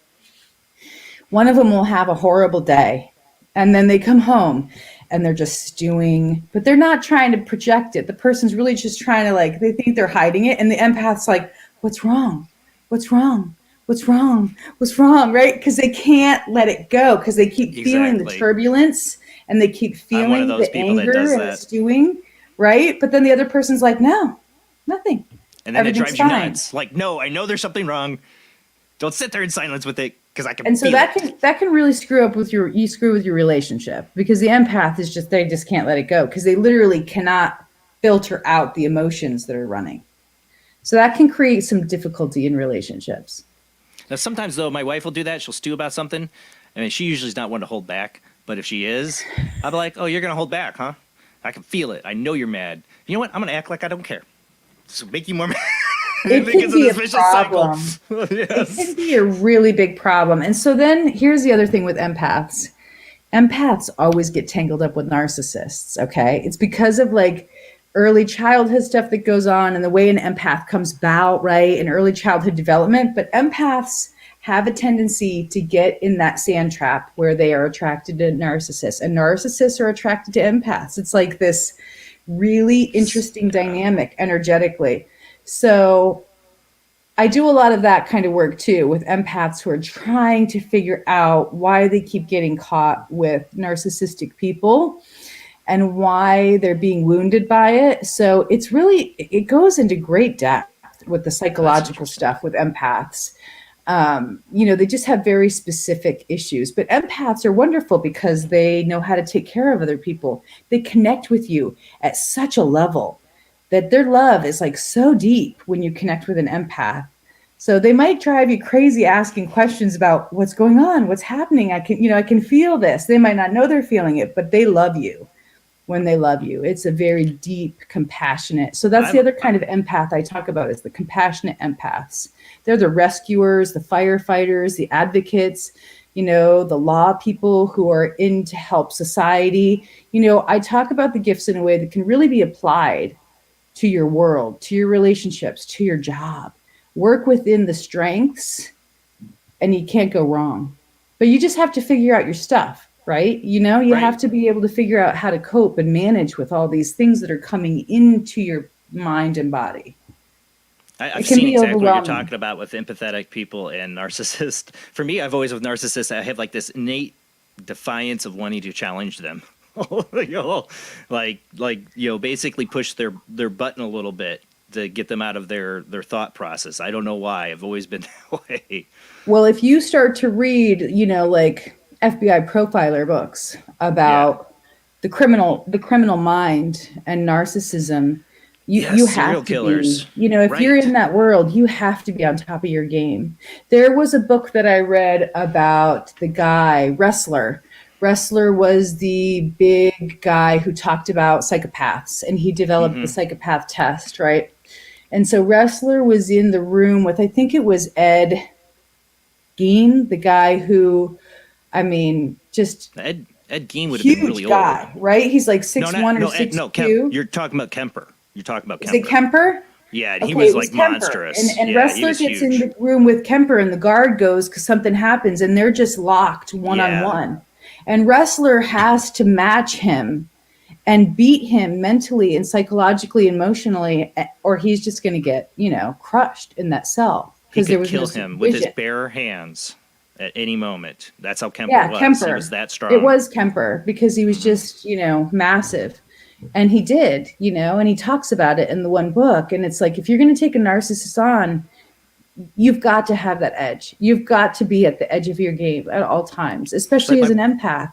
one of them will have a horrible day and then they come home and they're just stewing, but they're not trying to project it. The person's really just trying to they think they're hiding it. And the empath's like, "What's wrong? What's wrong? What's wrong? What's wrong?" Right? Because they can't let it go because they keep feeling the turbulence and they keep feeling the anger and the stewing, right? But then the other person's like, "No, nothing." And then it drives you nuts. Like, "No, I know there's something wrong. Don't sit there in silence with it because I can." And so that can really screw with your relationship because the empath is they just can't let it go because they literally cannot filter out the emotions that are running. So that can create some difficulty in relationships. Now, sometimes, though, my wife will do that. She'll stew about something. I mean, she usually is not one to hold back. But if she is, I'll be like, "Oh, you're going to hold back, huh? I can feel it. I know you're mad. You know what? I'm going to act like I don't care. This will make you more mad." It can be a problem. Yes. It can be a really big problem. And so then here's the other thing with empaths. Empaths always get tangled up with narcissists, okay? It's because of early childhood stuff that goes on and the way an empath comes about, right? In early childhood development. But empaths have a tendency to get in that sand trap where they are attracted to narcissists. And narcissists are attracted to empaths. It's like this really interesting dynamic energetically. So I do a lot of that kind of work too with empaths who are trying to figure out why they keep getting caught with narcissistic people and why they're being wounded by it. So it goes into great depth with the psychological stuff with empaths. They just have very specific issues, but empaths are wonderful because they know how to take care of other people. They connect with you at such a level that their love is like so deep when you connect with an empath. So they might drive you crazy asking questions about what's going on, what's happening. I can feel this. They might not know they're feeling it, but they love you when they love you. It's a very deep, compassionate. So that's the other kind of empath I talk about is the compassionate empaths. They're the rescuers, the firefighters, the advocates, the law people who are in to help society. I talk about the gifts in a way that can really be applied to your world, to your relationships, to your job. Work within the strengths and you can't go wrong. But you just have to figure out your stuff, right? You have to be able to figure out how to cope and manage with all these things that are coming into your mind and body. I've seen exactly what you're talking about with empathetic people and narcissists. For me, I've always with narcissists, I have like this innate defiance of wanting to challenge them. Basically push their button a little bit to get them out of their thought process. I don't know why. I've always been that way. Well, if you start to read, like FBI profiler books about the criminal mind and narcissism, you have to killers. If you're in that world, you have to be on top of your game. There was a book that I read about the guy, Wrestler. Wrestler was the big guy who talked about psychopaths, and he developed the psychopath test, right? And so Wrestler was in the room with, I think it was Ed Gein, the guy who, just Ed Gein would have been really guy, old, right? He's like 6'1" or 6'2". You're talking about Kemper. Is it Kemper? Yeah, he was like Kemper. monstrous. And Wrestler gets in the room with Kemper, and the guard goes because something happens, and they're just locked one-on-one. And Wrestler has to match him and beat him mentally and psychologically, emotionally, or he's just going to get, crushed in that cell. He could kill him with his bare hands at any moment. That's how Kemper was. Kemper. He was that strong. It was Kemper because he was just, massive. And he did, and he talks about it in the one book. And it's like, if you're going to take a narcissist on, you've got to have that edge. You've got to be at the edge of your game at all times, especially as an empath.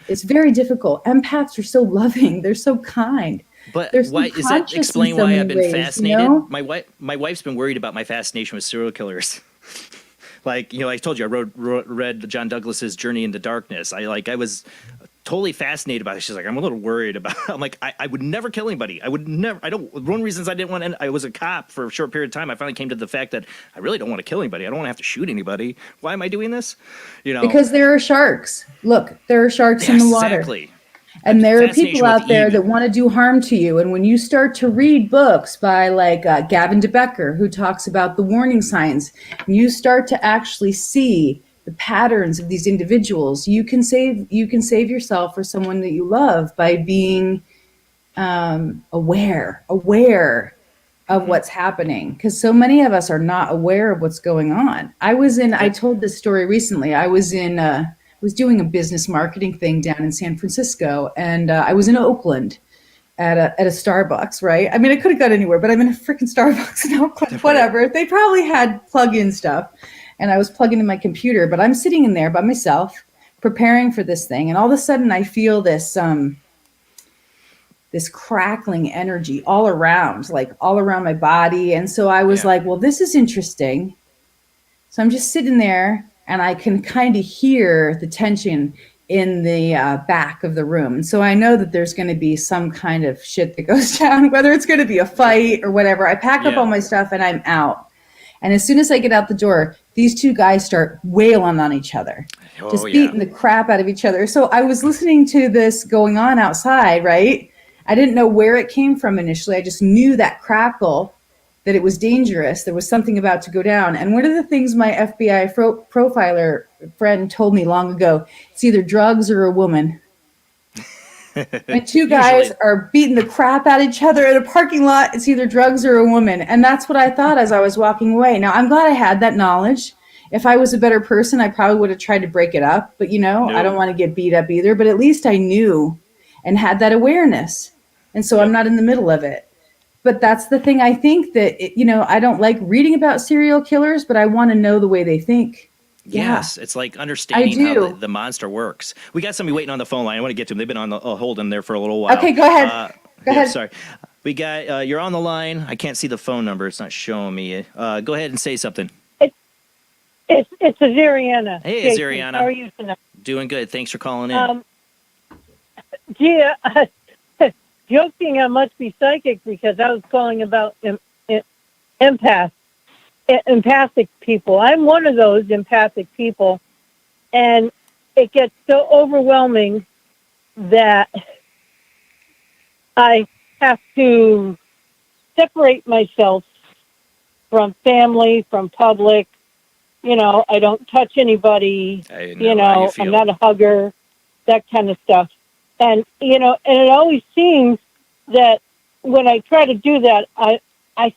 It's very difficult. Empaths are so loving. They're so kind. But so why does that explain why I've been fascinated? My wife's been worried about my fascination with serial killers. I told you I read John Douglas's Journey into Darkness. I was totally fascinated by it. She's like, I'm a little worried about it. I'm like, I would never kill anybody. One of the reasons I didn't want to, I was a cop for a short period of time. I finally came to the fact that I really don't want to kill anybody. I don't want to have to shoot anybody. Why am I doing this? Because there are sharks. Look, there are sharks in the water. Exactly. And there are people out there that want to do harm to you. And when you start to read books by Gavin DeBecker, who talks about the warning signs, and you start to actually see the patterns of these individuals, you can save yourself or someone that you love by being aware of what's happening. Because so many of us are not aware of what's going on. I told this story recently. I was doing a business marketing thing down in San Francisco, and I was in Oakland at a Starbucks, right? I mean, I could have got anywhere, but I'm in a freaking Starbucks in Oakland, whatever. They probably had plug-in stuff, and I was plugging in my computer, but I'm sitting in there by myself, preparing for this thing, and all of a sudden I feel this crackling energy all around my body, and so I was like, well, this is interesting. So I'm just sitting there, and I can kind of hear the tension in the back of the room. And so I know that there's going to be some kind of shit that goes down, whether it's going to be a fight or whatever. I pack up all my stuff and I'm out. And as soon as I get out the door, these two guys start wailing on each other, just beating the crap out of each other. So I was listening to this going on outside, right? I didn't know where it came from initially. I just knew that crackle, that it was dangerous. There was something about to go down. And one of the things my FBI profiler friend told me long ago, it's either drugs or a woman. When two guys are beating the crap out of each other in a parking lot, it's either drugs or a woman. And that's what I thought as I was walking away. Now, I'm glad I had that knowledge. If I was a better person, I probably would have tried to break it up. But, I don't want to get beat up either. But at least I knew and had that awareness. And so I'm not in the middle of it. But that's the thing. I think that, I don't like reading about serial killers, but I want to know the way they think. Yes, it's like understanding I do. how the monster works. We got somebody waiting on the phone line. I want to get to them. They've been on the hold in there for a little while. Okay, go ahead. Go ahead. Sorry. We got, you're on the line. I can't see the phone number. It's not showing me. Go ahead and say something. It's Azariana. Hey, Jason, Azariana. how are you tonight? Doing good. Thanks for calling in. Joking, I must be psychic because I was calling about empathic people. I'm one of those empathic people, and it gets so overwhelming that I have to separate myself from family, from public. I don't touch anybody. I'm not a hugger, that kind of stuff. And, and it always seems that when I try to do that, I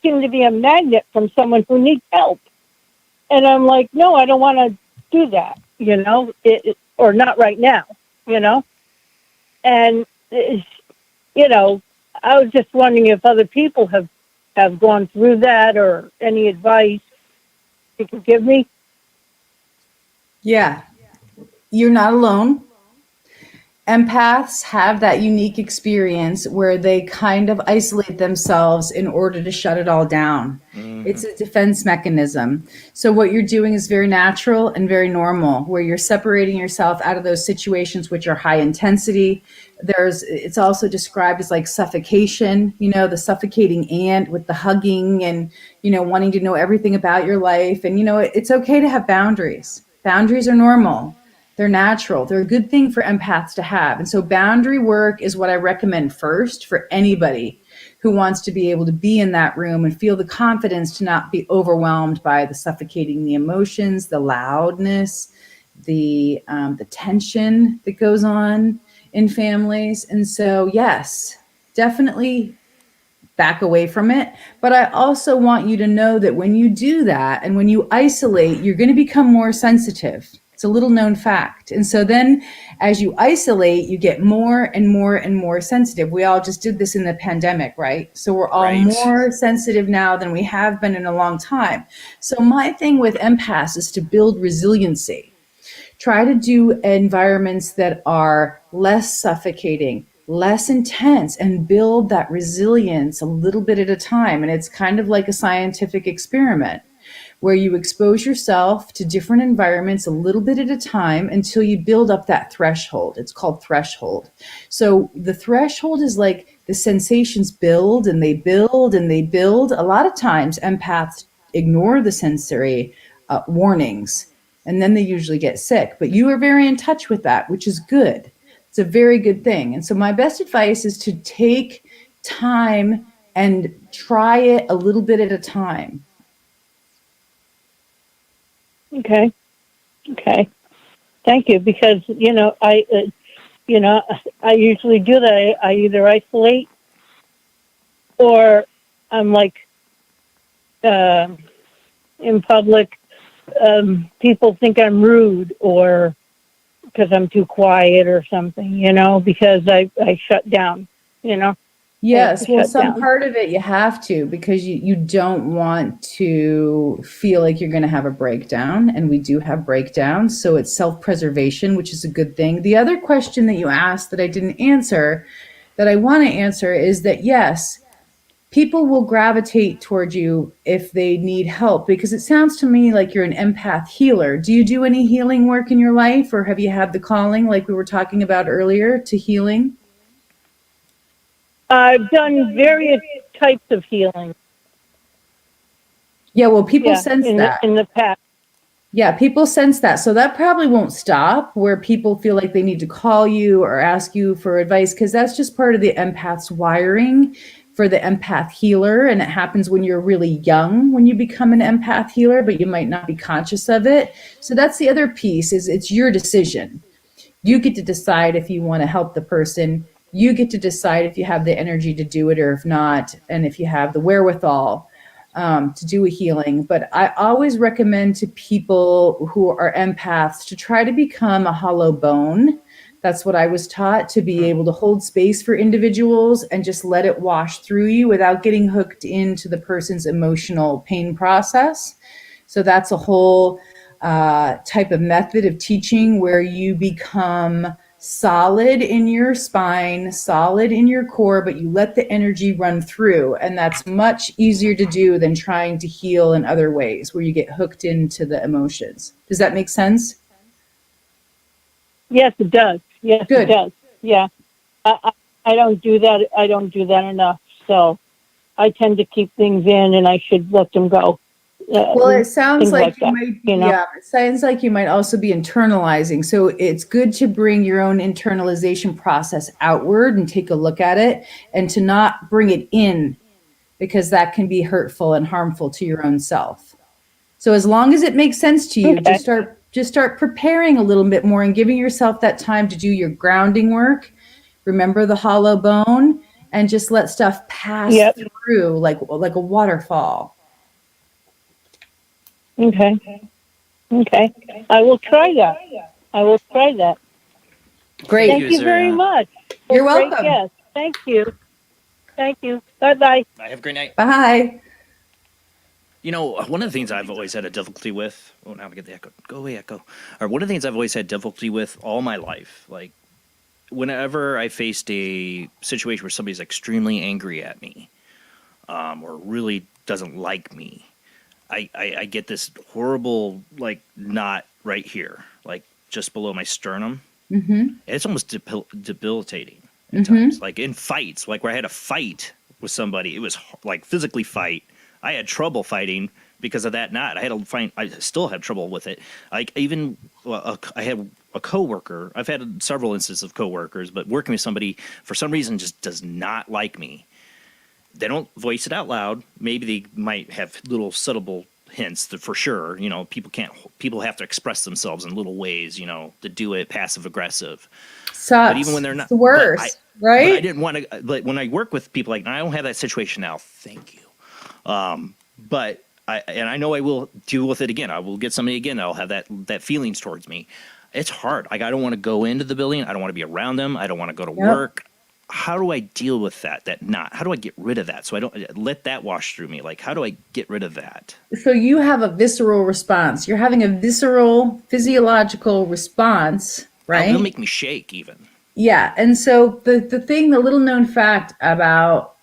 seem to be a magnet from someone who needs help. And I'm like, no, I don't want to do that, or not right now, And, I was just wondering if other people have gone through that or any advice you can give me. Yeah, you're not alone. Empaths have that unique experience where they kind of isolate themselves in order to shut it all down. It's a defense mechanism. So what you're doing is very natural and very normal, where you're separating yourself out of those situations which are high intensity. It's also described as like suffocation, the suffocating ant with the hugging and, wanting to know everything about your life. And, it's okay to have boundaries. Boundaries are normal. They're natural. They're a good thing for empaths to have. And so boundary work is what I recommend first for anybody who wants to be able to be in that room and feel the confidence to not be overwhelmed by the suffocating, the emotions, the loudness, the tension that goes on in families. And so, yes, definitely back away from it. But I also want you to know that when you do that and when you isolate, you're going to become more sensitive. It's a little known fact. And so then as you isolate, you get more and more and more sensitive. We all just did this in the pandemic, right? So we're all more sensitive now than we have been in a long time. So my thing with empaths is to build resiliency. Try to do environments that are less suffocating, less intense, and build that resilience a little bit at a time. And it's kind of like a scientific experiment where you expose yourself to different environments a little bit at a time until you build up that threshold. It's called threshold. So the threshold is like the sensations build and they build and they build. A lot of times empaths ignore the sensory warnings and then they usually get sick. But you are very in touch with that, which is good. It's a very good thing. And so my best advice is to take time and try it a little bit at a time. Okay. Thank you. Because, I usually do that. I either isolate or I'm like, in public, people think I'm rude or because I'm too quiet or something, because I shut down, Yes, well, some part of it you have to because you don't want to feel like you're going to have a breakdown, and we do have breakdowns, so it's self-preservation, which is a good thing. The other question that you asked that I didn't answer, that I want to answer, is that yes, people will gravitate toward you if they need help, because it sounds to me like you're an empath healer. Do you do any healing work in your life, or have you had the calling, like we were talking about earlier, to healing? I've done various types of healing. Yeah, well, people sense that. In the past. Yeah, people sense that. So that probably won't stop where people feel like they need to call you or ask you for advice, because that's just part of the empath's wiring for the empath healer. And it happens when you're really young, when you become an empath healer, but you might not be conscious of it. So that's the other piece, is it's your decision. You get to decide if you want to help the person You get to decide if you have the energy to do it or if not, and if you have the wherewithal to do a healing. But I always recommend to people who are empaths to try to become a hollow bone. That's what I was taught, to be able to hold space for individuals and just let it wash through you without getting hooked into the person's emotional pain process. So that's a whole type of method of teaching where you become solid in your spine, solid in your core, but you let the energy run through. And that's much easier to do than trying to heal in other ways where you get hooked into the emotions. Does that make sense? Yes, it does. Yes, Good. It does. Yeah. I don't do that. I don't do that enough. So I tend to keep things in, and I should let them go. Well, it sounds like you that, might be, it sounds like you might also be internalizing. So it's good to bring your own internalization process outward and take a look at it, and to not bring it in, because that can be hurtful and harmful to your own self. So as long as it makes sense to you, just start preparing a little bit more and giving yourself that time to do your grounding work. Remember the hollow bone, and just let stuff pass through like a waterfall. Okay. I will try that. Great. Thank you very much. You're welcome. Yes. Thank you. Bye-bye. Have a great night. Bye. You know, one of the things I've always had a difficulty with, now I get the echo. Go away, echo. Or one of the things I've always had difficulty with all my life, like whenever I faced a situation where somebody's extremely angry at me, or really doesn't like me, I get this horrible, like, knot right here, like just below my sternum. Mm-hmm. It's almost debilitating at times. Like in fights, like where I had a fight with somebody, it was like physically fight. I had trouble fighting because of that knot. I still have trouble with it. Like even I had a coworker. I've had several instances of coworkers, but working with somebody for some reason just does not like me. They don't voice it out loud. Maybe they might have little subtle hints that for sure, you know, people have to express themselves in little ways, you know, to do it passive aggressive. Sucks. But even when they're not, it's the worst, right? But I didn't want to, like when I work with people, like, I don't have that situation now. Thank you. But I know I will deal with it again. I will get somebody again. I'll have that feelings towards me. It's hard. Like, I don't want to go into the building. I don't want to be around them. I don't want to go to work. How do I deal with that knot? How do I get rid of that so I don't let that wash through me? Like, how do I get rid of that? So you have a visceral response. You're having a visceral physiological response, right? It'll make me shake even. Yeah. And so the little known fact about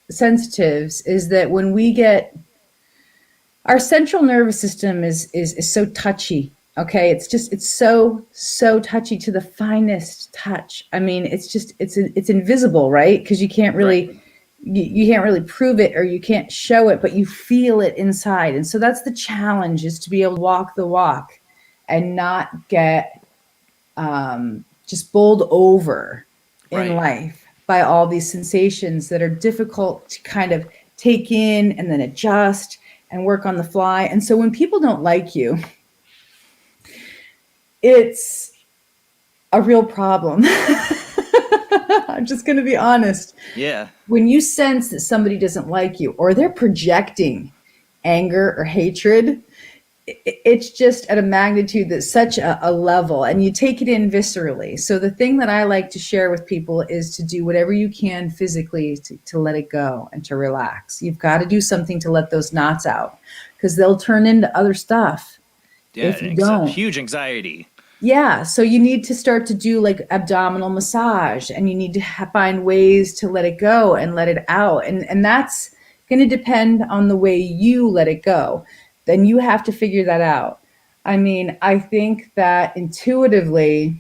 sensitives is that when we get, our central nervous system is so touchy. Okay. It's so touchy to the finest touch. I mean, it's invisible, right? Because you can't really, you can't really prove it or you can't show it, but you feel it inside. And so that's the challenge, is to be able to walk the walk and not get just bowled over in life by all these sensations that are difficult to kind of take in and then adjust and work on the fly. And so when people don't like you, it's a real problem. I'm just going to be honest. Yeah. When you sense that somebody doesn't like you or they're projecting anger or hatred, it's just at a magnitude that's such a level, and you take it in viscerally. So the thing that I like to share with people is to do whatever you can physically to let it go and to relax. You've got to do something to let those knots out, because they'll turn into other stuff if you don't. Huge anxiety. Yeah, so you need to start to do like abdominal massage, and you need to find ways to let it go and let it out. And that's going to depend on the way you let it go. Then you have to figure that out. I mean, I think that intuitively,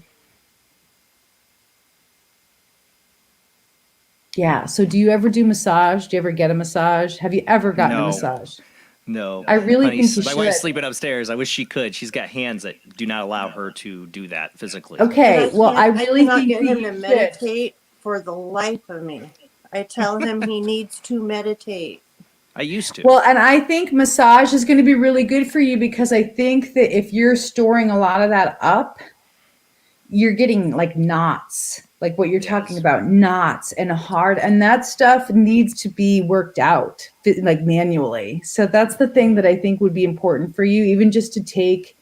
yeah. So do you ever do massage? Do you ever get a massage? Have you ever gotten a massage? No. I really Honey, think you my should. wife's sleeping upstairs. I wish she could. She's got hands that do not allow her to do that physically. Okay, well, I really cannot think get him you to should. meditate for the life of me. I tell him he needs to meditate. I used to. Well, and I think massage is going to be really good for you, because I think that if you're storing a lot of that up, you're getting like knots like what you're talking about, knots and hard, and that stuff needs to be worked out like manually. So that's the thing that I think would be important for you, even just to take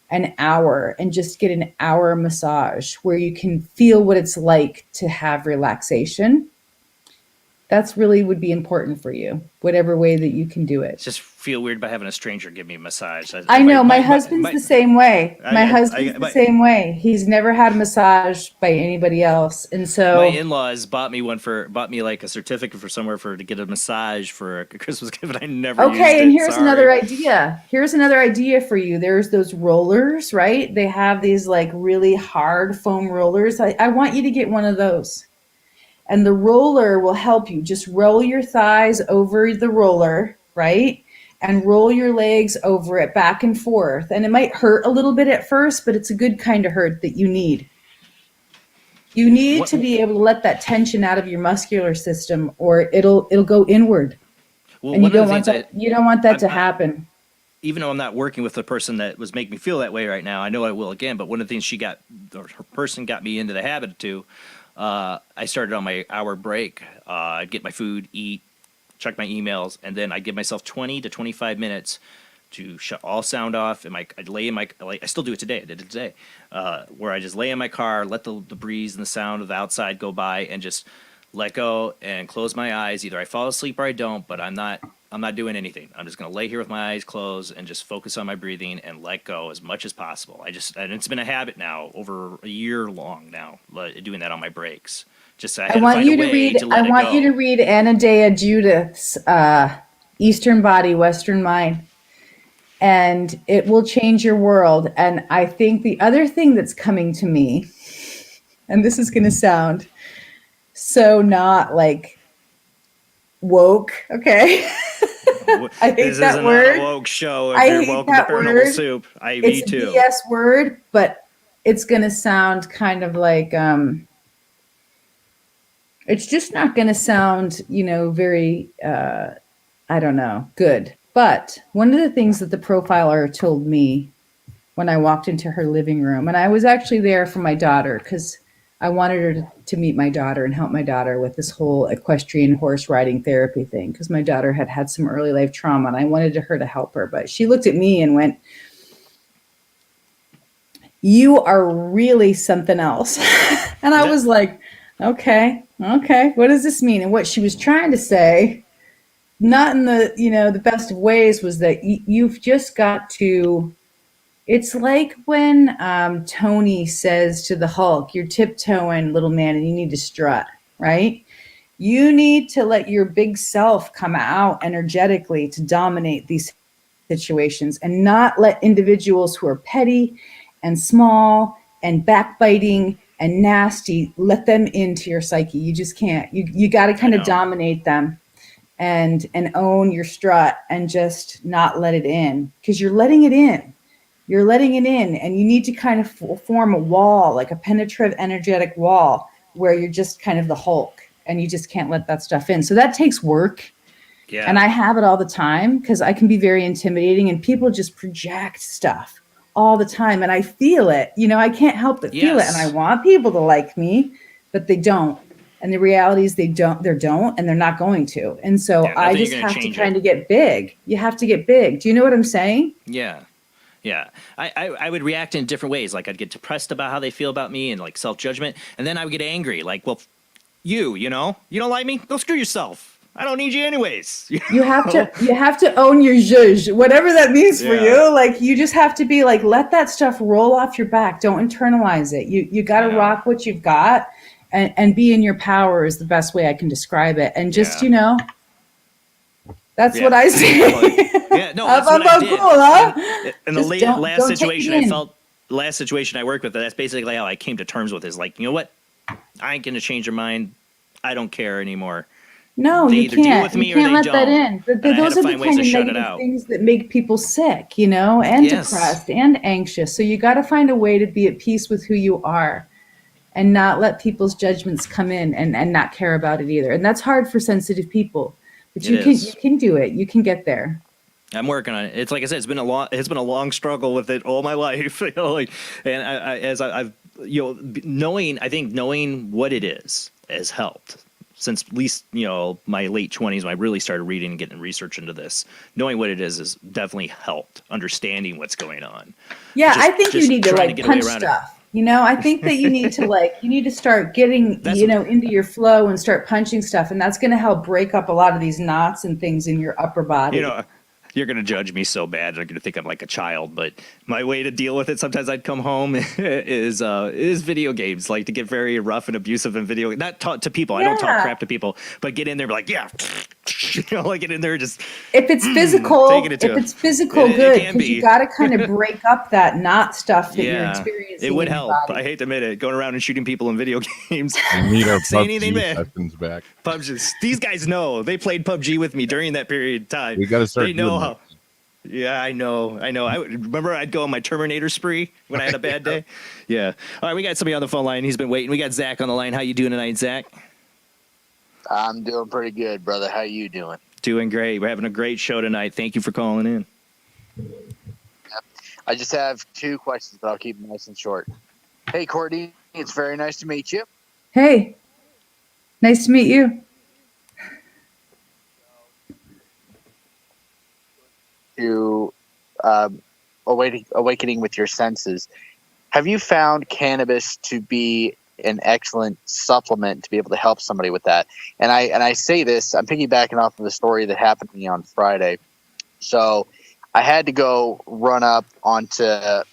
an hour and just get an hour massage where you can feel what it's like to have relaxation. That's really would be important for you, whatever way that you can do it. Just feel weird by having a stranger give me a massage. I know my husband's the same way. My husband's the same way. He's never had a massage by anybody else, and so my in-laws bought me like a certificate for somewhere to get a massage for a Christmas gift. I never. Okay, used and it. here's Sorry. another idea. Here's another idea for you. There's those rollers, right? They have these like really hard foam rollers. I want you to get one of those. And the roller will help you. Just roll your thighs over the roller, right? And roll your legs over it back and forth. And it might hurt a little bit at first, but it's a good kind of hurt that you need. You need to be able to let that tension out of your muscular system, or it'll go inward. Well, and you don't want that. You don't want that to happen. Even though I'm not working with the person that was making me feel that way right now, I know I will again. But one of the things her person got me into the habit of too. I started on my hour break. I'd get my food, eat, check my emails, and then I'd give myself 20 to 25 minutes to shut all sound off. And I'd lay in I still do it today. I did it today, where I just lay in my car, let the breeze and the sound of the outside go by, and just let go and close my eyes. Either I fall asleep or I don't, but I'm not doing anything. I'm just going to lay here with my eyes closed and just focus on my breathing and let go as much as possible. And it's been a habit now over a year long now, doing that on my breaks. Just I want you to read Anadea Judith's Eastern Body, Western Mind, and it will change your world. And I think the other thing that's coming to me, and this is going to sound so not like woke, okay? I hate this that isn't word. A woke show. If you're welcome to Paranormal Soup. Me too. It's a BS word, but it's going to sound kind of like it's just not going to sound, very I don't know, good. But one of the things that the profiler told me when I walked into her living room, and I was actually there for my daughter because I wanted her to meet my daughter and help my daughter with this whole equestrian horse riding therapy thing, because my daughter had some early life trauma and I wanted her to help her. But she looked at me and went, "You are really something else." And I was like, okay, what does this mean? And what she was trying to say, not in the, the best of ways, was that you've just got to, it's like when Tony says to the Hulk, "You're tiptoeing, little man, and you need to strut," right? You need to let your big self come out energetically to dominate these situations and not let individuals who are petty and small and backbiting and nasty, let them into your psyche. You just can't. You got to kind of dominate them and own your strut and just not let it in, because you're letting it in. You're letting it in, and you need to kind of form a wall, like a penetrative energetic wall, where you're just kind of the Hulk and you just can't let that stuff in. So that takes work. Yeah. And I have it all the time because I can be very intimidating and people just project stuff all the time. And I feel it, I can't help but feel it. And I want people to like me, but they don't. And the reality is they don't, and they're not going to. And so I just have to kind of get big. You have to get big. Do you know what I'm saying? Yeah. Yeah, I would react in different ways. Like I'd get depressed about how they feel about me and like self-judgment. And then I would get angry. Like, well, you don't like me? Go screw yourself. I don't need you anyways. You have to own your zhuzh, whatever that means for you. Like you just have to be like, let that stuff roll off your back. Don't internalize it. You got to rock what you've got and be in your power is the best way I can describe it. And just, that's what I say. Yeah, no, that's what I did. Cool, huh? And the last situation I worked with, that's basically how I came to terms with it. Is like, you know what? I ain't going to change your mind. I don't care anymore. No, they you either deal can't. with me You can't or they let that don't. in. Those are the kind of negative things that make people sick, and depressed and anxious. So you got to find a way to be at peace with who you are and not let people's judgments come in and not care about it either. And that's hard for sensitive people. But you can do it. You can get there. I'm working on it. It's like I said, it's been a long struggle with it all my life. And as I've knowing what it is has helped. Since at least, my late 20s when I really started reading and getting research into this, knowing what it is has definitely helped understanding what's going on. Yeah, I think you need to punch stuff. I think that you need to start getting, into your flow and start punching stuff. And that's going to help break up a lot of these knots and things in your upper body. You're going to judge me so bad. They're going to think I'm like a child. But my way to deal with it, sometimes I'd come home is video games, like to get very rough and abusive in video. Not talk to people. I don't talk crap to people, but get in there, be like, yeah, get in there, just if it's physical, taking it to good, because you got to kind of break up that knot stuff that you're experiencing. It would help. I hate to admit it. Going around and shooting people in video games. We need our say anything bad. sessions back. PUBG. These guys know. They played PUBG with me during that period of time. We got to start. They know how. Yeah, I know. I remember I'd go on my Terminator spree when I had a bad day. Yeah. All right, we got somebody on the phone line. He's been waiting. We got Zach on the line. How you doing tonight, Zach? I'm doing pretty good, brother. How you doing? Doing great. We're having a great show tonight. Thank you for calling in. I just have 2 questions, but I'll keep them nice and short. Hey, Courtney, it's very nice to meet you. Hey, nice to meet you. To awakening with your senses, have you found cannabis to be an excellent supplement to be able to help somebody with that? And I say this, I'm piggybacking off of a story that happened to me on Friday. So I had to go run up onto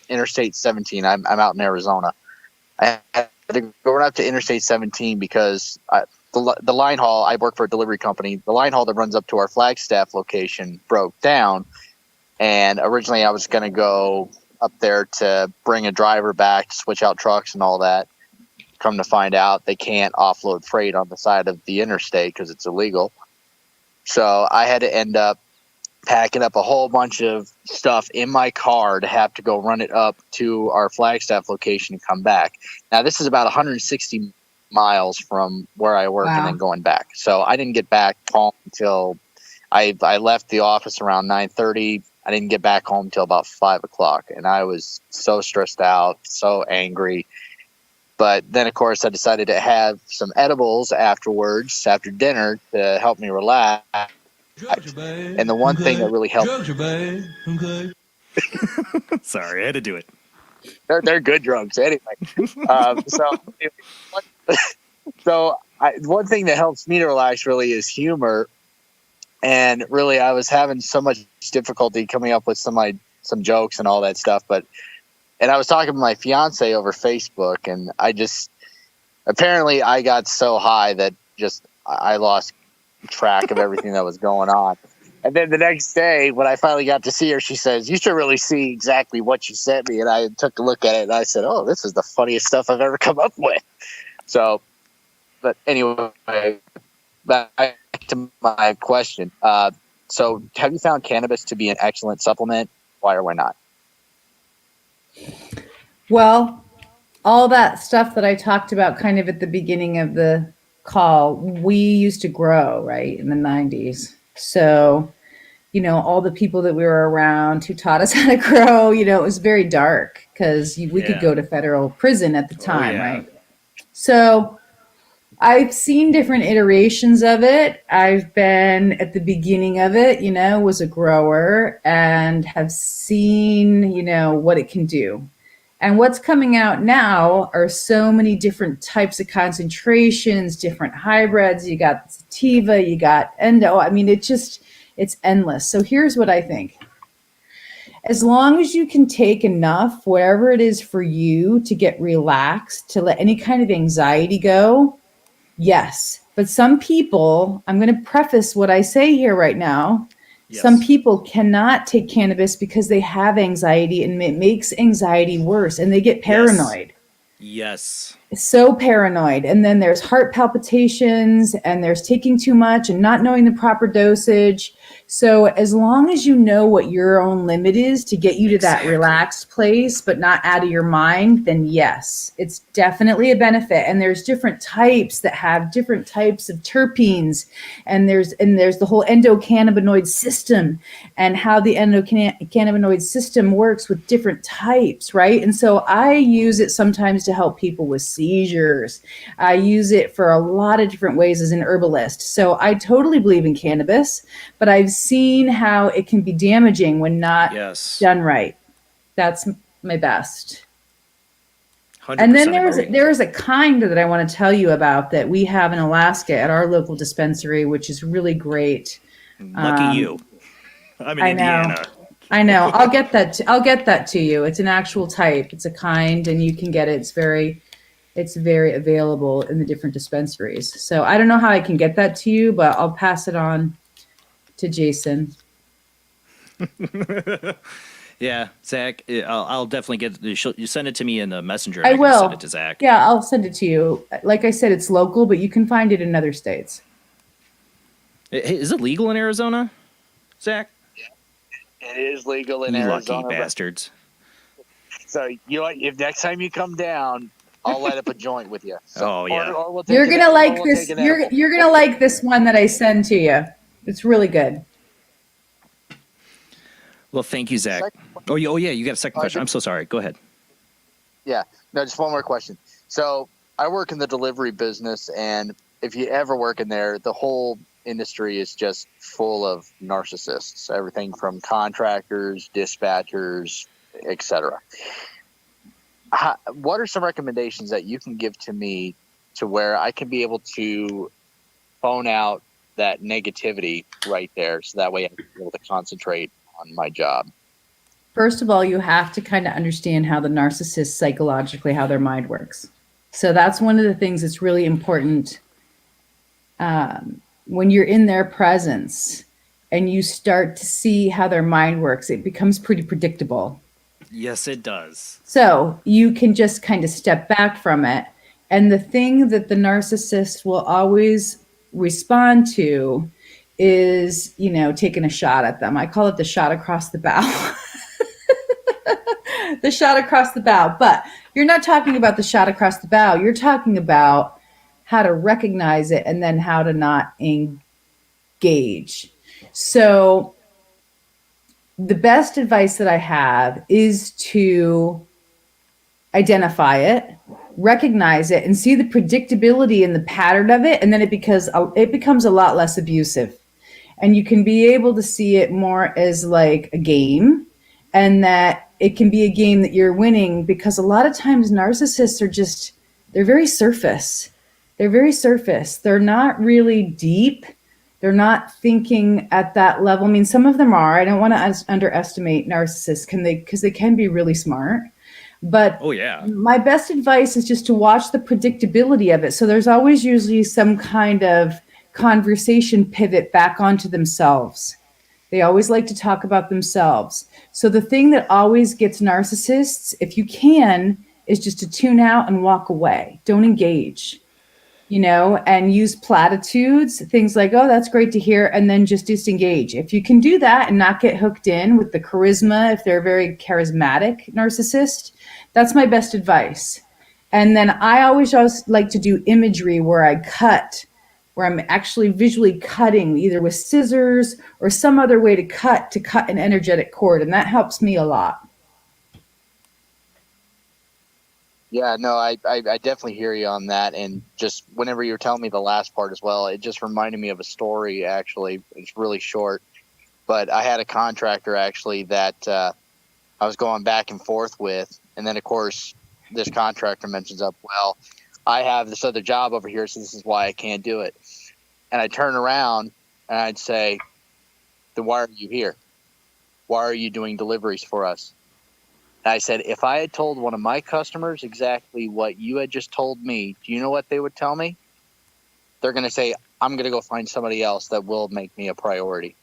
Interstate 17. I'm out in Arizona. I had to go run up to Interstate 17 because the line haul, I work for a delivery company. The line haul that runs up to our Flagstaff location broke down. And originally I was going to go up there to bring a driver back, to switch out trucks and all that. Come to find out they can't offload freight on the side of the interstate because it's illegal. So I had to end up packing up a whole bunch of stuff in my car to have to go run it up to our Flagstaff location and come back. Now, this is about 160 miles from where I work and then going back. So I didn't get back home until I left the office around 9:30. I didn't get back home till about 5 o'clock, and I was so stressed out, so angry. But then, of course, I decided to have some edibles afterwards, after dinner, to help me relax. And the one thing that really helped. Sorry, I had to do it. They're good drugs anyway. One thing that helps me to relax really is humor. And really, I was having so much difficulty coming up with some jokes and all that stuff. And I was talking to my fiance over Facebook, and apparently I got so high that I lost track of everything that was going on. And then the next day, when I finally got to see her, she says, "You should really see exactly what you sent me." And I took a look at it, and I said, "Oh, this is the funniest stuff I've ever come up with." So, but anyway, back to my question. So have you found cannabis to be an excellent supplement? Why or why not? Well, all that stuff that I talked about kind of at the beginning of the call, we used to grow, right, in the 90s. So, all the people that we were around who taught us how to grow, it was very dark because we could go to federal prison at the time, right? So I've seen different iterations of it. I've been at the beginning of it, was a grower and have seen, what it can do. And what's coming out now are so many different types of concentrations, different hybrids. You got sativa, you got endo. I mean, it's endless. So here's what I think. As long as you can take enough, whatever it is for you to get relaxed, to let any kind of anxiety go, yes. But some people, I'm going to preface what I say here right now. Yes. Some people cannot take cannabis because they have anxiety and it makes anxiety worse and they get paranoid. Yes. so paranoid. And then there's heart palpitations, and there's taking too much and not knowing the proper dosage. So as long as you know what your own limit is to get you to that relaxed place, but not out of your mind, then yes, it's definitely a benefit. And there's different types that have different types of terpenes. And there's the whole endocannabinoid system and how the endocannabinoid system works with different types, right? And so I use it sometimes to help people with seizures. I use it for a lot of different ways as an herbalist. So I totally believe in cannabis, but I've seen how it can be damaging when not done right. That's my best. And then there's a kind that I want to tell you about that we have in Alaska at our local dispensary, which is really great. Lucky you. I'm in Indiana. I know. I'll get that to you. It's an actual type. It's a kind, and you can get it. It's very available in the different dispensaries. So I don't know how I can get that to you, but I'll pass it on to Jason. Yeah, Zach, I'll definitely get. You send it to me in the messenger. I will send it to Zach. Yeah, I'll send it to you. Like I said, it's local, but you can find it in other states. Is it legal in Arizona, Zach? It is legal in you Arizona. Lucky bastards. So you know what? If next time you come down, I'll light up a joint with you. So, yeah. or we'll take You're gonna like this. You're gonna like this one that I send to you. It's really good. Well, thank you, Zach. Oh yeah, you got a second question. I'm so sorry. Go ahead. Yeah, no, just one more question. So I work in the delivery business, and if you ever work in there, the whole industry is just full of narcissists. Everything from contractors, dispatchers, etc. What are some recommendations that you can give to me to where I can be able to phone out that negativity right there, so that way I can be able to concentrate on my job? First of all, you have to kind of understand how the narcissist psychologically, how their mind works. So that's one of the things that's really important when you're in their presence and you start to see how their mind works. It becomes pretty predictable. Yes, it does. So you can just kind of step back from it. And the thing that the narcissist will always respond to is, taking a shot at them. I call it the shot across the bow. The shot across the bow. But you're not talking about the shot across the bow. You're talking about how to recognize it and then how to not engage. So the best advice that I have is to identify it, recognize it, and see the predictability and the pattern of it. And then it becomes a lot less abusive. And you can be able to see it more as like a game, and that it can be a game that you're winning, because a lot of times narcissists are they're very surface. They're very surface. They're not really deep. They're not thinking at that level. I mean, some of them are. I don't want to underestimate narcissists, because they can be really smart. But oh yeah, my best advice is just to watch the predictability of it. So there's always usually some kind of conversation pivot back onto themselves. They always like to talk about themselves. So the thing that always gets narcissists, if you can, is just to tune out and walk away. Don't engage, and use platitudes, things like, oh, that's great to hear, and then just disengage. If you can do that and not get hooked in with the charisma, if they're a very charismatic narcissist, that's my best advice. And then I always like to do imagery where I'm actually visually cutting, either with scissors or some other way to cut an energetic cord. And that helps me a lot. Yeah, no, I definitely hear you on that. And just whenever you were telling me the last part as well, it just reminded me of a story, actually. It's really short. But I had a contractor, actually, that I was going back and forth with. And then, of course, this contractor mentions well, I have this other job over here, so this is why I can't do it. And I turn around and I'd say, then why are you here? Why are you doing deliveries for us? And I said, if I had told one of my customers exactly what you had just told me, do you know what they would tell me? They're going to say, I'm going to go find somebody else that will make me a priority.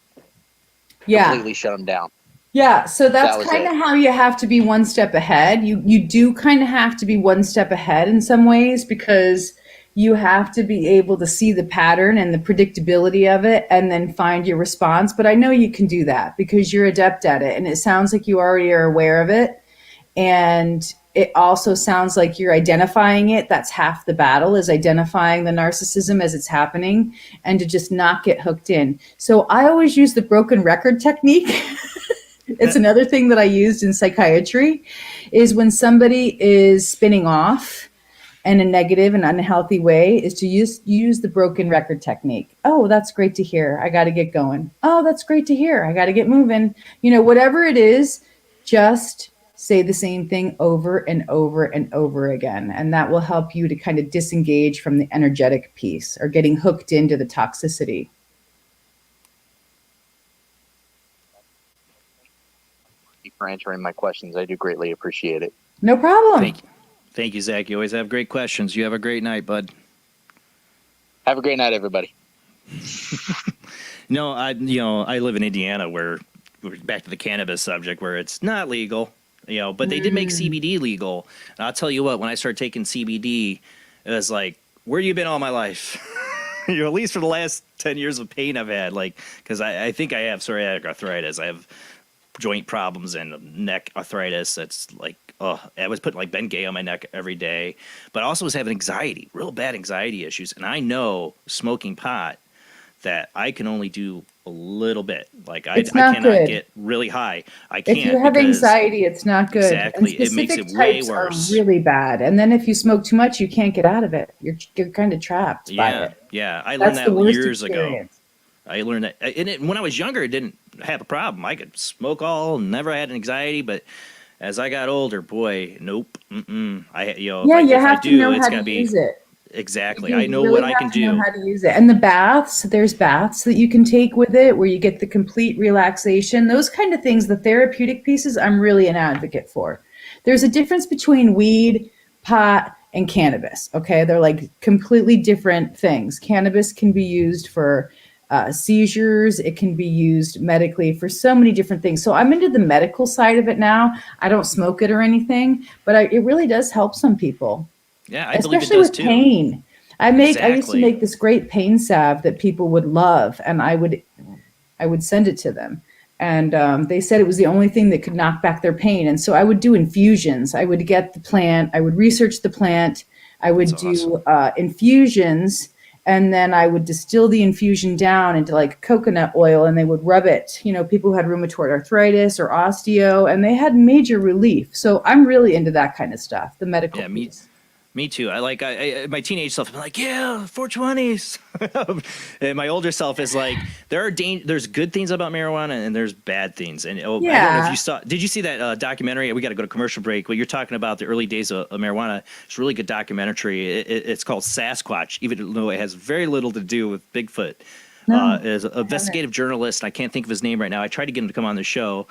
Yeah. Completely shut them down. Yeah, so that's That was kind it. of how you have to be one step ahead. You do kind of have to be one step ahead in some ways because you have to be able to see the pattern and the predictability of it and then find your response. But I know you can do that because you're adept at it and it sounds like you already are aware of it. And it also sounds like you're identifying it. That's half the battle, is identifying the narcissism as it's happening and to just not get hooked in. So I always use the broken record technique. It's another thing that I used in psychiatry is when somebody is spinning off in a negative and unhealthy way is to use the broken record technique. Oh, that's great to hear. I got to get going. Oh, that's great to hear. I got to get moving. You know, whatever it is, just say the same thing over and over and over again. And that will help you to kind of disengage from the energetic piece or getting hooked into the toxicity. For answering my questions. I do greatly appreciate it. No problem. Thank you, Zach. You always have great questions. You have a great night, bud. Have a great night, everybody. No, I live in Indiana where we're back to the cannabis subject where it's not legal, but they did make CBD legal. And I'll tell you what, when I started taking CBD, it was like, where you been all my life? At least for the last 10 years of pain I've had, because I think I have psoriatic arthritis. I have joint problems and neck arthritis. That's I was putting Bengay on my neck every day, but I also was having anxiety, real bad anxiety issues. And I know smoking pot that I can only do a little bit. I cannot get really high. I can't. If you have anxiety, it's not good. Exactly. And it makes it specific way types worse. are really bad. And then if you smoke too much, you can't get out of it. You're kind of trapped by it. Yeah. I That's learned the that worst years experience. ago. I learned that, and when I was younger, it didn't have a problem. I could smoke all, never had anxiety, but as I got older, boy, nope. You have to know how to use it. Exactly. I know what I can do. Know how to use it. And the baths, there's baths that you can take with it where you get the complete relaxation. Those kind of things, the therapeutic pieces, I'm really an advocate for. There's a difference between weed, pot, and cannabis. Okay. They're completely different things. Cannabis can be used for seizures. It can be used medically for so many different things. So I'm into the medical side of it now. I don't smoke it or anything, but it really does help some people. Yeah, I believe it does with pain. I used to make this great pain salve that people would love, and I would send it to them. And they said it was the only thing that could knock back their pain. And so I would do infusions. I would get the plant. I would research the plant. I would do infusions, and then I would distill the infusion down into coconut oil, and they would rub it. People who had rheumatoid arthritis or osteo, and they had major relief. So I'm really into that kind of stuff, the medical piece. Me too. My teenage self. I'm like, yeah, 420s. And my older self is like, there's good things about marijuana and there's bad things. And I don't know if you saw. Did you see that documentary? We got to go to commercial break. Well, you're talking about the early days of marijuana. It's a really good documentary. It's called Sasquatch, even though it has very little to do with Bigfoot. Is an investigative journalist. I can't think of his name right now. I tried to get him to come on the show.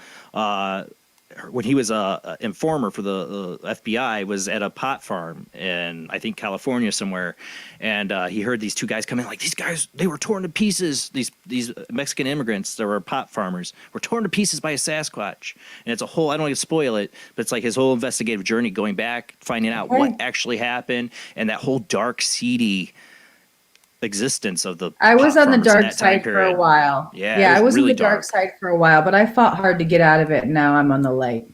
When he was a informer for the FBI, was at a pot farm in, I think, California somewhere, and he heard these two guys come in. These guys, they were torn to pieces. These Mexican immigrants that were pot farmers were torn to pieces by a Sasquatch, and it's a whole. I don't want to spoil it, but it's his whole investigative journey, going back, finding out what actually happened, and that whole dark, seedy existence of the. I was on the dark side for a while. Yeah, I was really on the dark side for a while, but I fought hard to get out of it, and now I'm on the light.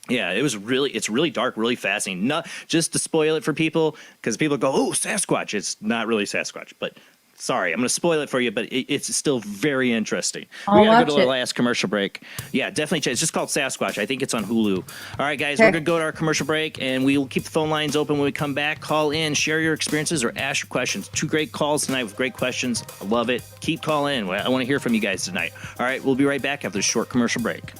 Yeah, it's really dark, really fascinating. Not just to spoil it for people, because people go, "Oh, Sasquatch." It's not really Sasquatch, but sorry, I'm going to spoil it for you, but it's still very interesting. We got to go to our last commercial break. Yeah, definitely check. It's just called Sasquatch. I think it's on Hulu. All right, guys, we're going to go to our commercial break, and we will keep the phone lines open when we come back. Call in, share your experiences, or ask your questions. 2 great calls tonight with great questions. I love it. Keep calling in. I want to hear from you guys tonight. All right, we'll be right back after this short commercial break.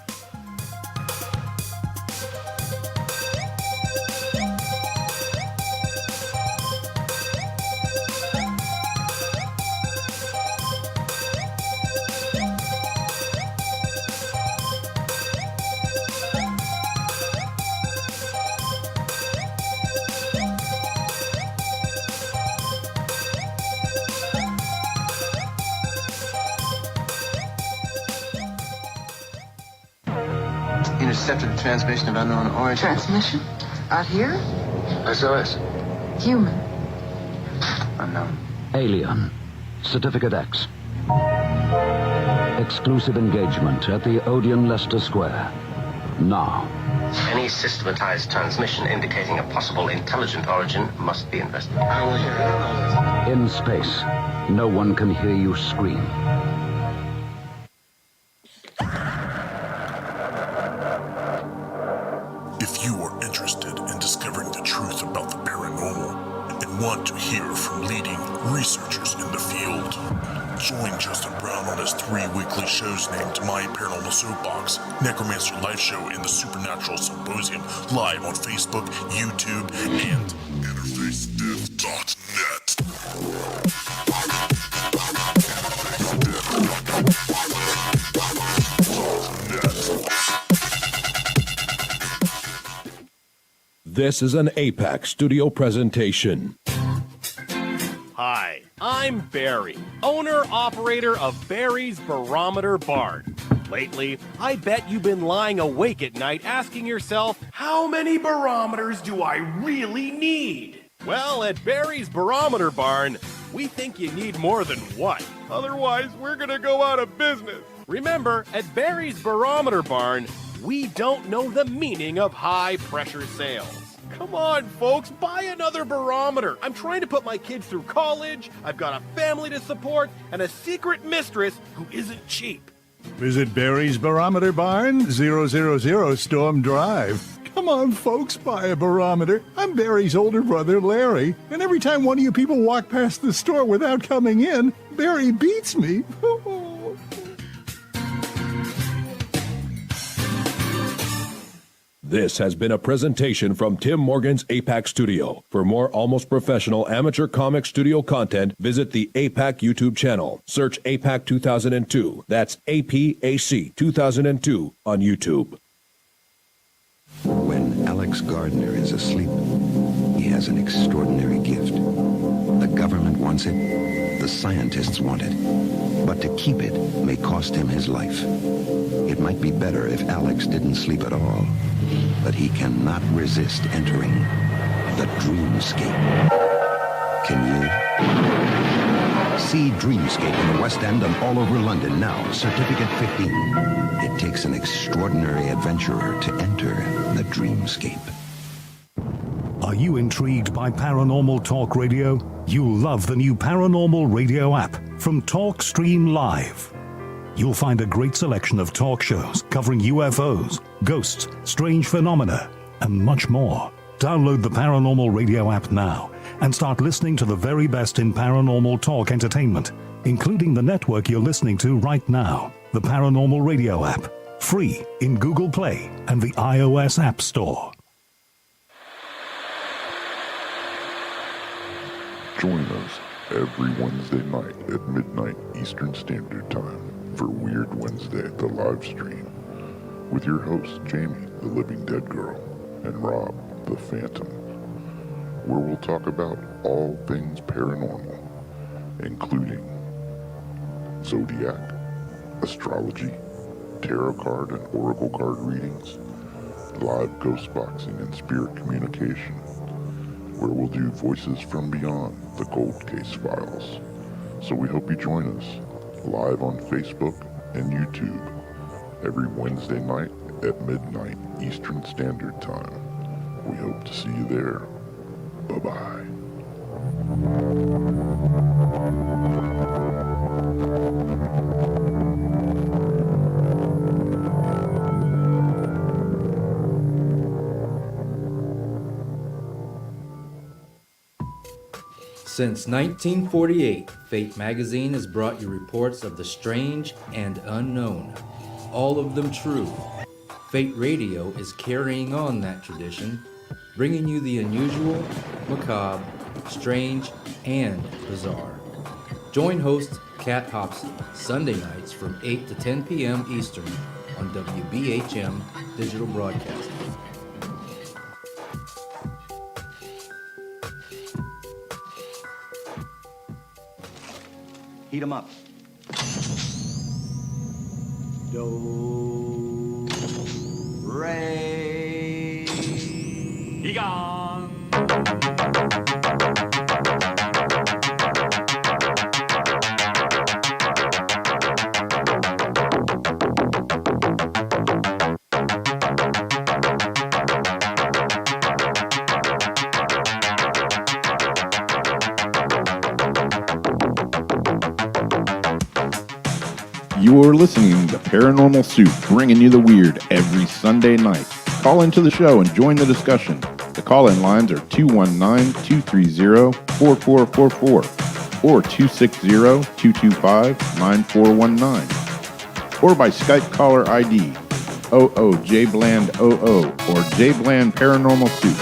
Intercepted the transmission of unknown origin. Transmission? Out here? SOS. Human. Unknown. Alien. Certificate X. Exclusive engagement at the Odeon Leicester Square. Now. Any systematized transmission indicating a possible intelligent origin must be investigated. I will hear it. In space, no one can hear you scream. If you are interested in discovering the truth about the paranormal and want to hear from leading researchers in the field, join Justin Brown on his 3 weekly shows named My Paranormal Soapbox, Necromancer Live Show, and the Supernatural Symposium, live on Facebook, YouTube, and InterfaceDev.net. This is an APAC studio presentation. Hi, I'm Barry, owner-operator of Barry's Barometer Barn. Lately, I bet you've been lying awake at night asking yourself, how many barometers do I really need? Well, at Barry's Barometer Barn, we think you need more than one. Otherwise, we're gonna go out of business. Remember, at Barry's Barometer Barn, we don't know the meaning of high-pressure sales. Come on, folks, buy another barometer. I'm trying to put my kids through college, I've got a family to support, and a secret mistress who isn't cheap. Visit Barry's Barometer Barn, 000 Storm Drive. Come on, folks, buy a barometer. I'm Barry's older brother, Larry, and every time one of you people walk past the store without coming in, Barry beats me. This has been a presentation from Tim Morgan's APAC Studio. For more almost professional amateur comic studio content, visit the APAC YouTube channel. Search APAC 2002. That's APAC 2002 on YouTube. When Alex Gardner is asleep, he has an extraordinary gift. The government wants it, the scientists want it, but to keep it may cost him his life. It might be better if Alex didn't sleep at all, but he cannot resist entering the dreamscape. Can you? See Dreamscape in the West End and all over London now, Certificate 15. It takes an extraordinary adventurer to enter the dreamscape. Are you intrigued by Paranormal Talk Radio? You'll love the new Paranormal Radio app from Talkstream Live. You'll find a great selection of talk shows covering UFOs, ghosts, strange phenomena, and much more. Download the Paranormal Radio app now and start listening to the very best in paranormal talk entertainment, including the network you're listening to right now, the Paranormal Radio app, free in Google Play and the iOS App Store. Join us every Wednesday night at midnight Eastern Standard Time for Weird Wednesday, the live stream, with your hosts Jamie, the Living Dead Girl, and Rob, the Phantom, where we'll talk about all things paranormal, including zodiac, astrology, tarot card and oracle card readings, live ghost boxing and spirit communication, where we'll do Voices from Beyond, the Cold Case Files. So we hope you join us live on Facebook and YouTube every Wednesday night at midnight Eastern Standard Time. We hope to see you there. Bye-bye. Since 1948, Fate magazine has brought you reports of the strange and unknown, all of them true. Fate Radio is carrying on that tradition, bringing you the unusual, macabre, strange, and bizarre. Join host Kat Hobson Sunday nights from 8 to 10 p.m. Eastern on WBHM Digital Broadcasting. Heat 'em up. Do, Ray. He gone. You're listening to Paranormal Soup, bringing you the weird every Sunday night. Call into the show and join the discussion. The call-in lines are 219-230-4444 or 260-225-9419 or by Skype caller ID OOJBland00 or JBland Paranormal Soup.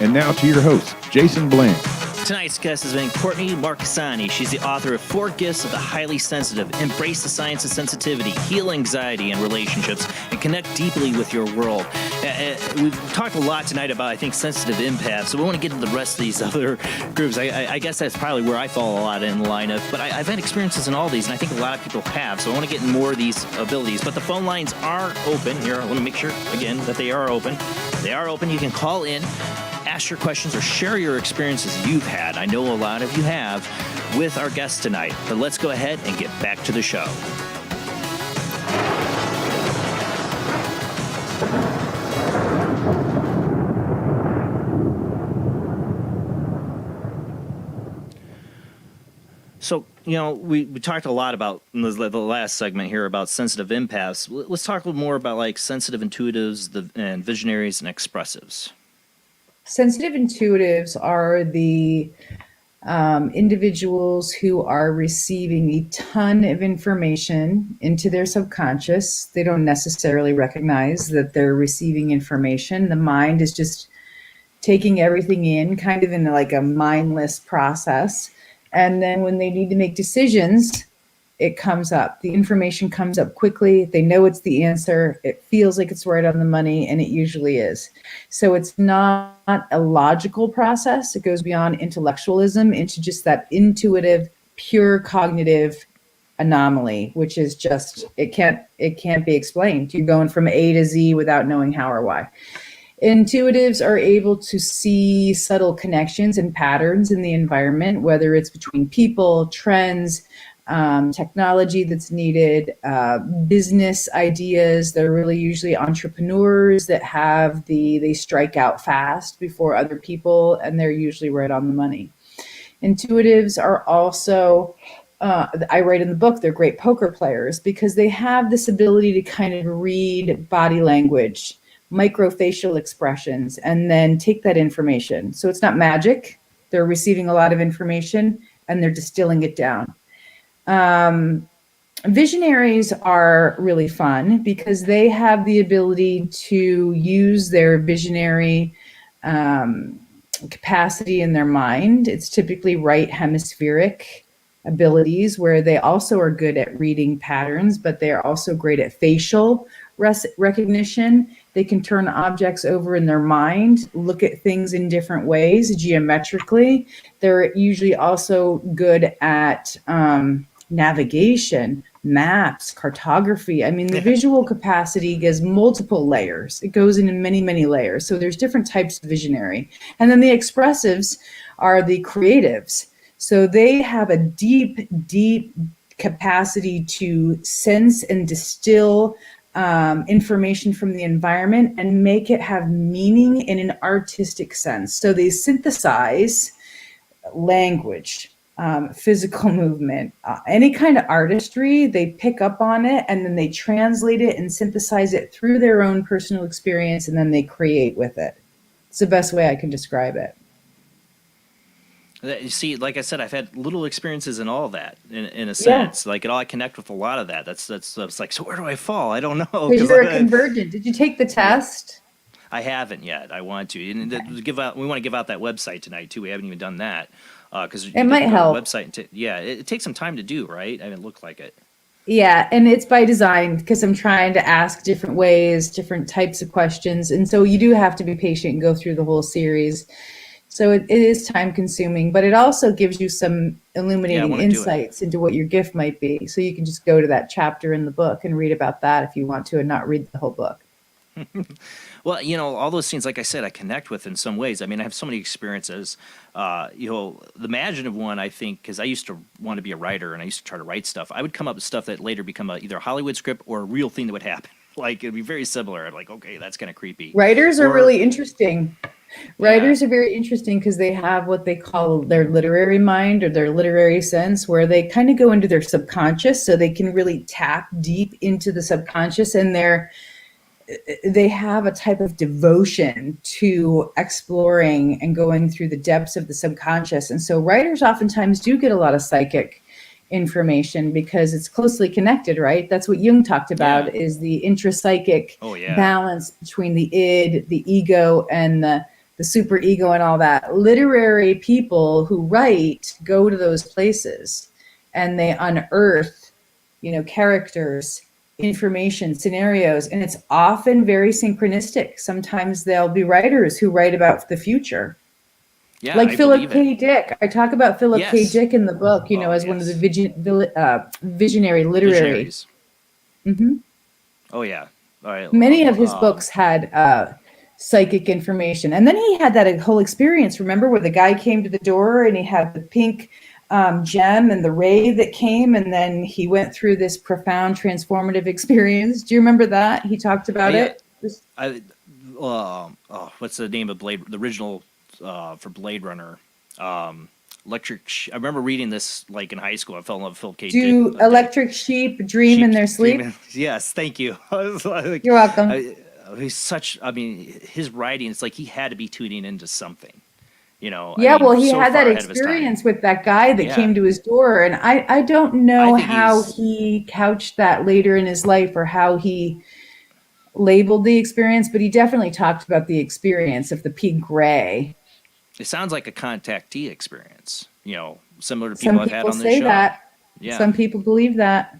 And now to your host, Jason Bland. Tonight's guest has been Courtney Marchesani. She's the author of 4 Gifts of the Highly Sensitive. Embrace the science of sensitivity, heal anxiety and relationships, and connect deeply with your world. We've talked a lot tonight about, I think, sensitive empaths, so we want to get into the rest of these other groups. I guess that's probably where I fall a lot in the line of, but I've had experiences in all these, and I think a lot of people have, so I want to get in more of these abilities. But the phone lines are open. Here, let me make sure, again, that they are open. They are open. You can call in, ask your questions, or share your experiences you've had. I know a lot of you have with our guest tonight. But let's go ahead and get back to the show. So, we talked a lot about in the last segment here about sensitive empaths. Let's talk a little more about like sensitive intuitives and visionaries and expressives. Sensitive intuitives are the individuals who are receiving a ton of information into their subconscious. They don't necessarily recognize that they're receiving information. The mind is just taking everything in kind of in like a mindless process. And then when they need to make decisions, it comes up. The information comes up quickly. They know it's the answer. It feels like it's right on the money, and it usually is. So it's not a logical process. It goes beyond intellectualism into just that intuitive, pure cognitive anomaly, which is just, it can't be explained. You're going from A to Z without knowing how or why. Intuitives are able to see subtle connections and patterns in the environment, whether it's between people, trends, technology that's needed, business ideas. They're really usually entrepreneurs that they strike out fast before other people, and they're usually right on the money. Intuitives are also, I write in the book, they're great poker players because they have this ability to kind of read body language, microfacial expressions, and then take that information. So it's not magic. They're receiving a lot of information and they're distilling it down. Visionaries are really fun because they have the ability to use their visionary capacity in their mind. It's typically right hemispheric abilities where they also are good at reading patterns, but they're also great at facial recognition. They can turn objects over in their mind, look at things in different ways geometrically. They're usually also good at navigation, maps, cartography. I mean, the visual capacity gives multiple layers. It goes into many, many layers. So there's different types of visionary. And then the expressives are the creatives. So they have a deep, deep capacity to sense and distill information from the environment and make it have meaning in an artistic sense. So they synthesize language, physical movement, any kind of artistry. They pick up on it and then they translate it and synthesize it through their own personal experience, and then they create with it. It's the best way I can describe it. You see, like I said, I've had little experiences in all that, in a sense. Like, I connect with a lot of that. That's like, so where do I fall? I don't know. Because you're a convergent. Did you take the test? I haven't yet. I want to. And we want to give out that website tonight, too. We haven't even done that. Because it might help. Website it takes some time to do, right? I mean, it looked like it. Yeah, and it's by design because I'm trying to ask different ways, different types of questions. And so you do have to be patient and go through the whole series. So it is time consuming, but it also gives you some illuminating insights into what your gift might be. So you can just go to that chapter in the book and read about that if you want to and not read the whole book. Well, all those scenes, like I said, I connect with in some ways. I mean, I have so many experiences. The imaginative one, I think, because I used to want to be a writer and I used to try to write stuff. I would come up with stuff that later become either a Hollywood script or a real thing that would happen. Like, it'd be very similar. I'm like, okay, that's kind of creepy. Writers are really interesting. Writers are very interesting because they have what they call their literary mind or their literary sense, where they kind of go into their subconscious, so they can really tap deep into the subconscious, and they have a type of devotion to exploring and going through the depths of the subconscious. And so writers oftentimes do get a lot of psychic information because it's closely connected, right? That's what Jung talked about, is the intrapsychic balance between the id, the ego, and the super ego and all that. Literary people who write go to those places and they unearth, characters, information, scenarios, and it's often very synchronistic. Sometimes there'll be writers who write about the future. Yeah, like I Philip believe K. it. Dick. I talk about Philip K. Dick in the book, as one of the visionary literary. Visionaries. Mm-hmm. Oh, yeah. All right. Many of his books had psychic information. And then he had that whole experience, remember, where the guy came to the door and he had the pink gem and the ray that came, and then he went through this profound transformative experience. Do you remember that? He talked about it. What's the name of the original for Blade Runner? I remember reading this like in high school. I fell in love with Philip K. Do Dick. electric sheep dream in their sleep? Yes, thank you. I was like, you're welcome. His writing, it's like he had to be tuning into something. He had that experience with that guy that came to his door, and I don't know how he couched that later in his life or how he labeled the experience, but he definitely talked about the experience of the pink ray. It sounds like a contactee experience, similar to people I've had on this show. Some people say that. Yeah. Some people believe that.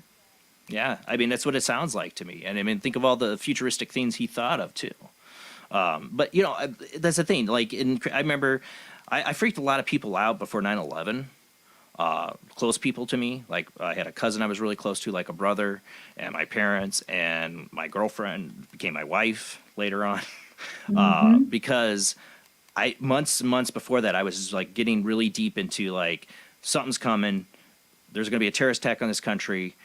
Yeah, I mean, that's what it sounds like to me. And I mean, think of all the futuristic things he thought of too. But that's the thing. Like, I remember I freaked a lot of people out before 9/11. Close people to me. Like, I had a cousin I was really close to, like a brother, and my parents, and my girlfriend became my wife later on. Because months before that, I was like getting really deep into like, something's coming. There's going to be a terrorist attack on this country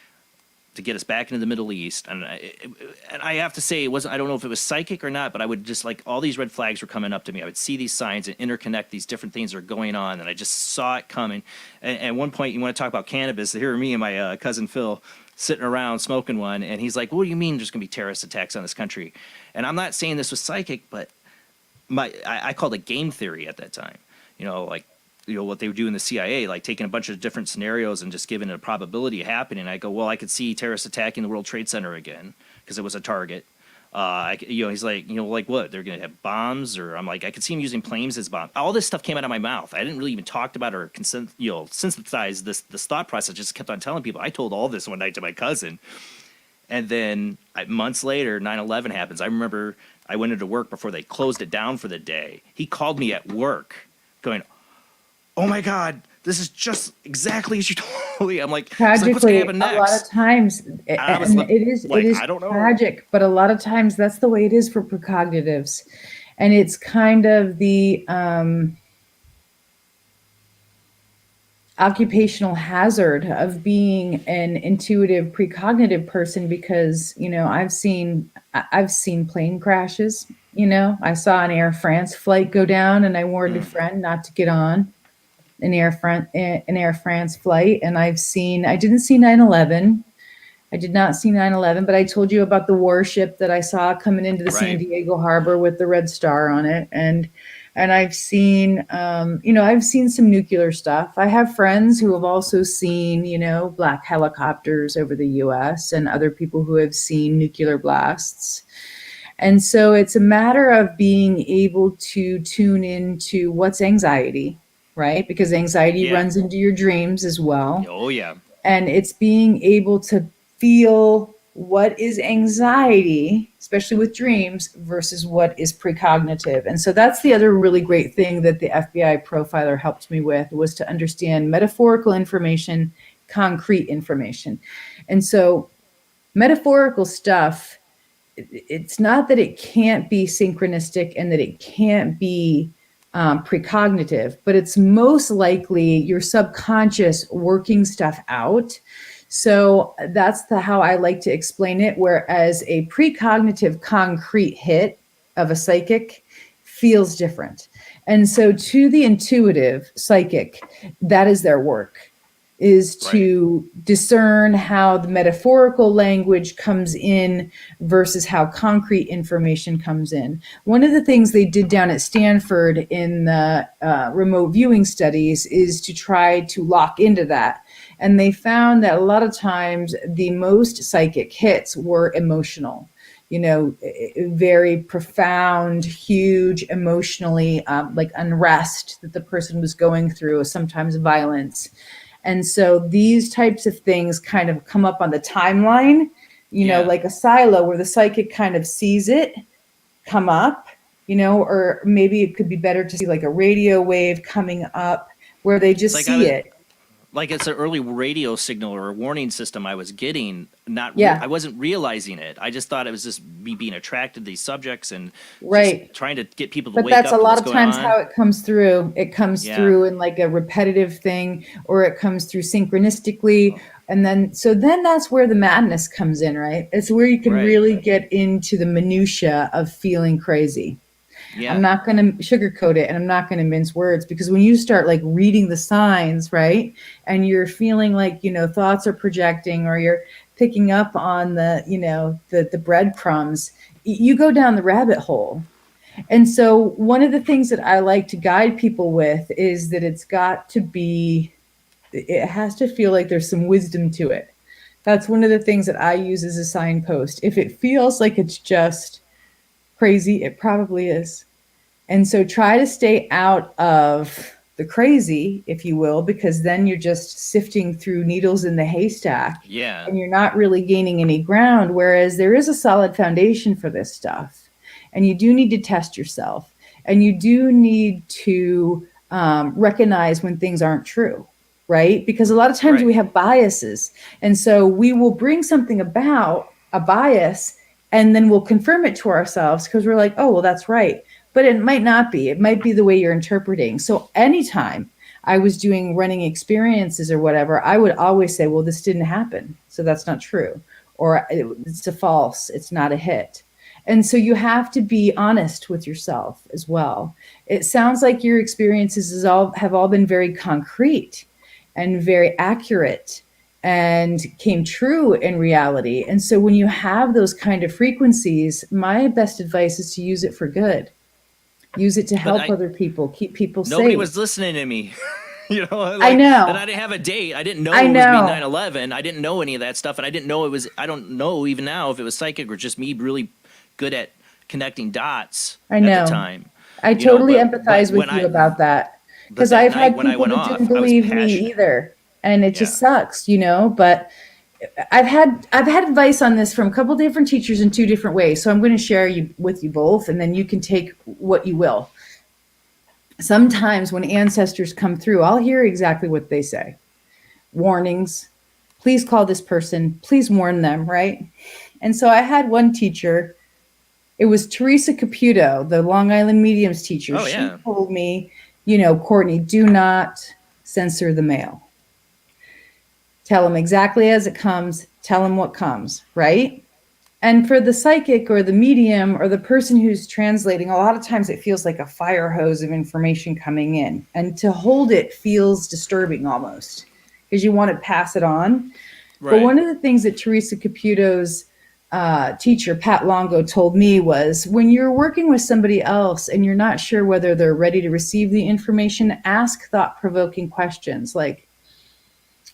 to get us back into the Middle East. And I have to say, I don't know if it was psychic or not, but I would just like, all these red flags were coming up to me. I would see these signs and interconnect these different things that are going on. And I just saw it coming. And at one point, you want to talk about cannabis. Here are me and my cousin Phil sitting around smoking one. And he's like, what do you mean there's going to be terrorist attacks on this country? And I'm not saying this was psychic, but I called it game theory at that time. What they would do in the CIA, like taking a bunch of different scenarios and just giving it a probability of happening. I go, well, I could see terrorists attacking the World Trade Center again because it was a target. He's like, like what? They're going to have bombs? Or I'm like, I could see him using planes as bombs. All this stuff came out of my mouth. I didn't really even talk about or synthesize this thought process. Just kept on telling people. I told all this one night to my cousin. And then months later, 9/11 happens. I remember I went into work before they closed it down for the day. He called me at work going, oh my God, this is just exactly as you told me. I'm like, tragically, what's going to happen next? A lot of times, it is tragic, but a lot of times that's the way it is for precognitives. And it's kind of the occupational hazard of being an intuitive precognitive person, because I've seen plane crashes. I saw an Air France flight go down, and I warned a friend not to get on an Air France flight. And I didn't see 9/11. I did not see 9/11, but I told you about the warship that I saw coming into the San Diego harbor with the red star on it. And I've seen, I've seen some nuclear stuff. I have friends who have also seen, black helicopters over the US, and other people who have seen nuclear blasts. And so it's a matter of being able to tune into what's anxiety, right? Because anxiety runs into your dreams as well. Oh, yeah. And it's being able to feel what is anxiety, especially with dreams, versus what is precognitive. And so that's the other really great thing that the FBI profiler helped me with, was to understand metaphorical information, concrete information. And so metaphorical stuff, it's not that it can't be synchronistic and that it can't be precognitive, but it's most likely your subconscious working stuff out. So that's how I like to explain it. Whereas a precognitive concrete hit of a psychic feels different. And so to the intuitive psychic, that is their work, is to discern how the metaphorical language comes in versus how concrete information comes in. One of the things they did down at Stanford in the remote viewing studies is to try to lock into that. And they found that a lot of times the most psychic hits were emotional, very profound, huge, emotionally, like unrest that the person was going through, sometimes violence. And so these types of things kind of come up on the timeline, like a silo where the psychic kind of sees it come up, or maybe it could be better to see like a radio wave coming up where they just see it. Like it's an early radio signal or a warning system I was getting. I wasn't realizing it. I just thought it was just me being attracted to these subjects and just trying to get people to wake up. But that's a lot of times how it comes through. It comes through in like a repetitive thing, or it comes through synchronistically. And then that's where the madness comes in, right? It's where you can really get into the minutia of feeling crazy. Yeah. I'm not going to sugarcoat it, and I'm not going to mince words, because when you start like reading the signs, right, and you're feeling like, thoughts are projecting, or you're picking up on the, the breadcrumbs, you go down the rabbit hole. And so one of the things that I like to guide people with is that it has to feel like there's some wisdom to it. That's one of the things that I use as a signpost. If it feels like it's just crazy, it probably is. And so try to stay out of the crazy, if you will, because then you're just sifting through needles in the haystack. Yeah. And you're not really gaining any ground, whereas there is a solid foundation for this stuff. And you do need to test yourself. And you do need to recognize when things aren't true, right? Because a lot of times we have biases. And so we will bring something about a bias, and then we'll confirm it to ourselves because we're like, oh, well, that's right. But it might not be. It might be the way you're interpreting. So anytime I was doing running experiences or whatever, I would always say, well, this didn't happen, so that's not true. Or it's a false, it's not a hit. And so you have to be honest with yourself as well. It sounds like your experiences have all been very concrete and very accurate and came true in reality. And so when you have those kind of frequencies, my best advice is to use it for good. Use it to help other people, keep people safe. Nobody was listening to me. I know. And I didn't have a date. I didn't know it was 9/11. I didn't know any of that stuff. And I didn't know I don't know even now if it was psychic or just me really good at connecting dots at the time. I totally empathize with you about that. Because I've had people that didn't believe me either. And it just sucks, but I've had advice on this from a couple different teachers in two different ways. So I'm going to share with you both, and then you can take what you will. Sometimes when ancestors come through, I'll hear exactly what they say. Warnings, please call this person, please warn them, right? And so I had one teacher, it was Teresa Caputo, the Long Island mediums teacher. She told me, Courtney, do not censor the mail. Tell them exactly as it comes. Tell them what comes, right? And for the psychic or the medium or the person who's translating, a lot of times it feels like a fire hose of information coming in. And to hold it feels disturbing almost because you want to pass it on. Right. But one of the things that Teresa Caputo's teacher, Pat Longo, told me was when you're working with somebody else and you're not sure whether they're ready to receive the information, ask thought-provoking questions like,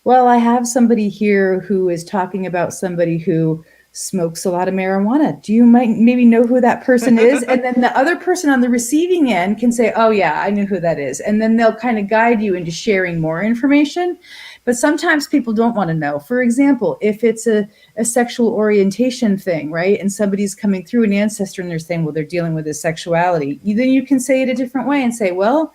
well, I have somebody here who is talking about somebody who smokes a lot of marijuana. Do you maybe know who that person is? And then the other person on the receiving end can say, oh yeah, I know who that is. And then they'll kind of guide you into sharing more information. But sometimes people don't want to know. For example, if it's a sexual orientation thing, right? And somebody's coming through an ancestor and they're saying, well, they're dealing with his sexuality. Then you can say it a different way and say, well,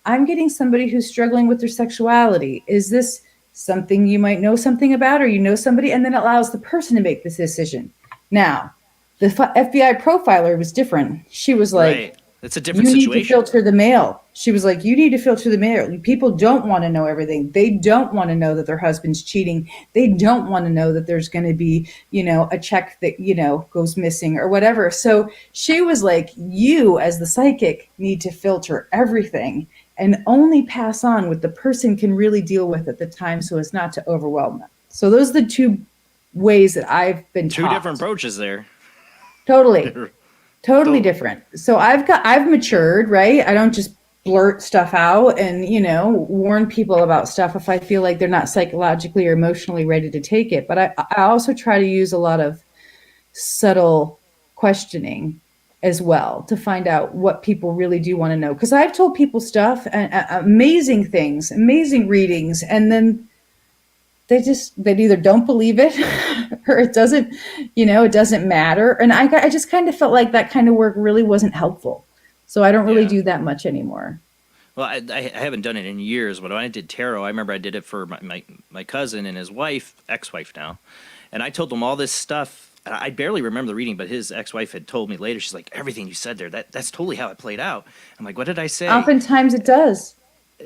I'm getting somebody who's struggling with their sexuality. Is this something you might know something about, or you know somebody? And then it allows the person to make this decision. Now, The FBI profiler was different. She was like, right. It's a different you situation. need to filter the mail. She was like, you need to filter the mail. People don't want to know everything. They don't want to know that their husband's cheating. They don't want to know that there's going to be, a check that, goes missing or whatever. So she was like, you as the psychic need to filter everything and only pass on what the person can really deal with at the time so as not to overwhelm them. So those are the two ways that I've been Two taught. different approaches there. Totally different. So I've matured, right? I don't just blurt stuff out and, warn people about stuff if I feel like they're not psychologically or emotionally ready to take it. But I also try to use a lot of subtle questioning as well to find out what people really do want to know. Because I've told people stuff and amazing things, amazing readings, and then they either don't believe it or it doesn't, it doesn't matter. And I just kind of felt like that kind of work really wasn't helpful. So I don't really do that much anymore. Well, I haven't done it in years, but when I did tarot, I remember I did it for my cousin and his wife, ex-wife now. And I told them all this stuff. I barely remember the reading, but his ex-wife had told me later, she's like, everything you said there, that's totally how it played out. I'm like, what did I say? Oftentimes it does.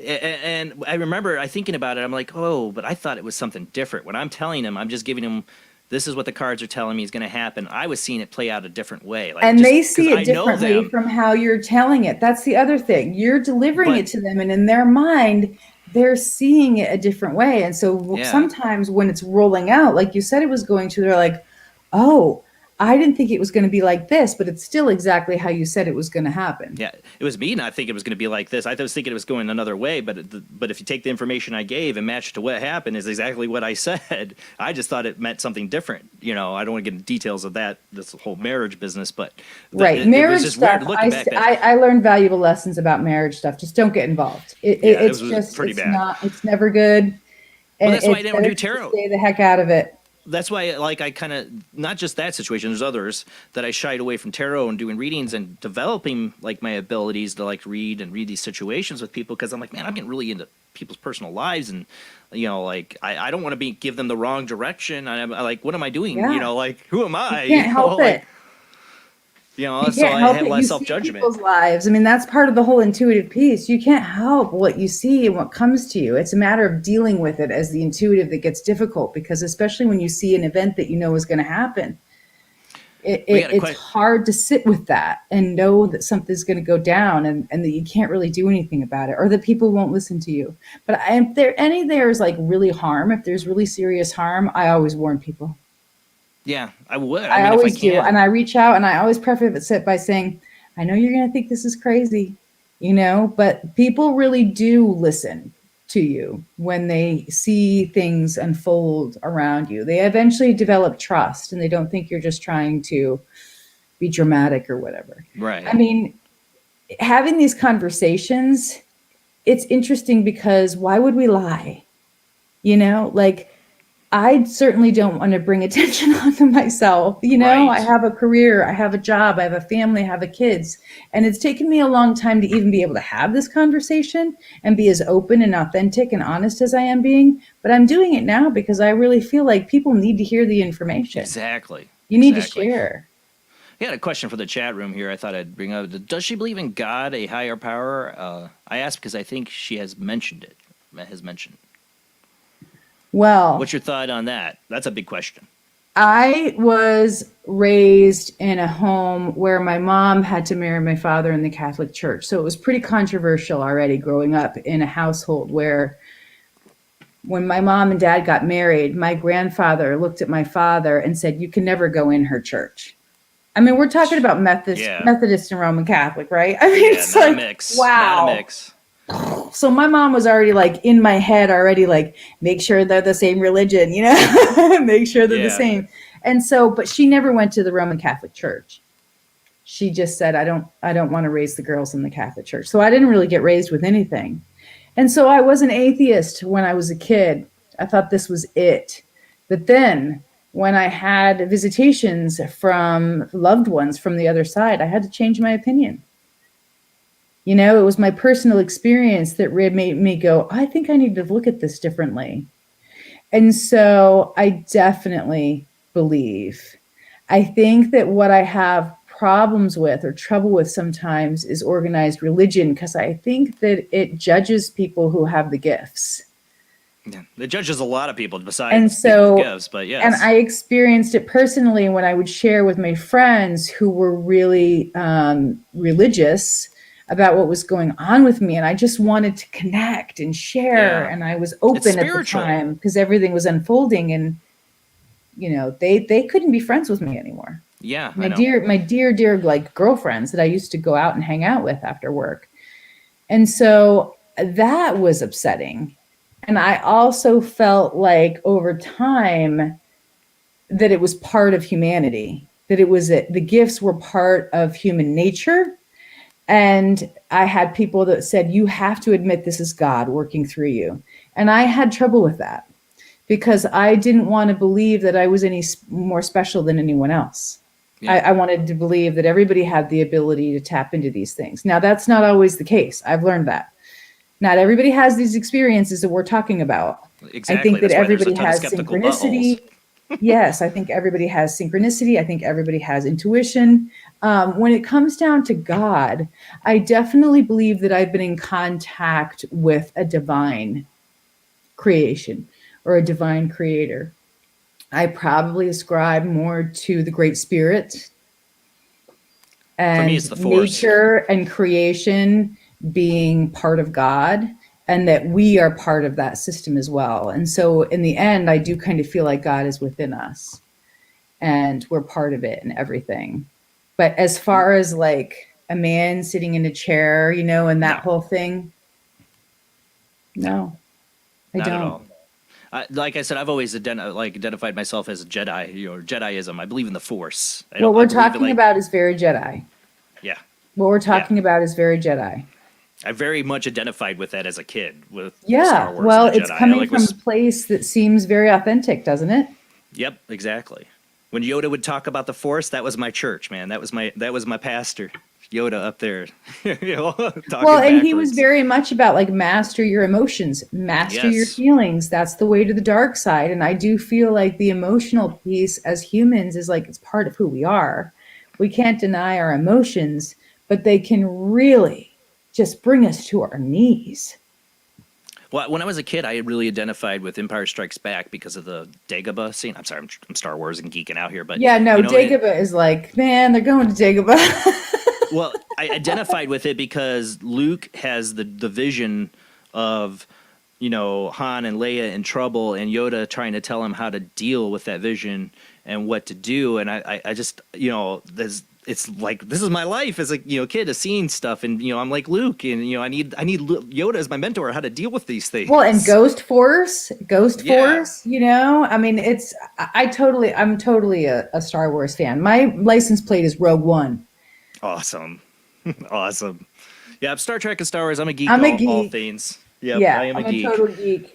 And I remember thinking about it. I'm like, oh, but I thought it was something different. When I'm telling him, I'm just giving him, this is what the cards are telling me is going to happen. I was seeing it play out a different way. And they see it differently from how you're telling it. That's the other thing. You're delivering it to them, and in their mind, they're seeing it a different way. And so sometimes when it's rolling out, like you said it was going to, they're like, oh, I didn't think it was going to be like this, but it's still exactly how you said it was going to happen. Yeah, it was me not thinking it was going to be like this. I was thinking it was going another way, but if you take the information I gave and match it to what happened, is exactly what I said. I just thought it meant something different. I don't want to get into details of this whole marriage business, but marriage stuff. I learned valuable lessons about marriage stuff. Just don't get involved. It's just pretty bad. It's never good. Well, that's why I didn't do tarot. Stay the heck out of it. That's why, I kind of, not just that situation, there's others that I shied away from tarot and doing readings and developing, my abilities to, read these situations with people, because I'm like, man, I'm getting really into people's personal lives, and, I don't want to give them the wrong direction. I'm like, what am I doing? Yeah. Who am I? You can't help it. So I have a lot of self-judgment. People's lives. I mean, that's part of the whole intuitive piece. You can't help what you see and what comes to you. It's a matter of dealing with it as the intuitive that gets difficult, because especially when you see an event that you know is going to happen, it's hard to sit with that and know that something's going to go down and that you can't really do anything about it, or that people won't listen to you. But if there's really harm, if there's really serious harm, I always warn people. Yeah, I would. I always do. And I reach out and I always preface it by saying, I know you're going to think this is crazy, but people really do listen to you when they see things unfold around you. They eventually develop trust, and they don't think you're just trying to be dramatic or whatever. Right. I mean, having these conversations, it's interesting because why would we lie? I certainly don't want to bring attention onto myself. Right. I have a career, I have a job, I have a family, I have kids. And it's taken me a long time to even be able to have this conversation and be as open and authentic and honest as I am being. But I'm doing it now because I really feel like people need to hear the information. Exactly. You need to share. I had a question for the chat room here. I thought I'd bring up. Does she believe in God, a higher power? I asked because I think she has mentioned it. Well, what's your thought on that? That's a big question. I was raised in a home where my mom had to marry my father in the Catholic Church. So it was pretty controversial already growing up in a household where when my mom and dad got married, my grandfather looked at my father and said, you can never go in her church. I mean, we're talking about Methodist and Roman Catholic, right? I mean, it's not a mix. Wow. Not a mix. So my mom was already in my head already, make sure they're the same religion, make sure they're the same. And so, but she never went to the Roman Catholic Church. She just said, I don't want to raise the girls in the Catholic Church. So I didn't really get raised with anything. And so I was an atheist when I was a kid. I thought this was it. But then when I had visitations from loved ones from the other side, I had to change my opinion. It was my personal experience that made me go, I think I need to look at this differently. And so I definitely believe. I think that what I have problems with or trouble with sometimes is organized religion, because I think that it judges people who have the gifts. Yeah. It judges a lot of people And besides people so, with gifts, but yes. and I experienced it personally when I would share with my friends who were really religious about what was going on with me. And I just wanted to connect and share. Yeah. And I was It's open at the spiritual. time because everything was unfolding. And, you know, they couldn't be friends with me anymore. Yeah, My I know. dear, like girlfriends that I used to go out and hang out with after work. And so that was upsetting. And I also felt like over time that it was part of humanity, that it was the gifts were part of human nature. And I had people that said, you have to admit this is God working through you. And I had trouble with that because I didn't want to believe that I was any more special than anyone else. Yeah. I wanted to believe that everybody had the ability to tap into these things. Now, that's not always the case. I've learned that. Not everybody has these experiences that we're talking about. Exactly. I think that That's why there's a everybody ton of has skeptical synchronicity. Yes, I think everybody has synchronicity. I think everybody has intuition. When it comes down to God, I definitely believe that I've been in contact with a divine creation or a divine creator. I probably ascribe more to the Great Spirit and For me, it's the Force. nature and creation being part of God, and that we are part of that system as well. And so in the end, I do kind of feel like God is within us and we're part of it and everything. But as far as like a man sitting in a chair, you know, and that whole thing, no, I Not don't. at all. Like I said, I've always identified myself as a Jedi, or Jediism. I believe in the Force. What we're talking about is very Jedi. Yeah. What we're talking about is very Jedi. I very much identified with that as a kid with Yeah, Star Wars well, and the it's Jedi. coming from a place that seems very authentic, doesn't it? Yep, exactly. When Yoda would talk about the Force, that was my church, man. That was my pastor, Yoda up there. You know, talking Well, and he was backwards. very much about like master your emotions, master your Yes. feelings. That's the way to the dark side. And I do feel like the emotional piece as humans is like it's part of who we are. We can't deny our emotions, but they can really just bring us to our knees. Well, when I was a kid, I really identified with Empire Strikes Back because of the Dagobah scene. I'm sorry, I'm Star Wars and geeking out here, but Yeah, no, you know, Dagobah is like, man, they're going to Dagobah. well, I identified with it because Luke has the vision of, you know, Han and Leia in trouble and Yoda trying to tell him how to deal with that vision and what to do. And I just, you know, it's like, this is my life as a, you know, kid, seeing stuff. And, you know, I'm like Luke and, you know, I need Yoda as my mentor, how to deal with these things. Well, and Ghost Force, you know, I mean, I'm totally a Star Wars fan. My license plate is Rogue One. Awesome. Awesome. Yeah, Star Trek and Star Wars. I'm a geek. All things. Yep, Yeah, I am I'm a geek. a total geek.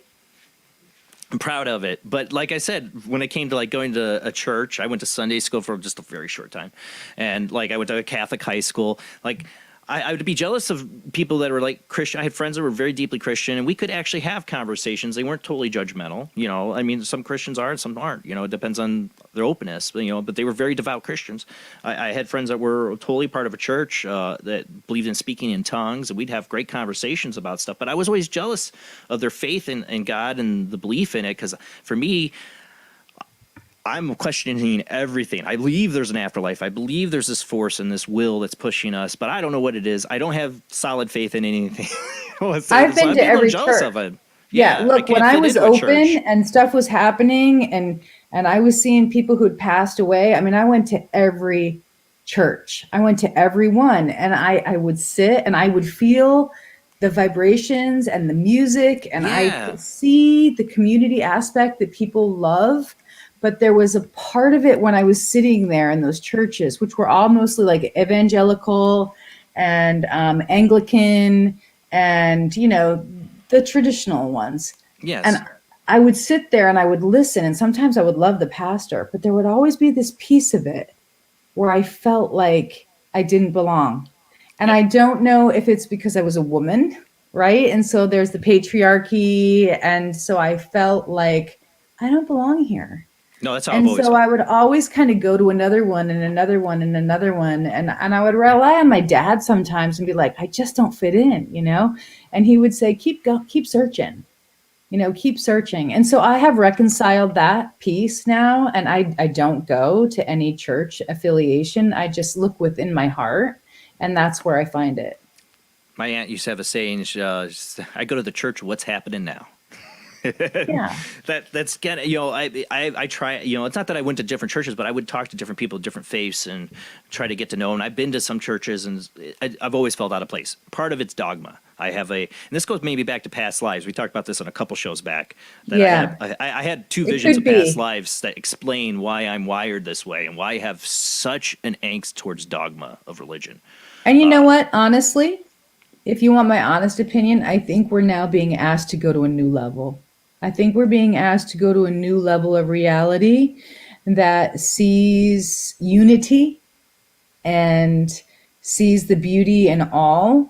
I'm proud of it. But like I said, when it came to like going to a church, I went to Sunday school for just a very short time. And like I went to a Catholic high school. Like I would be jealous of people that were like Christian. I had friends that were very deeply Christian, and we could actually have conversations. They weren't totally judgmental. You know, I mean, some Christians are and some aren't. You know, it depends on their openness. But, you know, but they were very devout Christians. I had friends that were totally part of a church that believed in speaking in tongues, and we'd have great conversations about stuff. But I was always jealous of their faith in God and the belief in it, because for me, I'm questioning everything. I believe there's an afterlife. I believe there's this force and this will that's pushing us, but I don't know what it is. I don't have solid faith in anything. I've been to every church. Yeah, look, when I was open and stuff was happening and I was seeing people who'd passed away, I mean, I went to every church. I went to every one, and I would sit and I would feel the vibrations and the music, and I could see the community aspect that people love. But there was a part of it when I was sitting there in those churches, which were all mostly like evangelical and Anglican and, you know, the traditional ones. Yes. And I would sit there and I would listen, and sometimes I would love the pastor, but there would always be this piece of it where I felt like I didn't belong. And I don't know if it's because I was a woman, right? And so there's the patriarchy. And so I felt like I don't belong here. No, that's how I've And always so felt. I would always kind of go to another one and another one and another one. And I would rely on my dad sometimes and be like, I just don't fit in, you know? And he would say, keep searching, you know, keep searching. And so I have reconciled that piece now. And I don't go to any church affiliation. I just look within my heart, and that's where I find it. My aunt used to have a saying, I go to the church, what's happening now? Yeah. That's kind of, you know, I try, you know, it's not that I went to different churches, but I would talk to different people, different faiths, and try to get to know them. I've been to some churches, and I've always felt out of place. Part of it's dogma. I have and this goes maybe back to past lives. We talked about this on a couple shows back. That I had two visions of past lives that explain why I'm wired this way and why I have such an angst towards dogma of religion. And you know what? Honestly, if you want my honest opinion, I think we're now being asked to go to a new level. I think we're being asked to go to a new level of reality that sees unity and sees the beauty in all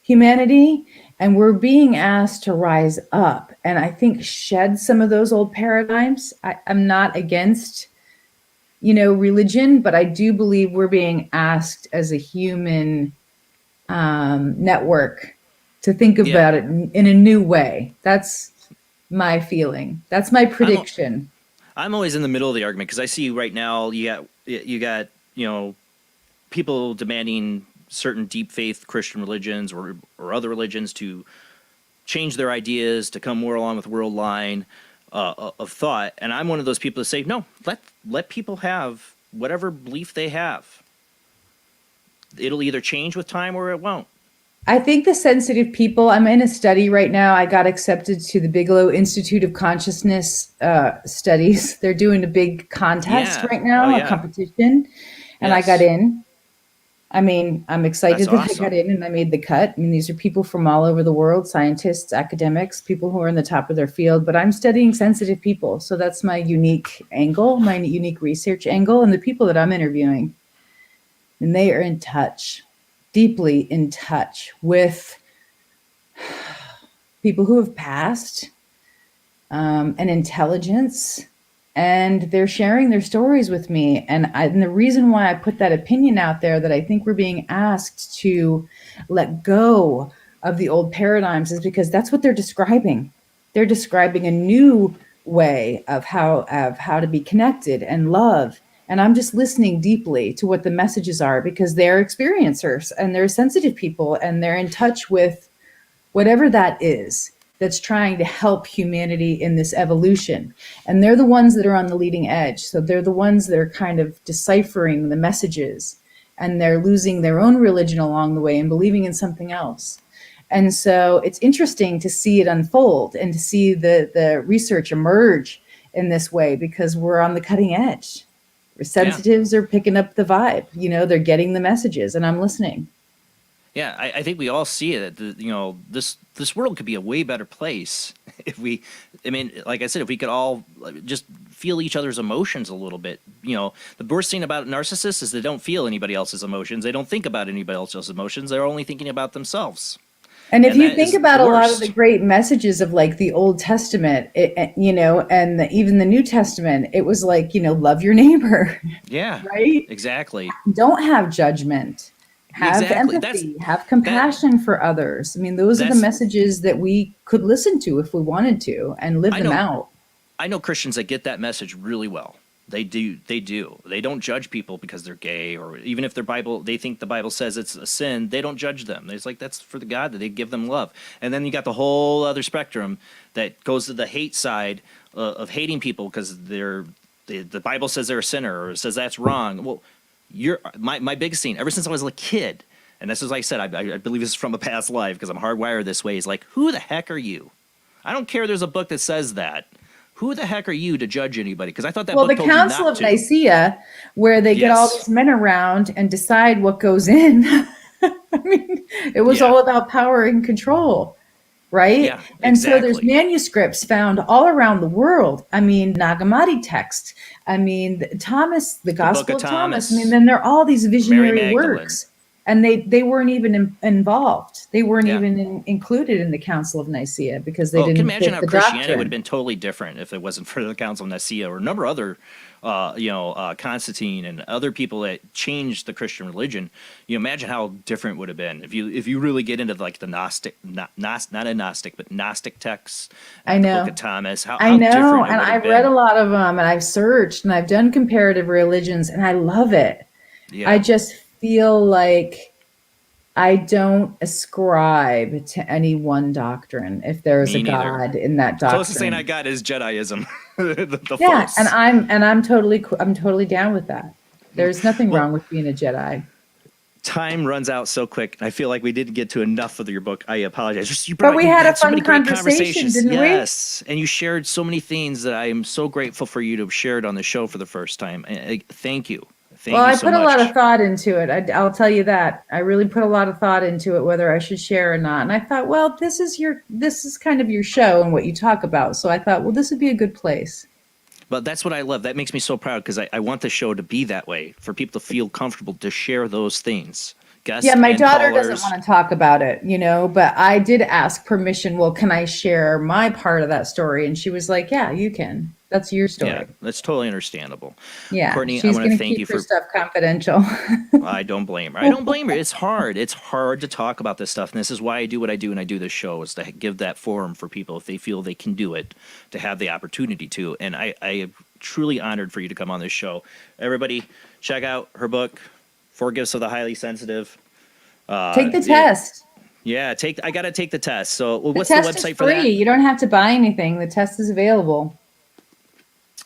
humanity. And we're being asked to rise up and I think shed some of those old paradigms. I'm not against, you know, religion, but I do believe we're being asked as a human network to think about it in a new way. That's my feeling. That's my prediction. I'm always in the middle of the argument because I see right now you got you know, people demanding certain deep faith Christian religions or other religions to change their ideas to come more along with world line of thought, and I'm one of those people that say no, let people have whatever belief they have. It'll either change with time or it won't. I think the sensitive people, I'm in a study right now. I got accepted to the Bigelow Institute of Consciousness studies. They're doing a big contest right now, a competition, and I got in. I mean, I'm excited that I got in and I made the cut. I mean, these are people from all over the world, scientists, academics, people who are in the top of their field, but I'm studying sensitive people. So that's my unique angle, my unique research angle, and the people that I'm interviewing. And they are in touch, deeply in touch with people who have passed, and intelligence, and they're sharing their stories with me. And the reason why I put that opinion out there that I think we're being asked to let go of the old paradigms is because that's what they're describing. They're describing a new way of how to be connected and love. And I'm just listening deeply to what the messages are because they're experiencers and they're sensitive people and they're in touch with whatever that is that's trying to help humanity in this evolution. And they're the ones that are on the leading edge. So they're the ones that are kind of deciphering the messages, and they're losing their own religion along the way and believing in something else. And so it's interesting to see it unfold and to see the research emerge in this way because we're on the cutting edge. Sensitives are picking up the vibe, you know, they're getting the messages and I'm listening. Yeah, I think we all see it. You know, this world could be a way better place if we, I mean, like I said, if we could all just feel each other's emotions a little bit. You know, the worst thing about narcissists is they don't feel anybody else's emotions. They don't think about anybody else's emotions. They're only thinking about themselves. And if you think about a lot of the great messages of like the Old Testament, you know, and even the New Testament, it was like, you know, love your neighbor. Yeah, right. Exactly. Don't have judgment. Have empathy, have compassion for others. I mean, those are the messages that we could listen to if we wanted to and live them out. I know Christians that get that message really well. They do. They don't judge people because they're gay, or even if they think the Bible says it's a sin, they don't judge them. It's like, that's for the God, that they give them love. And then you got the whole other spectrum that goes to the hate side of hating people because the Bible says they're a sinner or says that's wrong. Well, my biggest thing ever since I was a kid, and this is, like I said, I believe this is from a past life because I'm hardwired this way, is like, who the heck are you? I don't care there's a book that says that. Who the heck are you to judge anybody? Because I thought that book told you not to. Well, the Council of Nicaea, where they get all these men around and decide what goes in. I mean, it was all about power and control, right? Yeah, and so there's manuscripts found all around the world. I mean, Nag Hammadi text. I mean, Thomas, the Gospel of Thomas. I mean, then there are all these visionary works. And they weren't even involved. They weren't even included in the Council of Nicaea because they didn't can imagine fit how the Christianity doctrine. would have been totally different if it wasn't for the Council of Nicaea or a number of other, Constantine and other people that changed the Christian religion. You imagine how different it would have been if you really get into like the Gnostic, not a Gnostic, but Gnostic texts. I know. The Book of Thomas. How I know, different it and would have I've been. read a lot of them, and I've searched, and I've done comparative religions, and I love it. Yeah. I just feel like I don't ascribe to any one doctrine if there's Me a neither. God in that doctrine. Closest thing I got is Jediism. the Yeah, Force. and I'm totally down with that. There's nothing wrong with being a Jedi. Time runs out so quick. I feel like we didn't get to enough of your book. I apologize. Just you But we had a so fun many great conversation, didn't we? Yes, and you shared so many things that I am so grateful for you to have shared on the show for the first time. Thank you. Thank you I so put much. a lot of thought into it. I'll tell you that. I really put a lot of thought into it, whether I should share or not. And I thought, well, this is kind of your show and what you talk about. So I thought, well, this would be a good place. But that's what I love. That makes me so proud because I want the show to be that way, for people to feel comfortable to share those things. Guests Yeah, my and daughter callers. doesn't want to talk about it, but I did ask permission. Well, can I share my part of that story? And she was like, yeah, you can. That's your story. Yeah, that's totally understandable. Yeah, Courtney, I she's want going to to thank you keep her for. stuff confidential. I don't blame her. I don't blame her. It's hard. It's hard to talk about this stuff. And this is why I do what I do and I do this show, is to give that forum for people, if they feel they can do it, to have the opportunity to. And I am truly honored for you to come on this show. Everybody, check out her book, 4 Gifts of the Highly Sensitive. Take the test. Yeah, I got to take the test. So what's the the test website is for free. that? You don't have to buy anything. The test is available.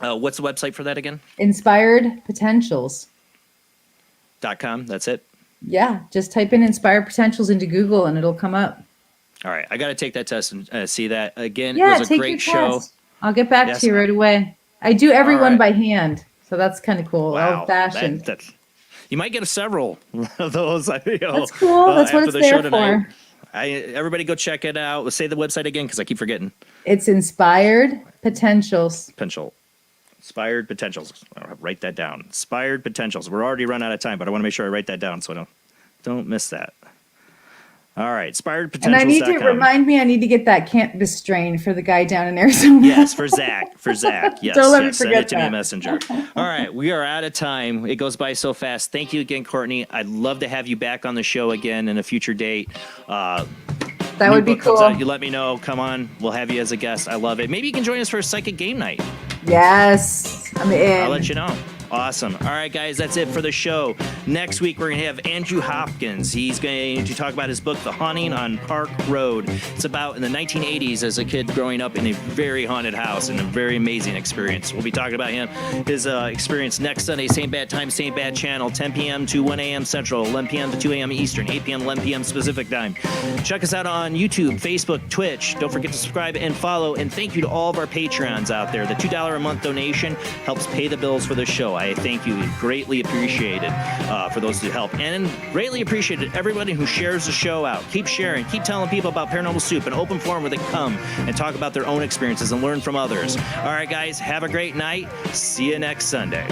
What's the website for that again? Inspired Potentials. .com. That's it. Yeah, just type in Inspired Potentials into Google and it'll come up. All right, I got to take that test and see that again. Yeah, it was a take great your show. test. I'll get back Yes. to you right away. I do every All one right. by hand, so that's kind of cool. Wow, Old fashioned. You might get several of those. That's cool. That's what after it's the there show tonight. for. Everybody go check it out. Let's say the website again because I keep forgetting. It's Inspired Potentials. Inspired Potentials. I'll write that down. Inspired Potentials. We're already run out of time, but I want to make sure I write that down so I don't miss that. All right, inspiredpotentials.com. And I need to remind me, I need to get that cannabis strain for the guy down in Arizona. Yes, for Zach. Yes, Don't let me send forget it to me that. Messenger. All right, we are out of time. It goes by so fast. Thank you again, Courtney. I'd love to have you back on the show again in a future date. That New would be book comes cool. out, you let me know. Come on, we'll have you as a guest. I love it. Maybe you can join us for a psychic game night. Yes, I'm in. I'll let you know. Awesome. All right, guys, that's it for the show. Next week, we're going to have Andrew Hopkins. He's going to talk about his book, The Haunting on Park Road. It's about in the 1980s as a kid growing up in a very haunted house and a very amazing experience. We'll be talking about his experience next Sunday, same bad time, same bad channel, 10 p.m. to 1 a.m. Central, 11 p.m. to 2 a.m. Eastern, 8 p.m. to 11 p.m. Pacific time. Check us out on YouTube, Facebook, Twitch. Don't forget to subscribe and follow. And thank you to all of our Patreons out there. The $2 a month donation helps pay the bills for the show. I thank you. Greatly appreciated for those who help. And greatly appreciated everybody who shares the show out. Keep sharing. Keep telling people about Paranormal Soup, an open forum where they come and talk about their own experiences and learn from others. All right, guys, have a great night. See you next Sunday.